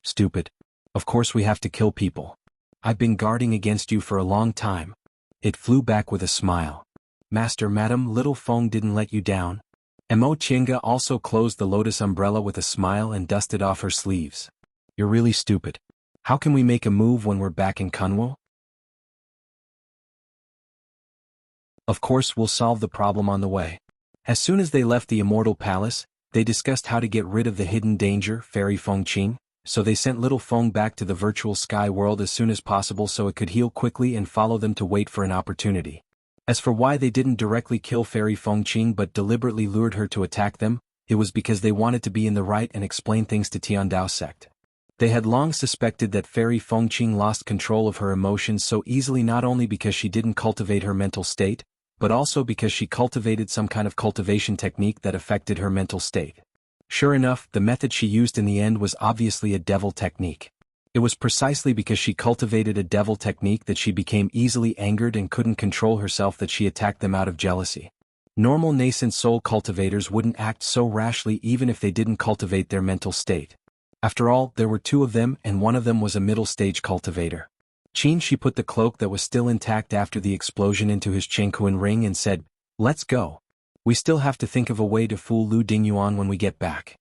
"Stupid. Of course we have to kill people. I've been guarding against you for a long time." It flew back with a smile. Madam, Little Feng didn't let you down." Amo Chenga also closed the lotus umbrella with a smile and dusted off her sleeves. "You're really stupid. How can we make a move when we're back in Kunwu?" "Of course we'll solve the problem on the way." As soon as they left the Immortal Palace, they discussed how to get rid of the hidden danger, Fairy Fengqing, so they sent Little Feng back to the virtual sky world as soon as possible so it could heal quickly and follow them to wait for an opportunity. As for why they didn't directly kill Fairy Fengqing but deliberately lured her to attack them, it was because they wanted to be in the right and explain things to Tiandao sect. They had long suspected that Fairy Fengqing lost control of her emotions so easily, not only because she didn't cultivate her mental state, but also because she cultivated some kind of cultivation technique that affected her mental state. Sure enough, the method she used in the end was obviously a devil technique. It was precisely because she cultivated a devil technique that she became easily angered and couldn't control herself that she attacked them out of jealousy. Normal nascent soul cultivators wouldn't act so rashly even if they didn't cultivate their mental state. After all, there were two of them and one of them was a middle-stage cultivator. She put the cloak that was still intact after the explosion into his Chengkuan ring and said, "Let's go. We still have to think of a way to fool Lu Dingyuan when we get back."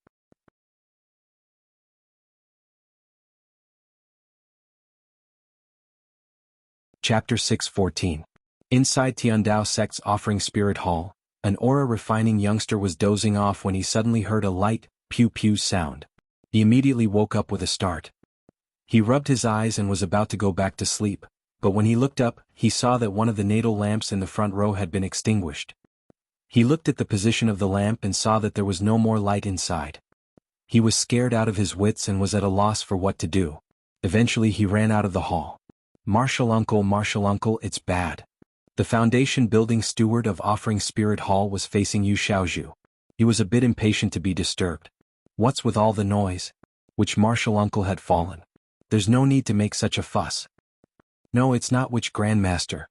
Chapter 6:14. Inside Tiandao sect's offering spirit hall, an aura-refining youngster was dozing off when he suddenly heard a light, pew-pew sound. He immediately woke up with a start. He rubbed his eyes and was about to go back to sleep, but when he looked up, he saw that one of the natal lamps in the front row had been extinguished. He looked at the position of the lamp and saw that there was no more light inside. He was scared out of his wits and was at a loss for what to do. Eventually he ran out of the hall. Marshal Uncle, it's bad." The foundation building steward of Offering Spirit Hall was facing Yu Xiaozhu. He was a bit impatient to be disturbed. "What's with all the noise?" Which Marshal Uncle had fallen. "There's no need to make such a fuss." "No, it's not which Grandmaster."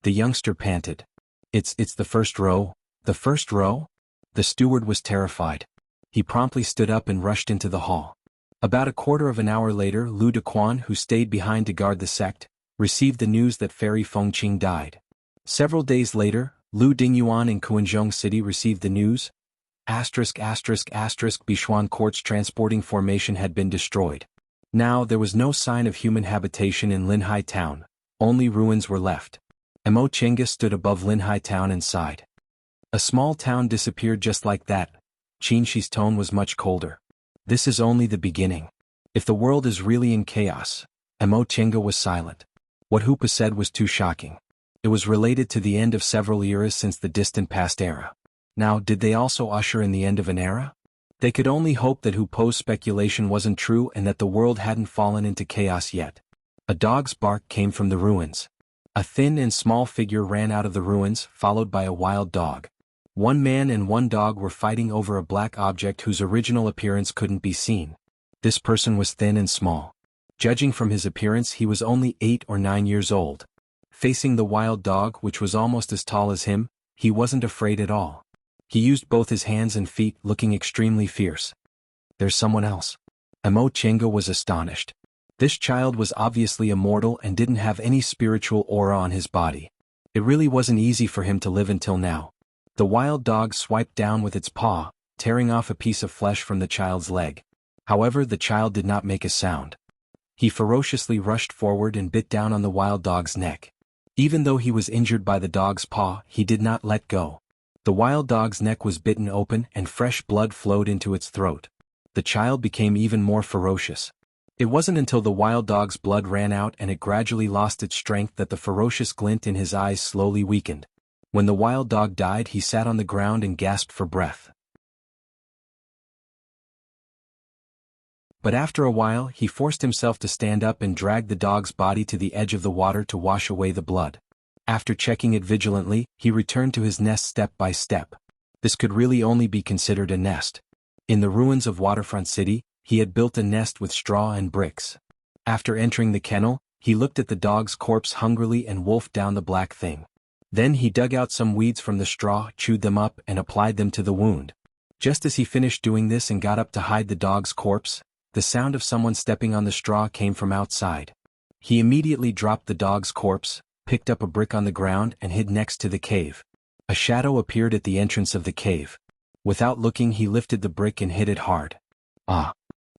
The youngster panted. It's the first row." "The first row?" The steward was terrified. He promptly stood up and rushed into the hall. About a quarter of an hour later, Lu Dequan, who stayed behind to guard the sect, received the news that Fairy Fengqing died. Several days later, Lu Dingyuan in Kuanzhong City received the news. Bichuan Court's transporting formation had been destroyed. Now there was no sign of human habitation in Linhai town, only ruins were left. Amo Chenga stood above Linhai town and sighed. A small town disappeared just like that. Qinshi's tone was much colder. This is only the beginning. If the world is really in chaos. Mo Chenga was silent. What Hoopa said was too shocking. It was related to the end of several eras since the distant past era. Now, did they also usher in the end of an era? They could only hope that Hoopo's speculation wasn't true and that the world hadn't fallen into chaos yet. A dog's bark came from the ruins. A thin and small figure ran out of the ruins, followed by a wild dog. One man and one dog were fighting over a black object whose original appearance couldn't be seen. This person was thin and small. Judging from his appearance, he was only 8 or 9 years old. Facing the wild dog, which was almost as tall as him, he wasn't afraid at all. He used both his hands and feet, looking extremely fierce. There's someone else. Mo Chenga was astonished. This child was obviously immortal and didn't have any spiritual aura on his body. It really wasn't easy for him to live until now. The wild dog swiped down with its paw, tearing off a piece of flesh from the child's leg. However, the child did not make a sound. He ferociously rushed forward and bit down on the wild dog's neck. Even though he was injured by the dog's paw, he did not let go. The wild dog's neck was bitten open and fresh blood flowed into its throat. The child became even more ferocious. It wasn't until the wild dog's blood ran out and it gradually lost its strength that the ferocious glint in his eyes slowly weakened. When the wild dog died, he sat on the ground and gasped for breath. But after a while, he forced himself to stand up and drag the dog's body to the edge of the water to wash away the blood. After checking it vigilantly, he returned to his nest step by step. This could really only be considered a nest. In the ruins of Waterfront City, he had built a nest with straw and bricks. After entering the kennel, he looked at the dog's corpse hungrily and wolfed down the black thing. Then he dug out some weeds from the straw, chewed them up, and applied them to the wound. Just as he finished doing this and got up to hide the dog's corpse, the sound of someone stepping on the straw came from outside. He immediately dropped the dog's corpse, picked up a brick on the ground and hid next to the cave. A shadow appeared at the entrance of the cave. Without looking, he lifted the brick and hit it hard. Ah!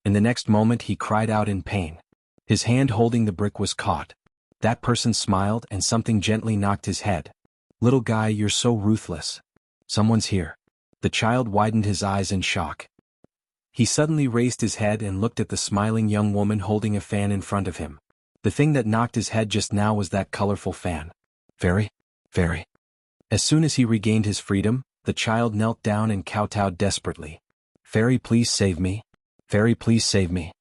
In the next moment he cried out in pain. His hand holding the brick was caught. That person smiled and something gently knocked his head. Little guy, you're so ruthless. Someone's here. The child widened his eyes in shock. He suddenly raised his head and looked at the smiling young woman holding a fan in front of him. The thing that knocked his head just now was that colorful fan. Fairy? Fairy. As soon as he regained his freedom, the child knelt down and kowtowed desperately. Fairy, please save me. Fairy, please save me.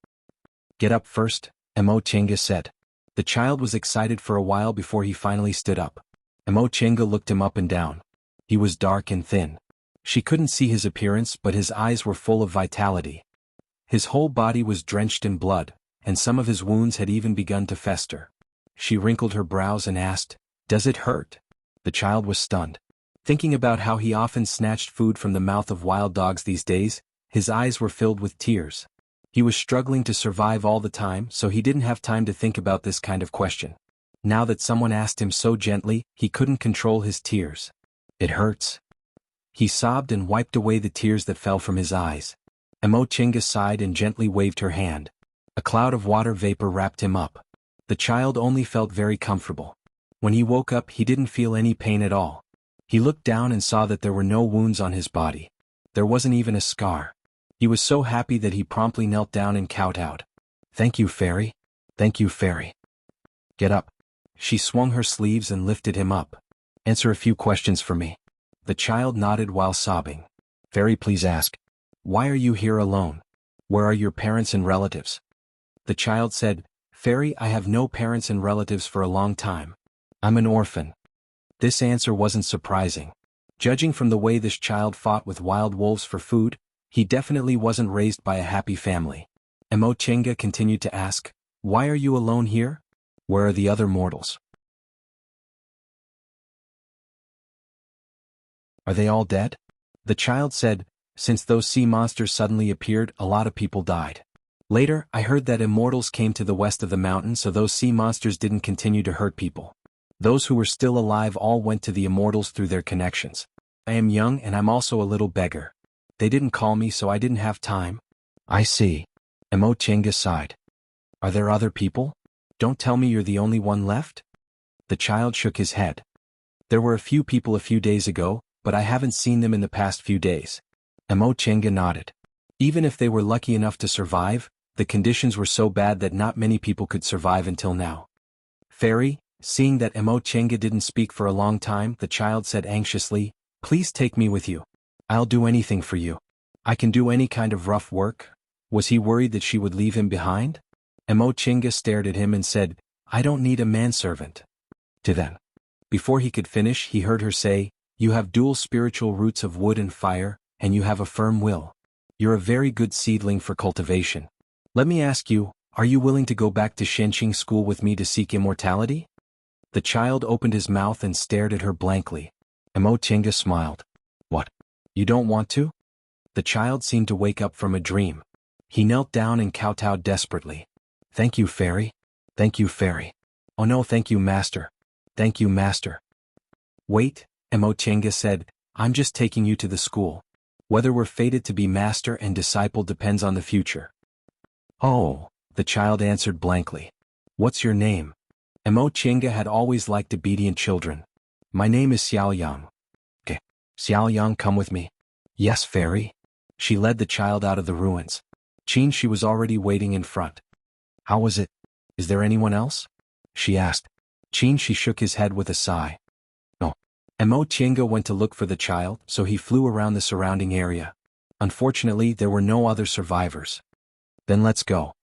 Get up first, Mo Chenga said. The child was excited for a while before he finally stood up. Mo Chenga looked him up and down. He was dark and thin. She couldn't see his appearance, but his eyes were full of vitality. His whole body was drenched in blood, and some of his wounds had even begun to fester. She wrinkled her brows and asked, "Does it hurt?" The child was stunned. Thinking about how he often snatched food from the mouth of wild dogs these days, his eyes were filled with tears. He was struggling to survive all the time, so he didn't have time to think about this kind of question. Now that someone asked him so gently, he couldn't control his tears. It hurts. He sobbed and wiped away the tears that fell from his eyes. Mo Chenga sighed and gently waved her hand. A cloud of water vapor wrapped him up. The child only felt very comfortable. When he woke up, he didn't feel any pain at all. He looked down and saw that there were no wounds on his body. There wasn't even a scar. He was so happy that he promptly knelt down and kowtowed. Thank you, Fairy. Thank you, Fairy. Get up. She swung her sleeves and lifted him up. Answer a few questions for me. The child nodded while sobbing. Fairy, please ask. Why are you here alone? Where are your parents and relatives? The child said, Fairy, I have no parents and relatives for a long time. I'm an orphan. This answer wasn't surprising. Judging from the way this child fought with wild wolves for food, he definitely wasn't raised by a happy family. Mo Chenga continued to ask, Why are you alone here? Where are the other mortals? Are they all dead? The child said, Since those sea monsters suddenly appeared, a lot of people died. Later, I heard that immortals came to the west of the mountain, so those sea monsters didn't continue to hurt people. Those who were still alive all went to the immortals through their connections. I am young and I'm also a little beggar. They didn't call me, so I didn't have time. I see. Mo Chenga sighed. Are there other people? Don't tell me you're the only one left? The child shook his head. There were a few people a few days ago, but I haven't seen them in the past few days. Mo Chenga nodded. Even if they were lucky enough to survive, the conditions were so bad that not many people could survive until now. Fairy, seeing that Mo Chenga didn't speak for a long time, the child said anxiously, "Please take me with you. I'll do anything for you. I can do any kind of rough work." Was he worried that she would leave him behind? Mo Chenga stared at him and said, "I don't need a manservant." To then. Before he could finish, he heard her say, "You have dual spiritual roots of wood and fire, and you have a firm will. You're a very good seedling for cultivation. Let me ask you, are you willing to go back to Shenqing school with me to seek immortality?" The child opened his mouth and stared at her blankly. Mo Chenga smiled. "What? You don't want to?" The child seemed to wake up from a dream. He knelt down and kowtowed desperately. "Thank you, Fairy. Thank you, Fairy. Oh no, thank you, Master. Thank you, Master." "Wait," Mo Chenga said, "I'm just taking you to the school. Whether we're fated to be master and disciple depends on the future." "Oh," the child answered blankly. "What's your name?" Mo Chenga had always liked obedient children. "My name is Xiaoyang." "Okay. Xiaoyang, come with me." "Yes, Fairy." She led the child out of the ruins. She was already waiting in front. "How was it? Is there anyone else?" she asked. She shook his head with a sigh. "No." Mo Chenga went to look for the child, so he flew around the surrounding area. Unfortunately, there were no other survivors. "Then let's go."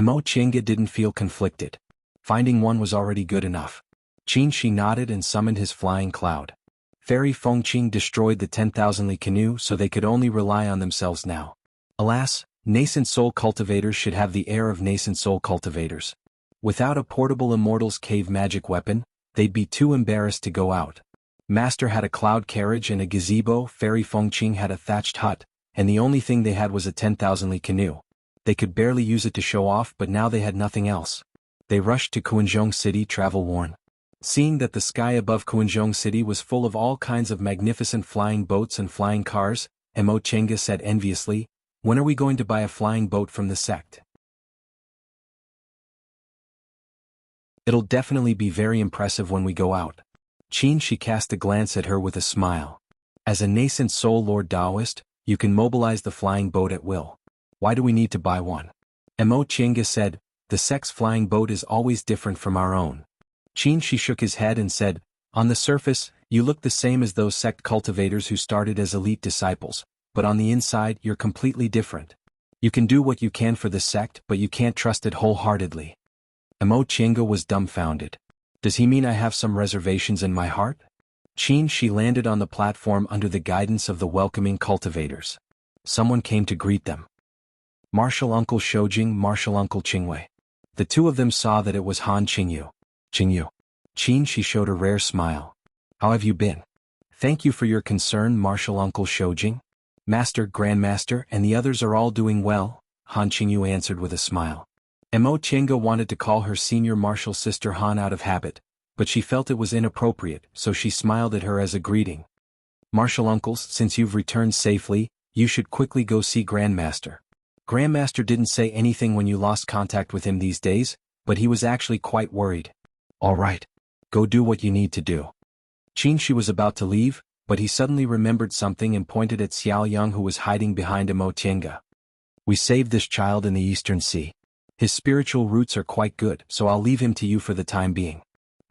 Mo Chenga didn't feel conflicted. Finding one was already good enough. She nodded and summoned his flying cloud. Fairy Fengqing destroyed the 10,000-li canoe so they could only rely on themselves now. Alas, nascent soul cultivators should have the air of nascent soul cultivators. Without a portable immortal's cave magic weapon, they'd be too embarrassed to go out. Master had a cloud carriage and a gazebo, Fairy Fengqing had a thatched hut, and the only thing they had was a 10,000-li canoe. They could barely use it to show off, but now they had nothing else. They rushed to Quanzhong City travel-worn. Seeing that the sky above Quanzhong City was full of all kinds of magnificent flying boats and flying cars, Mo Chenga said enviously, "When are we going to buy a flying boat from the sect? It'll definitely be very impressive when we go out." She cast a glance at her with a smile. "As a nascent soul Lord Taoist, you can mobilize the flying boat at will. Why do we need to buy one?" Mo Chenga said, "The sect's flying boat is always different from our own." She shook his head and said, "On the surface, you look the same as those sect cultivators who started as elite disciples, but on the inside you're completely different. You can do what you can for the sect, but you can't trust it wholeheartedly." Mo Chenga was dumbfounded. "Does he mean I have some reservations in my heart?" She landed on the platform under the guidance of the welcoming cultivators. Someone came to greet them. Martial Uncle Shoujing, Martial Uncle Qingwei. The two of them saw that it was Han Qingyu. "Qingyu." She showed a rare smile. "How have you been?" "Thank you for your concern, Martial Uncle Shoujing. Master, Grandmaster, and the others are all doing well," Han Qingyu answered with a smile. Mo Chenga wanted to call her senior martial sister Han out of habit, but she felt it was inappropriate, so she smiled at her as a greeting. "Martial uncles, since you've returned safely, you should quickly go see Grandmaster. Grandmaster didn't say anything when you lost contact with him these days, but he was actually quite worried." "All right. Go do what you need to do." She was about to leave, but he suddenly remembered something and pointed at Xiaoyang who was hiding behind Mo Chenga. "We saved this child in the Eastern Sea. His spiritual roots are quite good, so I'll leave him to you for the time being."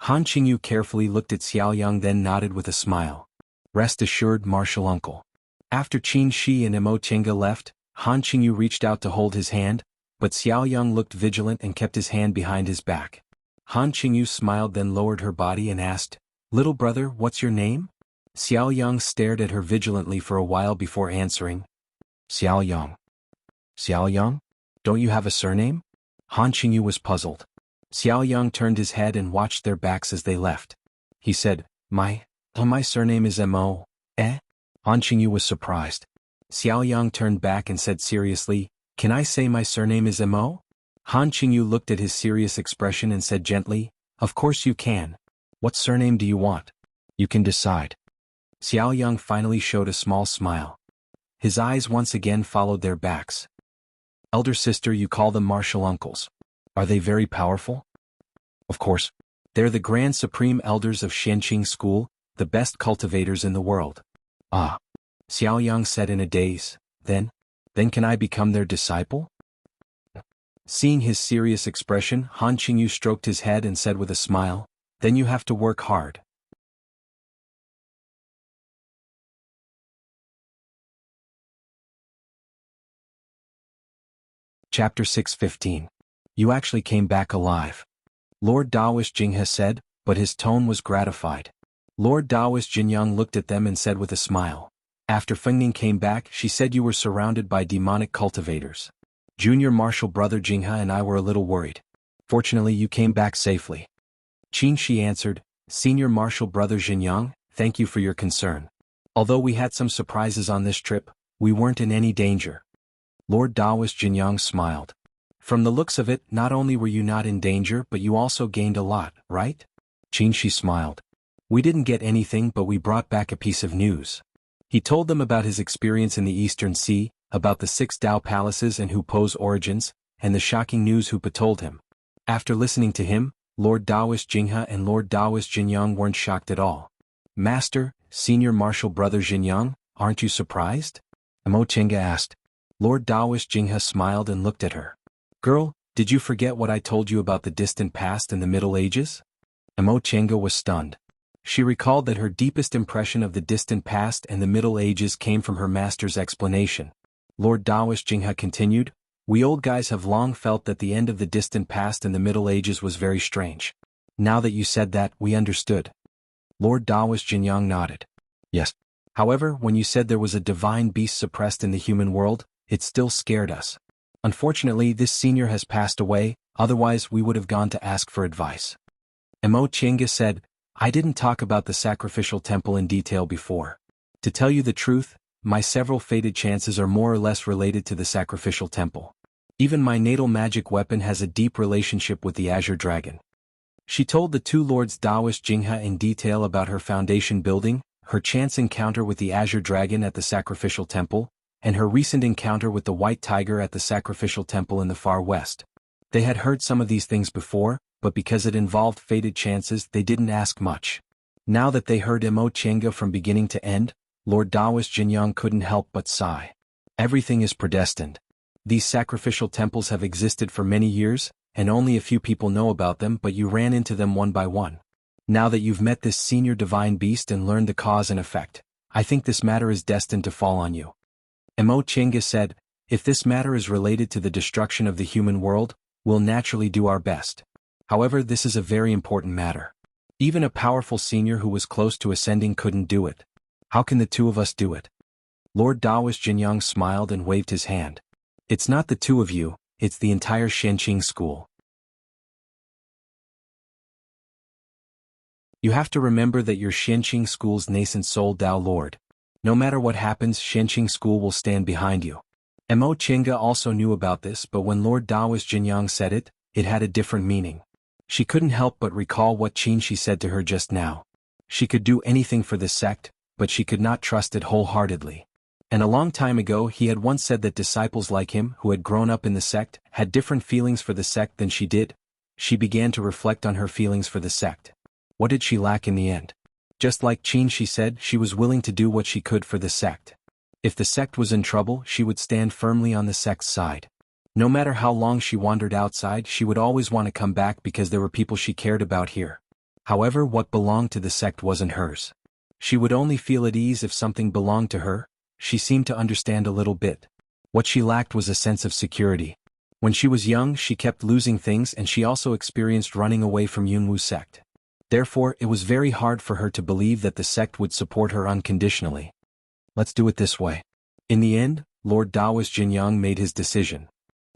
Han Qingyu carefully looked at Xiaoyang then nodded with a smile. "Rest assured, Martial Uncle." After Qin Shi and Mo Chenga left, Han Qingyu reached out to hold his hand, but Xiaoyang looked vigilant and kept his hand behind his back. Han Qingyu smiled then lowered her body and asked, "Little brother, what's your name?" Xiaoyang stared at her vigilantly for a while before answering. "Xiaoyang." "Xiaoyang? Don't you have a surname?" Han Qingyu was puzzled. Xiaoyang turned his head and watched their backs as they left. He said, My surname is Mo. Eh?" Han Qingyu was surprised. Xiaoyang turned back and said seriously, "Can I say my surname is Mo?" Han Qingyu looked at his serious expression and said gently, "Of course you can. What surname do you want? You can decide." Xiaoyang finally showed a small smile. His eyes once again followed their backs. "Elder sister, you call them martial uncles. Are they very powerful?" "Of course. They're the grand supreme elders of Shenqing School, the best cultivators in the world. Ah. Xiaoyang said in a daze, then can I become their disciple? Seeing his serious expression, Han Qingyu stroked his head and said with a smile, then you have to work hard. Chapter 6:15. You actually came back alive. Lord Daoist Jinghe said, but his tone was gratified. Lord Daoist Jinyang looked at them and said with a smile. After Fengning came back, she said you were surrounded by demonic cultivators. Junior Marshal Brother Jinghe and I were a little worried. Fortunately you came back safely. Qin Shi answered, Senior Marshal Brother Jinyang, thank you for your concern. Although we had some surprises on this trip, we weren't in any danger. Lord Daoist Jinyang smiled. From the looks of it, not only were you not in danger but you also gained a lot, right? Qin Shi smiled. We didn't get anything but we brought back a piece of news. He told them about his experience in the Eastern Sea, about the 6 Dao palaces and Hu Po's origins, and the shocking news Hu Po told him. After listening to him, Lord Daoist Jinghe and Lord Daoist Jinyang weren't shocked at all. Master, Senior Marshal Brother Jinyang, aren't you surprised? Mo Chenga asked. Lord Daoist Jinghe smiled and looked at her. Girl, did you forget what I told you about the distant past and the Middle Ages? Mo Chenga was stunned. She recalled that her deepest impression of the distant past and the Middle Ages came from her master's explanation. Lord Daoist Jinghe continued, we old guys have long felt that the end of the distant past and the Middle Ages was very strange. Now that you said that, we understood. Lord Daoist Jinyang nodded. Yes. However, when you said there was a divine beast suppressed in the human world, it still scared us. Unfortunately, this senior has passed away, otherwise we would have gone to ask for advice. Mo Chenga said, I didn't talk about the sacrificial temple in detail before. To tell you the truth, my several fated chances are more or less related to the sacrificial temple. Even my natal magic weapon has a deep relationship with the Azure Dragon. She told the 2 Lords Daoist Jinghe in detail about her foundation building, her chance encounter with the Azure Dragon at the sacrificial temple, and her recent encounter with the White Tiger at the sacrificial temple in the far west. They had heard some of these things before, but because it involved fated chances they didn't ask much. Now that they heard Mo Chenga from beginning to end, Lord Daoist Jinyang couldn't help but sigh. Everything is predestined. These sacrificial temples have existed for many years, and only a few people know about them, but you ran into them one by one. Now that you've met this senior divine beast and learned the cause and effect, I think this matter is destined to fall on you. Mo Chenga said, if this matter is related to the destruction of the human world, we'll naturally do our best. However, this is a very important matter. Even a powerful senior who was close to ascending couldn't do it. How can the 2 of us do it? Lord Daoist Jinyang smiled and waved his hand. It's not the 2 of you, it's the entire Shenqing school. You have to remember that you're Shenqing school's nascent soul Dao Lord. No matter what happens, Shenqing school will stand behind you. Mo Chenga also knew about this, but when Lord Daoist Jinyang said it, it had a different meaning. She couldn't help but recall what Qin Shi said to her just now. She could do anything for this sect, but she could not trust it wholeheartedly. And a long time ago he had once said that disciples like him, who had grown up in the sect, had different feelings for the sect than she did. She began to reflect on her feelings for the sect. What did she lack in the end? Just like Qin Shi said, she was willing to do what she could for the sect. If the sect was in trouble, she would stand firmly on the sect's side. No matter how long she wandered outside, she would always want to come back because there were people she cared about here. However, what belonged to the sect wasn't hers. She would only feel at ease if something belonged to her. She seemed to understand a little bit. What she lacked was a sense of security. When she was young, she kept losing things, and she also experienced running away from Yunwu sect. Therefore, it was very hard for her to believe that the sect would support her unconditionally. Let's do it this way. In the end, Lord Daoist Jinyang made his decision.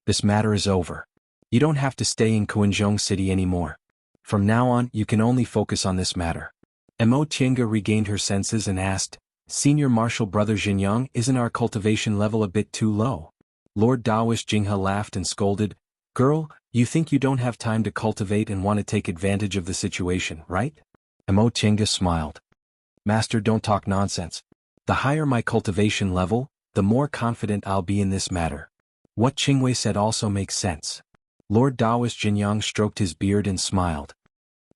This matter is over. You don't have to stay in Kuanzhong City anymore. From now on, you can only focus on this matter. Mo Chenga regained her senses and asked, Senior Marshal Brother Jinyang, isn't our cultivation level a bit too low? Lord Daoist Jinghe laughed and scolded, Girl, you think you don't have time to cultivate and want to take advantage of the situation, right? Mo Chenga smiled. Master, don't talk nonsense. The higher my cultivation level, the more confident I'll be in this matter. What Qingwei said also makes sense. Lord Daoist Jinyang stroked his beard and smiled.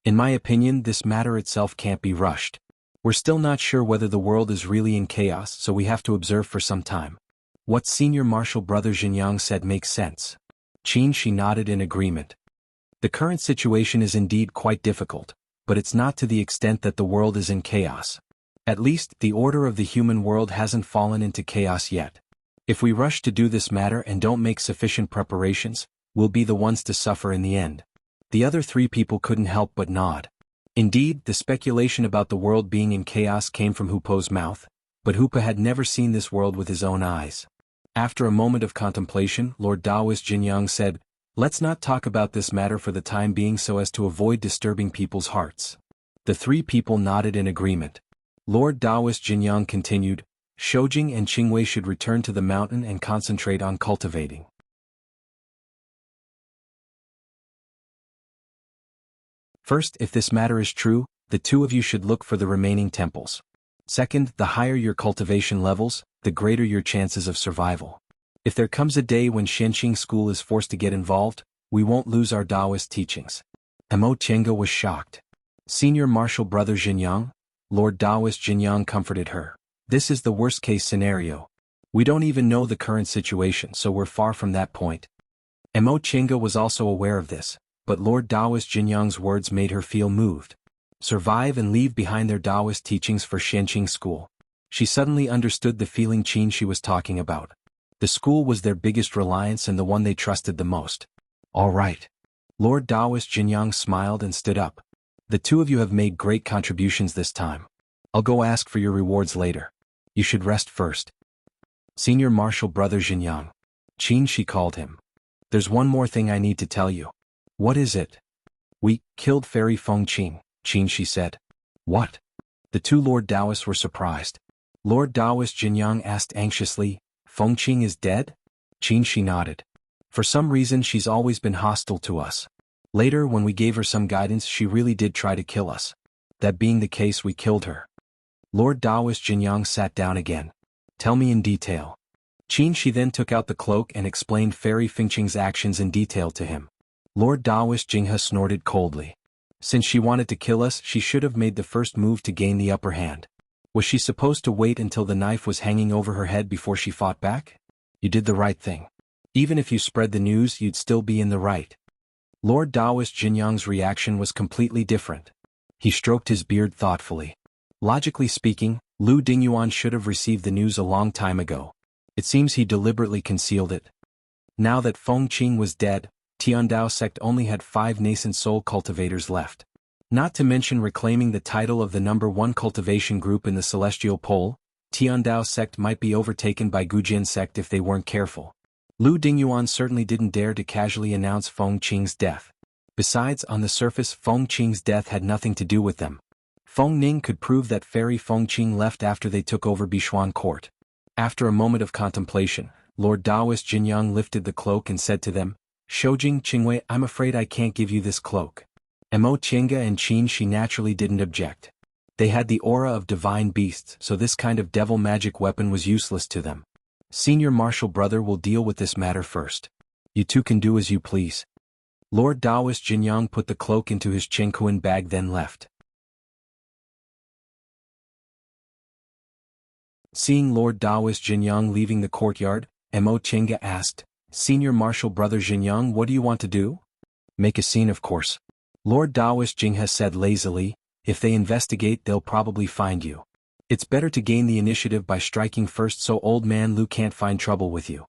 In my opinion, this matter itself can't be rushed. We're still not sure whether the world is really in chaos, so we have to observe for some time. What Senior Marshal Brother Xinjiang said makes sense. She nodded in agreement. The current situation is indeed quite difficult, but it's not to the extent that the world is in chaos. At least, the order of the human world hasn't fallen into chaos yet. If we rush to do this matter and don't make sufficient preparations, we'll be the ones to suffer in the end. The other three people couldn't help but nod. Indeed, the speculation about the world being in chaos came from Hupo's mouth, but Hupo had never seen this world with his own eyes. After a moment of contemplation, Lord Taoist Xinjiang said, "Let's not talk about this matter for the time being so as to avoid disturbing people's hearts." The three people nodded in agreement. Lord Taoist Xinjiang continued, "Shoujing and Qingwei should return to the mountain and concentrate on cultivating. First, if this matter is true, the two of you should look for the remaining temples. Second, the higher your cultivation levels, the greater your chances of survival. If there comes a day when Xianqing school is forced to get involved, we won't lose our Taoist teachings." Mo Tiange was shocked. Senior Marshal Brother Xinjiang, Lord Taoist Xinjiang comforted her. "This is the worst-case scenario. We don't even know the current situation, so we're far from that point." Mo Tiange was also aware of this, but Lord Taoist Xinjiang's words made her feel moved. Survive and leave behind their Taoist teachings for Xianqing school. She suddenly understood the feeling she was talking about. The school was their biggest reliance and the one they trusted the most. "All right." Lord Taoist Xinjiang smiled and stood up. "The two of you have made great contributions this time. I'll go ask for your rewards later. You should rest first." Senior Marshal Brother Xinjiang. She called him. "There's one more thing I need to tell you." "What is it?" "We killed Fairy Fengqing," she said. "What?" The two Lord Taoists were surprised. Lord Taoist Xinjiang asked anxiously, "Fengqing is dead?" She nodded. "For some reason she's always been hostile to us. Later, when we gave her some guidance, she really did try to kill us. That being the case, we killed her." Lord Taoist Xinjiang sat down again. "Tell me in detail." She then took out the cloak and explained Fairy Fengqing's actions in detail to him. Lord Taoist Jinghe snorted coldly. Since she wanted to kill us, she should have made the first move to gain the upper hand. Was she supposed to wait until the knife was hanging over her head before she fought back? You did the right thing. Even if you spread the news, you'd still be in the right. Lord Taoist Xinjiang's reaction was completely different. He stroked his beard thoughtfully. Logically speaking, Lu Dingyuan should have received the news a long time ago. It seems he deliberately concealed it. Now that Fengqing was dead, Tiandao sect only had 5 nascent soul cultivators left. Not to mention reclaiming the title of the #1 cultivation group in the Celestial Pole, Tiandao sect might be overtaken by Gujian sect if they weren't careful. Lu Dingyuan certainly didn't dare to casually announce Fengqing's death. Besides, on the surface, Fengqing's death had nothing to do with them. Feng Ning could prove that Fairy Fengqing left after they took over Bishuan court. After a moment of contemplation, Lord Taoist Xinjiang lifted the cloak and said to them, "Shoujing Qingwei, I'm afraid I can't give you this cloak." Mo Tiange and she naturally didn't object. They had the aura of divine beasts, so this kind of devil magic weapon was useless to them. Senior Marshal Brother will deal with this matter first. You two can do as you please. Lord Taoist Xinjiang put the cloak into his Qingkuan bag then left. Seeing Lord Taoist Xinjiang leaving the courtyard, Mo Tiange asked, "Senior Marshal Brother Xinjiang, what do you want to do?" "Make a scene, of course." Lord Taoist Jinghe said lazily, "If they investigate, they'll probably find you. It's better to gain the initiative by striking first so old man Lu can't find trouble with you."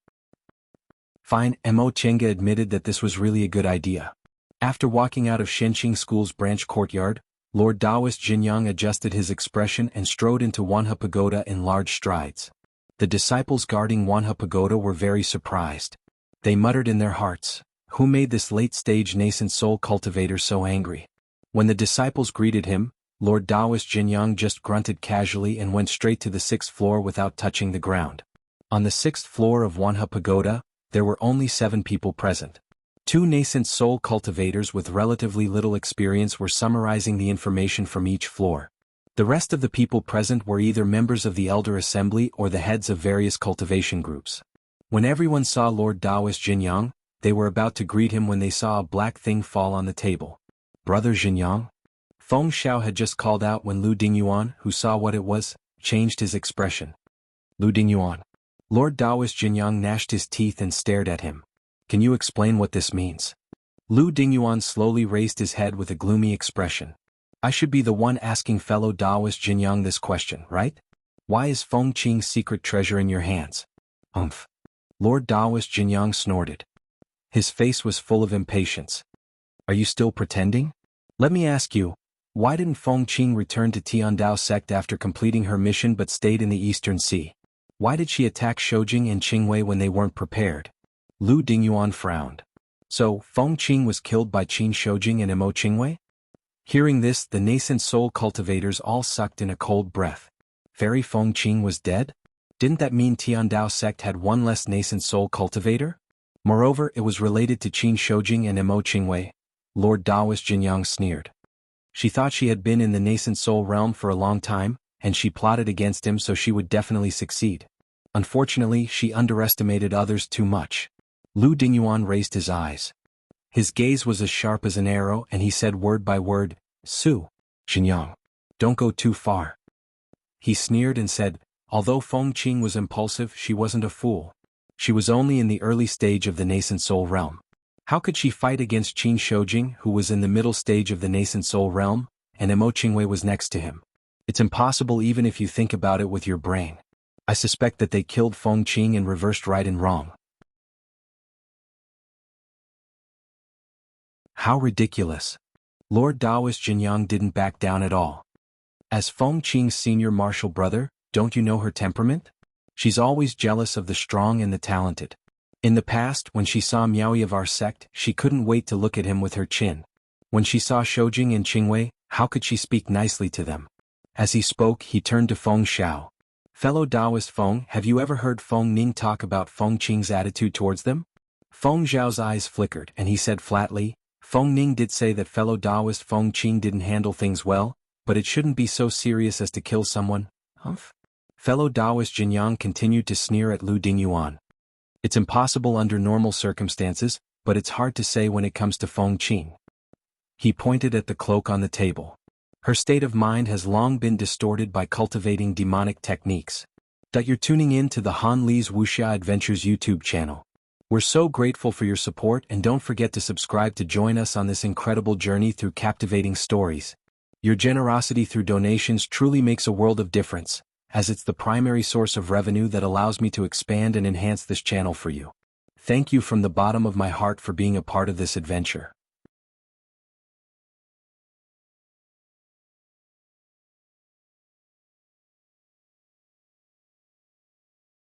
Fine. Mo Tiange admitted that this was really a good idea. After walking out of Xianqing School's branch courtyard, Lord Taoist Xinjiang adjusted his expression and strode into Wanhe Pagoda in large strides. The disciples guarding Wanhe Pagoda were very surprised. They muttered in their hearts, "Who made this late-stage nascent soul cultivator so angry?" When the disciples greeted him, Lord Taoist Xinjiang just grunted casually and went straight to the 6th floor without touching the ground. On the 6th floor of Wanhe Pagoda, there were only 7 people present. 2 nascent soul cultivators with relatively little experience were summarizing the information from each floor. The rest of the people present were either members of the Elder Assembly or the heads of various cultivation groups. When everyone saw Lord Taoist Xinjiang, they were about to greet him when they saw a black thing fall on the table. "Brother Xinjiang?" Feng Xiao had just called out when Lu Dingyuan, who saw what it was, changed his expression. Lu Dingyuan. Lord Daoist Jinyang gnashed his teeth and stared at him. Can you explain what this means? Lu Dingyuan slowly raised his head with a gloomy expression. I should be the one asking fellow Daoist Jinyang this question, right? Why is Feng Qing's secret treasure in your hands? Umph. Lord Daoist Jinyang snorted. His face was full of impatience. Are you still pretending? Let me ask you, why didn't Feng Qing return to Tiandao sect after completing her mission but stayed in the Eastern Sea? Why did she attack Shoujing and Qingwei when they weren't prepared? Lu Dingyuan frowned. So, Feng Qing was killed by Qin Shoujing and Mo Qingwei? Hearing this, the nascent soul cultivators all sucked in a cold breath. Fairy Feng Qing was dead? Didn't that mean Tiandao sect had one less nascent soul cultivator? Moreover, it was related to Qin Shoujing and Mo Qingwei. Lord Daoist Jinyang sneered. She thought she had been in the nascent soul realm for a long time, and she plotted against him so she would definitely succeed. Unfortunately, she underestimated others too much. Lu Dingyuan raised his eyes. His gaze was as sharp as an arrow and he said word by word, Su, Jinyang. Don't go too far. He sneered and said, although Feng Qing was impulsive, she wasn't a fool. She was only in the early stage of the nascent soul realm. How could she fight against Qin Shoujing, who was in the middle stage of the nascent soul realm, and Mo Qingwei was next to him? It's impossible even if you think about it with your brain. I suspect that they killed Feng Qing and reversed right and wrong. How ridiculous. Lord Daoist Jinyang didn't back down at all. As Feng Qing's senior martial brother, don't you know her temperament? She's always jealous of the strong and the talented. In the past, when she saw Miaoyi of our sect, she couldn't wait to look at him with her chin. When she saw Shoujing and Qingwei, how could she speak nicely to them? As he spoke, he turned to Feng Xiao. Fellow Daoist Feng, have you ever heard Feng Ning talk about Feng Qing's attitude towards them? Feng Xiao's eyes flickered and he said flatly, Feng Ning did say that fellow Daoist Feng Qing didn't handle things well, but it shouldn't be so serious as to kill someone. Humph. Fellow Daoist Jinyang continued to sneer at Lu Dingyuan. It's impossible under normal circumstances, but it's hard to say when it comes to Feng Qing. He pointed at the cloak on the table. Her state of mind has long been distorted by cultivating demonic techniques. You're tuning in to the Han Li's Wuxia Adventures YouTube channel. We're so grateful for your support and don't forget to subscribe to join us on this incredible journey through captivating stories. Your generosity through donations truly makes a world of difference, as it's the primary source of revenue that allows me to expand and enhance this channel for you. Thank you from the bottom of my heart for being a part of this adventure.